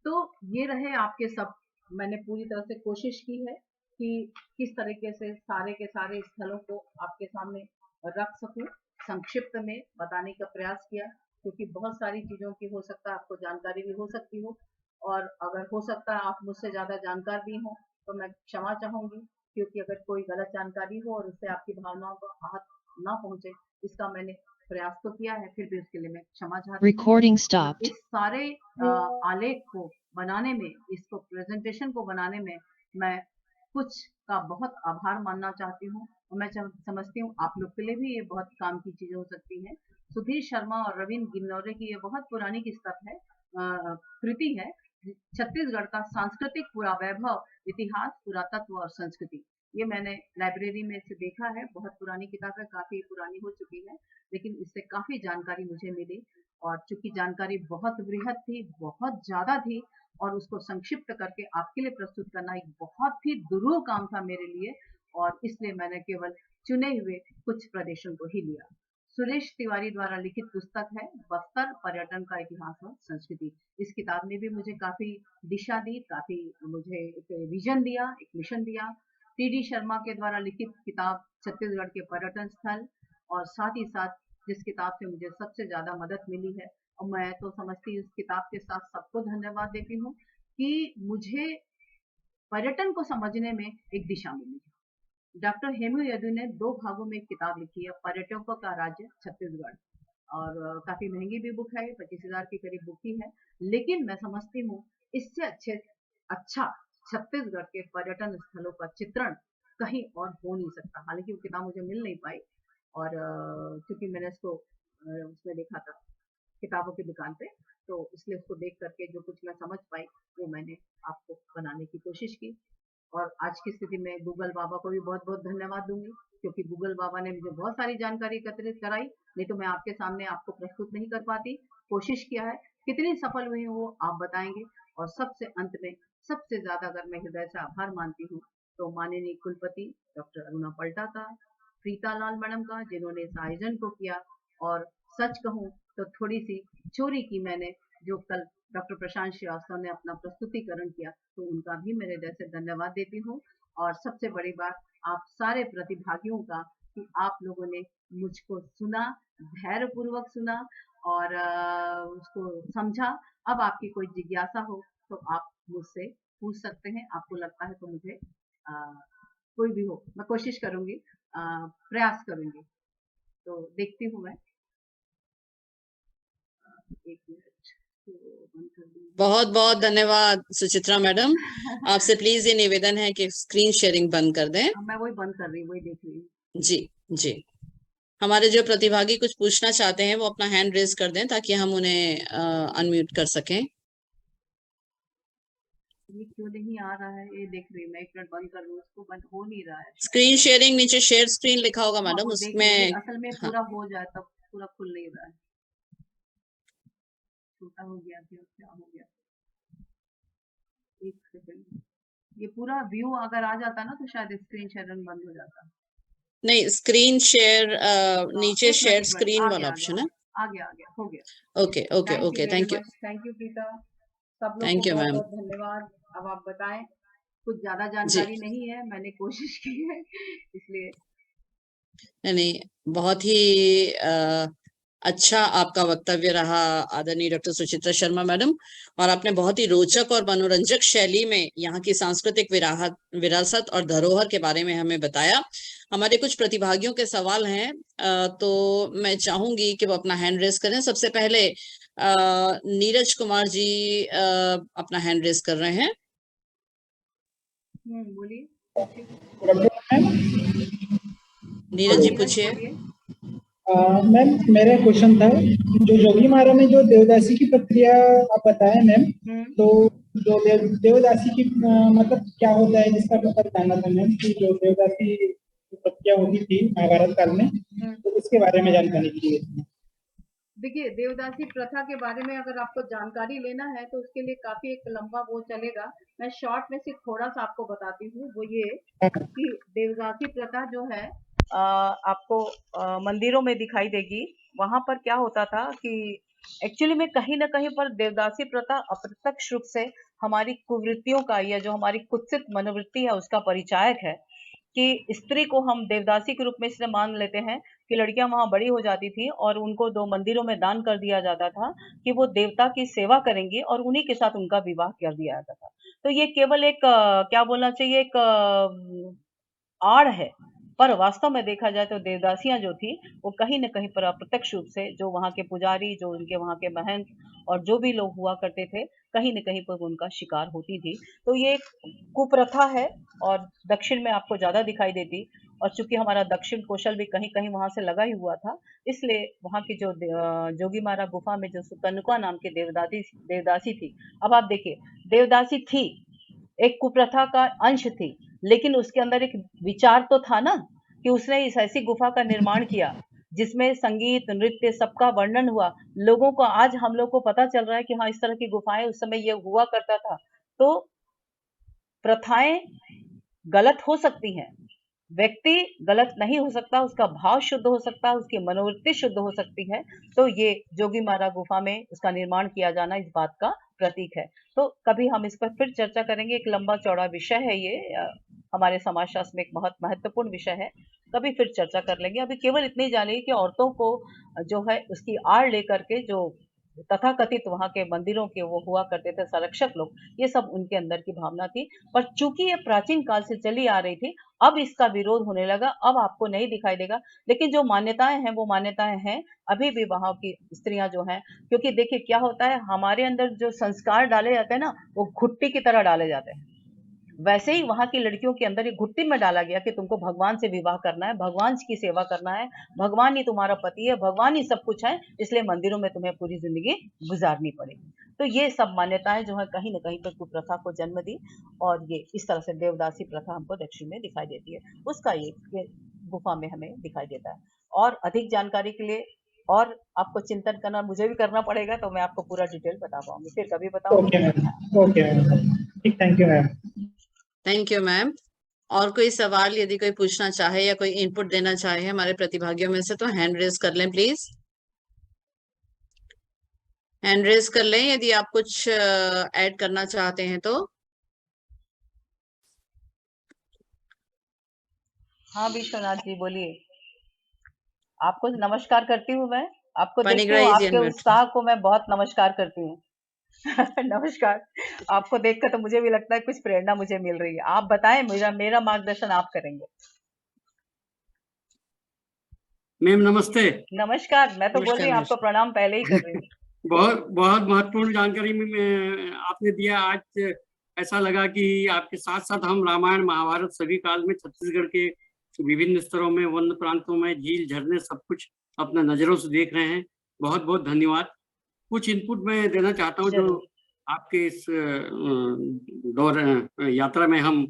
तो ये रहे आपके सब, मैंने पूरी तरह से कोशिश की है कि किस तरीके से सारे के सारे स्थलों को आपके सामने रख सकूं, संक्षिप्त में बताने का प्रयास किया, क्योंकि बहुत सारी चीजों की हो सकता है आपको जानकारी भी हो सकती हो, और अगर हो सकता है आप मुझसे ज्यादा जानकार भी हो तो मैं क्षमा चाहूंगी, क्योंकि अगर कोई गलत जानकारी हो और उससे आपकी भावनाओं को आहत ना पहुंचे, इसका मैंने प्रयास तो किया है, फिर भी उसके लिए मैं क्षमा चाहती हूँ। Recording और stopped. इस सारे आलेख को बनाने में, इसको प्रेजेंटेशन को बनाने में मैं कुछ का बहुत आभार मानना चाहती हूँ, और मैं समझती हूँ आप लोग के लिए भी ये बहुत काम की चीजें हो सकती हैं। सुधीर शर्मा और रविंद्र गिन्नौरे की ये बहुत पुरानी किताब है, कृति है, छत्तीसगढ़ का सांस्कृतिक पूरा वैभव, इतिहास, पुरातत्व और संस्कृति। ये मैंने लाइब्रेरी में से देखा है, बहुत पुरानी किताब है, काफी पुरानी हो चुकी है, लेकिन इससे काफी जानकारी मुझे मिली। और चूंकि जानकारी बहुत वृहद थी, बहुत ज्यादा थी, और उसको संक्षिप्त करके आपके लिए प्रस्तुत करना एक बहुत ही दुरूह काम था मेरे लिए, और इसलिए मैंने केवल चुने हुए कुछ प्रदेशों को ही लिया। सुरेश तिवारी द्वारा लिखित पुस्तक है बस्तर पर्यटन का इतिहास और संस्कृति। इस किताब ने भी मुझे काफी दिशा दी, काफी मुझे एक विजन दिया, एक मिशन दिया। टी.डी. शर्मा के द्वारा लिखित किताब छत्तीसगढ़ के पर्यटन स्थल, और साथ ही साथ जिस किताब से मुझे सबसे ज्यादा मदद मिली है, और मैं तो समझती हूँ इस किताब के साथ सबको धन्यवाद देती हूँ कि मुझे पर्यटन को समझने में एक दिशा मिली है। डॉक्टर हेमू यदु ने 2 भागों में एक किताब लिखी है, पर्यटकों का राज्य छत्तीसगढ़, और काफी महंगी भी बुक है, 25,000 के करीब बुक ही है, लेकिन मैं समझती हूँ इससे अच्छा छत्तीसगढ़ के पर्यटन स्थलों का चित्रण कहीं और हो नहीं सकता। हालांकि वो किताब मुझे मिल नहीं पाई, और क्योंकि मैंने इसको उसमें देखा था किताबों की दुकान पे, तो इसलिए उसको देख करके जो कुछ मैं समझ पाई वो मैंने आपको बनाने की कोशिश की। और आज की स्थिति में गूगल बाबा को भी बहुत बहुत धन्यवाद दूंगी, क्योंकि गूगल बाबा ने मुझे बहुत सारी जानकारी एकत्रित कराई, नहीं तो मैं आपके सामने आपको प्रस्तुत नहीं कर पाती। कोशिश किया है, कितनी सफल हुई हूँ वो आप बताएंगे। और सबसे अंत में सबसे ज्यादा अगर मैं हृदय से आभार मानती हूँ तो माननीय कुलपति डॉक्टर अरुणा पल्टा का, प्रीता लाल मैडम का, जिन्होंने इस आयोजन को किया। और सच कहूँ तो थोड़ी सी चोरी की मैंने, जो कल डॉक्टर प्रशांत श्रीवास्तव ने अपना प्रस्तुतिकरण किया, तो उनका भी मेरे हृदय से धन्यवाद देती हूँ। और सबसे बड़ी बात आप सारे प्रतिभागियों का, कि आप लोगों ने मुझको सुना, धैर्यपूर्वक सुना और उसको समझा। अब आपकी कोई जिज्ञासा हो तो आप मुझसे पूछ सकते हैं। आपको लगता है तो मुझे कोई भी हो, मैं कोशिश करूंगी, प्रयास करूंगी। तो देखती हूँ मैं। एक मिनट, तो बंद कर दूँ। बहुत बहुत धन्यवाद सुचित्रा मैडम। आपसे प्लीज ये निवेदन है कि स्क्रीन शेयरिंग बंद कर दें। मैं वही बंद कर रही हूँ, वही देख रही हूँ। जी जी। हमारे जो प्रतिभागी कुछ पूछना चाहते हैं वो अपना हैंड रेज कर दें ताकि हम उन्हें अनम्यूट कर सकें। ये क्यों नहीं आ रहा है, ये देख रही हूँ मैं। एक मिनट बंद कर रही हूँ, उसको बंद हो नहीं रहा है। स्क्रीन शेयरिंग नीचे शेयर स्क्रीन लिखा होगा हाँ, मैडम, वो देख रही हूँ, उसमें। असल में हाँ, पूरा हो जाए तब पूरा खुल नहीं रहा है। छोटा हो गया, क्या हो गया? एक सेकंड। ये पूरा व्यू अगर आ जाता ना तो शायद स्क्रीन शेयरिंग बंद हो जाता। नहीं, स्क्रीन शेयर नीचे एक मिनट, शेयर एक मिनट, स्क्रीन आ वाला गया, आ ऑप्शन है। गया, आ गया, आ गया, हो गया। Okay okay thank you okay, very thank you. Much, thank you Preeta. सब लोग को थैंक यू बहुत मैम। बहुत धन्यवाद। अब आप बताएं। कुछ ज्यादा जी, जानकारी नहीं है, मैंने कोशिश की है इसलिए। नहीं, बहुत ही अच्छा आपका वक्तव्य रहा आदरणीय डॉक्टर सुचित्रा शर्मा मैडम। और आपने बहुत ही रोचक और मनोरंजक शैली में यहाँ की सांस्कृतिक विरासत और धरोहर के बारे में हमें बताया। हमारे कुछ प्रतिभागियों के सवाल हैं, तो मैं चाहूंगी कि वो अपना हैंड रेस करें। सबसे पहले नीरज कुमार जी अपना हैंड रेस कर रहे हैं। बोलिए। नीरज हाँ जी नीरज पूछिए। बोलिए। मैम, मेरा क्वेश्चन था, जो जोगी मारा में जो देवदासी की प्रक्रिया आप बताए मैम, तो जो देवदासी की मतलब क्या होता है, जिसका मतलब जानना था मैम, कि जो देवदासी की प्रक्रिया होती थी महाभारत काल में, तो उसके बारे में जानकारी चाहिए। देखिए, देवदासी प्रथा के बारे में अगर आपको जानकारी लेना है तो उसके लिए काफी एक लंबा वो चलेगा। मैं शॉर्ट में सिर्फ थोड़ा सा आपको बताती हूँ। वो ये कि देवदासी प्रथा जो है आपको मंदिरों में दिखाई देगी। वहां पर क्या होता था कि एक्चुअली में कहीं ना कहीं पर देवदासी प्रथा अप्रत्यक्ष रूप से हमारी कुवृत्तियों का, या जो हमारी कुत्सित मनोवृत्ति है उसका परिचायक है। कि स्त्री को हम देवदासी के रूप में इसलिए मान लेते हैं कि लड़कियां वहां बड़ी हो जाती थी और उनको 2 मंदिरों में दान कर दिया जाता था कि वो देवता की सेवा करेंगी, और उन्हीं के साथ उनका विवाह कर दिया जाता था। तो ये केवल एक क्या बोलना चाहिए, एक आड़ है। पर वास्तव में देखा जाए तो देवदासियां जो थी वो कहीं न कहीं पर अप्रत्यक्ष रूप से, जो वहाँ के पुजारी, जो उनके वहाँ के महंत और जो भी लोग हुआ करते थे, कहीं न कहीं पर उनका शिकार होती थी। तो ये एक कुप्रथा है और दक्षिण में आपको ज़्यादा दिखाई देती। और चूंकि हमारा दक्षिण कौशल भी कहीं-कहीं वहाँ से लगा ही हुआ था, इसलिए वहाँ की जो जोगीमारा गुफा में जो सुतनुका नाम की देवदासी थी। अब आप देखिए, देवदासी थी, एक कुप्रथा का अंश थी, लेकिन उसके अंदर एक विचार तो था ना, कि उसने इस ऐसी गुफा का निर्माण किया जिसमें संगीत, नृत्य सबका वर्णन हुआ। लोगों को आज हम लोग को पता चल रहा है कि हाँ, इस तरह की गुफाएं उस समय ये हुआ करता था। तो प्रथाएं गलत हो सकती हैं, व्यक्ति गलत नहीं हो सकता, उसका भाव शुद्ध हो सकता है, उसकी मनोवृत्ति शुद्ध हो सकती है। तो ये जोगीमारा गुफा में उसका निर्माण किया जाना इस बात का प्रतीक है। तो कभी हम इस पर फिर चर्चा करेंगे। एक लंबा चौड़ा विषय है ये, हमारे समाजशास्त्र में एक बहुत महत्वपूर्ण विषय है। कभी फिर चर्चा कर लेंगे। अभी केवल इतनी जानिए कि औरतों को जो है उसकी आड़ लेकर के जो तथाकथित वहाँ के मंदिरों के वो हुआ करते थे संरक्षक लोग, ये सब उनके अंदर की भावना थी। पर चूंकि ये प्राचीन काल से चली आ रही थी, अब इसका विरोध होने लगा। अब आपको नहीं दिखाई देगा, लेकिन जो मान्यताएं हैं वो मान्यताएं हैं अभी भी वहां की स्त्रियां जो हैं। क्योंकि देखिए क्या होता है, हमारे अंदर जो संस्कार डाले जाते हैं ना, वो घुट्टी की तरह डाले जाते हैं। वैसे ही वहां की लड़कियों के अंदर एक घुट्टी में डाला गया कि तुमको भगवान से विवाह करना है, भगवान की सेवा करना है, भगवान ही तुम्हारा पति है, भगवान ही सब कुछ है, इसलिए मंदिरों में तुम्हें पूरी जिंदगी गुजारनी पड़ेगी। तो ये सब मान्यताएं जो है कहीं ना कहीं पर कुप्रथा को जन्म दी, और ये इस तरह से देवदासी प्रथा हमको दक्षिण में दिखाई देती है। उसका ये गुफा में हमें दिखाई देता है। और अधिक जानकारी के लिए और आपको चिंतन करना मुझे भी करना पड़ेगा, तो मैं आपको पूरा डिटेल बता पाऊंगी, फिर कभी बताऊंगी। Okay ma'am, okay ma'am. ठीक, thank you ma'am. Thank you ma'am. और कोई सवाल यदि कोई पूछना चाहे या कोई इनपुट देना चाहे हमारे प्रतिभागियों में से, तो हैंड रेज कर लें प्लीज। हैंड रेज कर लें यदि आप कुछ ऐड करना चाहते हैं तो। हाँ विश्वनाथ जी बोलिए। आपको नमस्कार करती हूँ मैं, आपको देखती हूँ, पानिग्राही जी आपके अनम्यूट। उत्साह को मैं बहुत नमस्कार करती हूँ। नमस्कार। आपको देखकर तो मुझे भी लगता है कुछ प्रेरणा मुझे मिल रही है। आप बताएं, मेरा मार्गदर्शन आप करेंगे। मैम नमस्ते। नमस्कार, मैं तो बोल रही हूँ, आपको प्रणाम पहले ही कर रही हूँ। बहुत बहुत महत्वपूर्ण जानकारी में आपने दिया। आज ऐसा लगा कि आपके साथ साथ हम रामायण महाभारत सभी काल में छत्तीसगढ़ के विभिन्न स्तरों में, वन प्रांतों में, झील झरने सब कुछ अपना नजरों से देख रहे हैं। बहुत बहुत धन्यवाद। कुछ इनपुट मैं देना चाहता हूँ जो जरूर। आपके इस दौर यात्रा में हम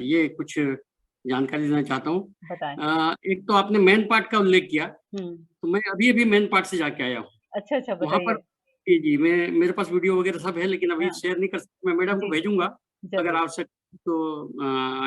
ये कुछ जानकारी देना चाहता हूँ। बताएं। एक तो आपने मेन पार्ट का उल्लेख किया, तो मैं अभी मेन पार्ट से जाके आया हूँ। अच्छा अच्छा, वहाँ पर बताइए। जी मेरे पास वीडियो वगैरह सब है, लेकिन अभी हाँ। शेयर नहीं कर सकता। मैं मैडम को जी, भेजूंगा अगर जरूर। आवश्यक तो।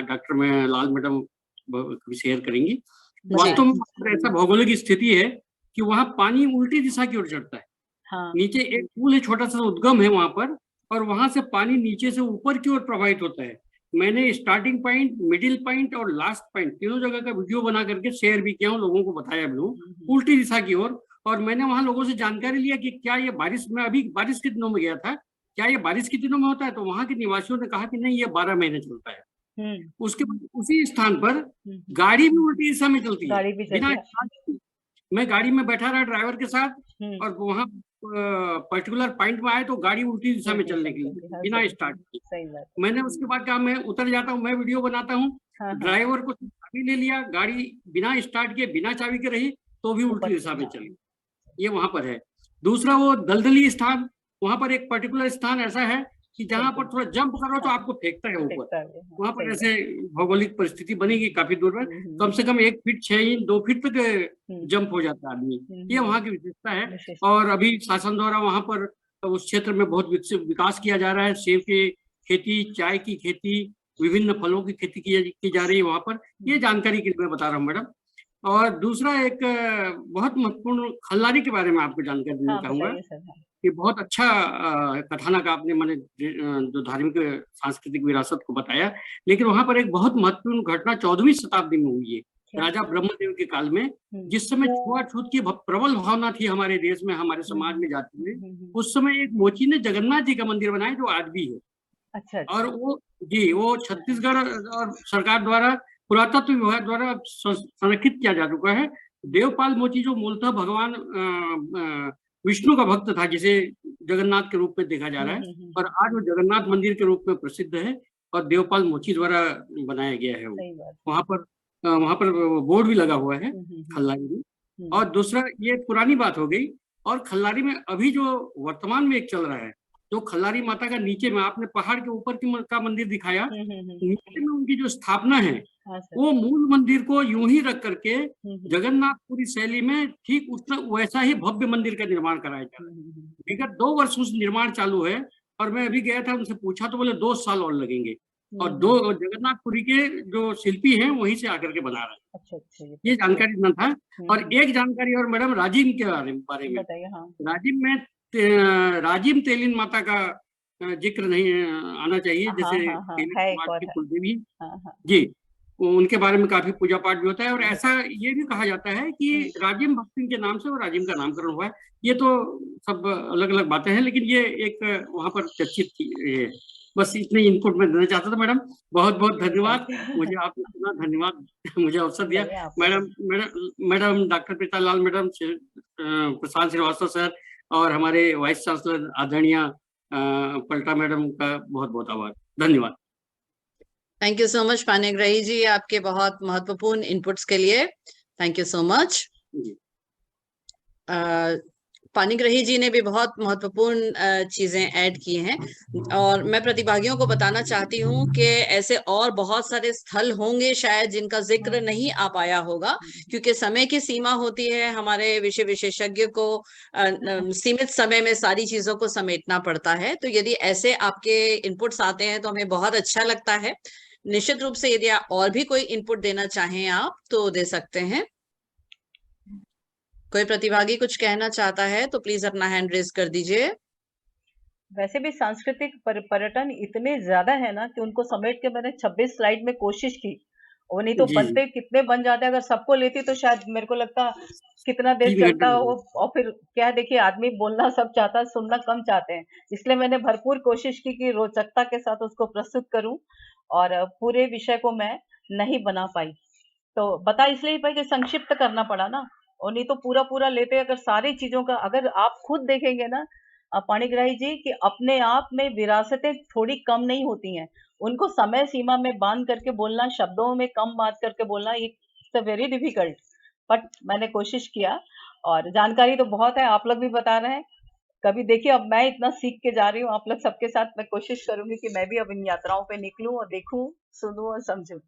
डॉक्टर में लाल मैडम कभी शेयर करेंगी। जी। वास्तव में वहाँ पर ऐसा भौगोलिक स्थिति है कि वहाँ पानी उल्टी दिशा की ओर चढ़ता है। हाँ। नीचे एक पुल है, छोटा सा उद्गम है वहां पर, और वहां से पानी नीचे से ऊपर की ओर प्रवाहित होता है। मैंने स्टार्टिंग पॉइंट, मिडिल पॉइंट और लास्ट पॉइंट तीनों जगह का वीडियो बना करके शेयर भी किया हूँ, लोगों को बताया भी हूँ उल्टी दिशा की ओर। और मैंने वहां लोगों से जानकारी लिया कि क्या ये बारिश में, अभी बारिश के दिनों में गया था, क्या ये बारिश के दिनों में होता है? तो वहां के निवासियों ने कहा कि नहीं, ये 12 महीने चलता है। उसके बाद उसी स्थान पर गाड़ी भी उल्टी दिशा में चलती है, गाड़ी भी बिना चलती है। स्टार्ट के। मैं गाड़ी में बैठा रहा ड्राइवर के साथ, और वहां पर्टिकुलर पॉइंट में आए तो गाड़ी उल्टी दिशा में चलने के लिए बिना स्टार्ट की। सही बात। मैंने उसके बाद कहा मैं उतर जाता हूँ, मैं वीडियो बनाता हूँ। ड्राइवर को चाबी ले लिया, गाड़ी बिना स्टार्ट के, बिना चाबी के रही तो भी उल्टी दिशा में चली। ये वहां पर है। दूसरा वो दलदली स्थान, वहां पर एक पर्टिकुलर स्थान ऐसा है कि जहां पर थोड़ा जंप करो तो आपको फेंकता है ऊपर। वहां पर ऐसे भौगोलिक परिस्थिति बनेगी काफी दूर में, कम से कम 1 फीट 6 इंच 2 फीट तक जंप हो जाता है आदमी। ये वहां की विशेषता है। और अभी शासन द्वारा वहां पर उस क्षेत्र में बहुत विकास किया जा रहा है। सेब की खेती, चाय की खेती, विभिन्न फलों की खेती की जा रही है वहां पर। ये जानकारी के लिए मैं बता रहा हूँ मैडम। और दूसरा एक बहुत महत्वपूर्ण खल्लारी के बारे में आपको जानकारी देना चाहूंगा कि बहुत अच्छा कथानक आपने मैंने जो धार्मिक सांस्कृतिक विरासत को बताया, लेकिन वहां पर एक बहुत महत्वपूर्ण घटना 14वीं शताब्दी में हुई है, राजा ब्रह्मदेव के काल में। जिस समय छुआछूत की प्रबल भावना थी हमारे देश में, हमारे समाज में, जाति में, उस समय एक मोची ने जगन्नाथ जी का मंदिर बनाया जो आज भी है। अच्छा। और वो छत्तीसगढ़ और सरकार द्वारा, पुरातत्व विभाग द्वारा संरक्षित किया जा चुका है। देवपाल मोची जो मूलतः भगवान विष्णु का भक्त था, जिसे जगन्नाथ के रूप में देखा जा रहा है, और आज वो जगन्नाथ मंदिर के रूप में प्रसिद्ध है और देवपाल मोची द्वारा बनाया गया है। वहां पर बोर्ड भी लगा हुआ है खल्लारी में। और दूसरा, ये पुरानी बात हो गई। और खल्लारी में अभी जो वर्तमान में एक चल रहा है, जो खल्लारी माता का नीचे में आपने पहाड़ के ऊपर का मंदिर दिखाया, नीचे में उनकी जो स्थापना है, वो मूल मंदिर को यूं ही रख करके जगन्नाथपुरी शैली में ठीक उतना वैसा ही भव्य मंदिर का निर्माण कराया जा रहा है। विगत 2 वर्ष उस निर्माण चालू है, और मैं अभी गया था, उनसे पूछा तो बोले 2 साल और लगेंगे। और 2 जगन्नाथपुरी के जो शिल्पी हैं वहीं से आकर के बना रहे हैं। ये जानकारी देना था। और एक जानकारी और मैडम, राजिम के बारे में। राजिम में राजिम तेलिन माता का जिक्र नहीं आना चाहिए, जैसे कुलदेवी जी, उनके बारे में काफी पूजा पाठ भी होता है। और ऐसा ये भी कहा जाता है कि राजिम भक्तिन के नाम से वो राजिम का नामकरण हुआ है। ये तो सब अलग अलग बातें हैं, लेकिन ये एक वहां पर चर्चित थी। बस इतने इनपुट में देना चाहता था मैडम। बहुत बहुत धन्यवाद, मुझे आपने सुना, धन्यवाद मुझे अवसर दिया। मैडम डॉक्टर प्रीतालाल मैडम, प्रशांत श्रीवास्तव सर, और हमारे वाइस चांसलर आदरणीय पलटा मैडम का बहुत बहुत आभार, धन्यवाद। Thank you so much Panigrahi ji, आपके बहुत महत्वपूर्ण इनपुट्स के लिए। Thank you so much. Panigrahi ji ने भी बहुत महत्वपूर्ण चीजें ऐड की हैं और मैं प्रतिभागियों को बताना चाहती हूँ कि ऐसे और बहुत सारे स्थल होंगे शायद जिनका जिक्र नहीं आ पाया होगा, क्योंकि समय की सीमा होती है। हमारे विषय विशेषज्ञ को सीमित समय में सारी चीजों को समेटना पड़ता है। तो यदि ऐसे आपके इनपुट्स आते हैं तो हमें बहुत अच्छा लगता है। निश्चित रूप से यदि और भी कोई इनपुट देना चाहें आप तो दे सकते हैं। कोई प्रतिभागी कुछ कहना चाहता है तो प्लीज अपना हैंड रेज कर दीजिए। वैसे भी सांस्कृतिक पर्यटन इतने ज्यादा है ना कि उनको समेट के मैंने 26 स्लाइड में कोशिश की, और नहीं तो जी जी बनते कितने बन जाते। अगर सबको लेती तो शायद मेरे को लगता कितना देर 3 घंटे चलता लगे। वो। और फिर क्या है, देखिए आदमी बोलना सब चाहता है, सुनना कम चाहते हैं। इसलिए मैंने भरपूर कोशिश की कि रोचकता के साथ उसको प्रस्तुत करूं, और पूरे विषय को मैं नहीं बना पाई। तो बता इसलिए ही पाई कि संक्षिप्त करना पड़ा ना, और नहीं तो पूरा पूरा लेते अगर सारी चीजों का। अगर आप खुद देखेंगे ना पाणिग्राही जी, कि अपने आप में विरासतें थोड़ी कम नहीं होती हैं। उनको समय सीमा में बांध करके बोलना, शब्दों में कम बात करके बोलना, it's a very difficult. But मैंने कोशिश किया, और जानकारी तो बहुत है, आप लोग भी बता रहे हैं। कभी देखिए, अब मैं इतना सीख के जा रही हूँ आप लोग सबके साथ। मैं कोशिश करूंगी कि मैं भी अब इन यात्राओं पे निकलूं और देखूं, सुनूं और समझूं।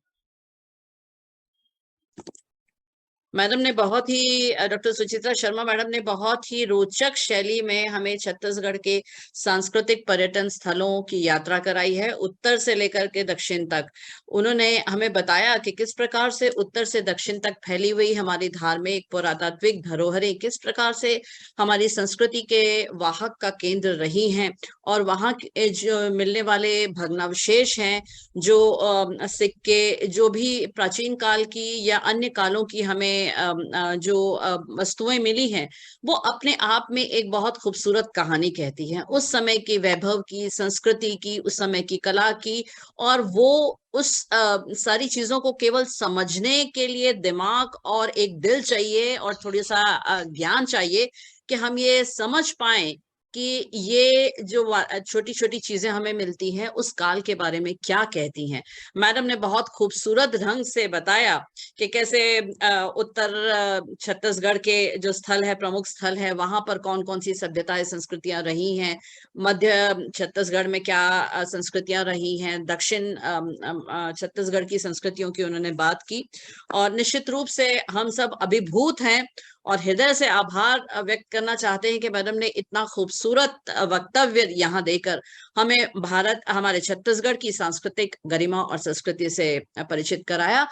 मैडम ने बहुत ही डॉक्टर सुचित्रा शर्मा मैडम ने बहुत ही रोचक शैली में हमें छत्तीसगढ़ के सांस्कृतिक पर्यटन स्थलों की यात्रा कराई है, उत्तर से लेकर के दक्षिण तक। उन्होंने हमें बताया कि किस प्रकार से उत्तर से दक्षिण तक फैली हुई हमारी धार्मिक पुरातात्विक धरोहरें किस प्रकार से हमारी संस्कृति के वाहक का केंद्र रही हैं, और वहाँ के जो मिलने वाले भग्नावशेष हैं, जो सिक्के, जो भी प्राचीन काल की या अन्य कालों की हमें जो वस्तुएं मिली हैं, वो अपने आप में एक बहुत खूबसूरत कहानी कहती हैं, उस समय की वैभव की, संस्कृति की, उस समय की कला की। और वो उस सारी चीजों को केवल समझने के लिए दिमाग और एक दिल चाहिए और थोड़ी सा ज्ञान चाहिए कि हम ये समझ पाए कि ये जो छोटी छोटी चीजें हमें मिलती हैं उस काल के बारे में क्या कहती हैं। मैडम ने बहुत खूबसूरत ढंग से बताया कि कैसे उत्तर छत्तीसगढ़ के जो स्थल है, प्रमुख स्थल है, वहां पर कौन कौन सी सभ्यताएं संस्कृतियां रही हैं, मध्य छत्तीसगढ़ में क्या संस्कृतियां रही हैं, दक्षिण छत्तीसगढ़ की संस्कृतियों की उन्होंने बात की। और निश्चित रूप से हम सब अभिभूत हैं और हृदय से आभार व्यक्त करना चाहते हैं कि मैडम ने इतना खूबसूरत वक्तव्य यहाँ देकर हमें भारत, हमारे छत्तीसगढ़ की सांस्कृतिक गरिमा और संस्कृति से परिचित कराया।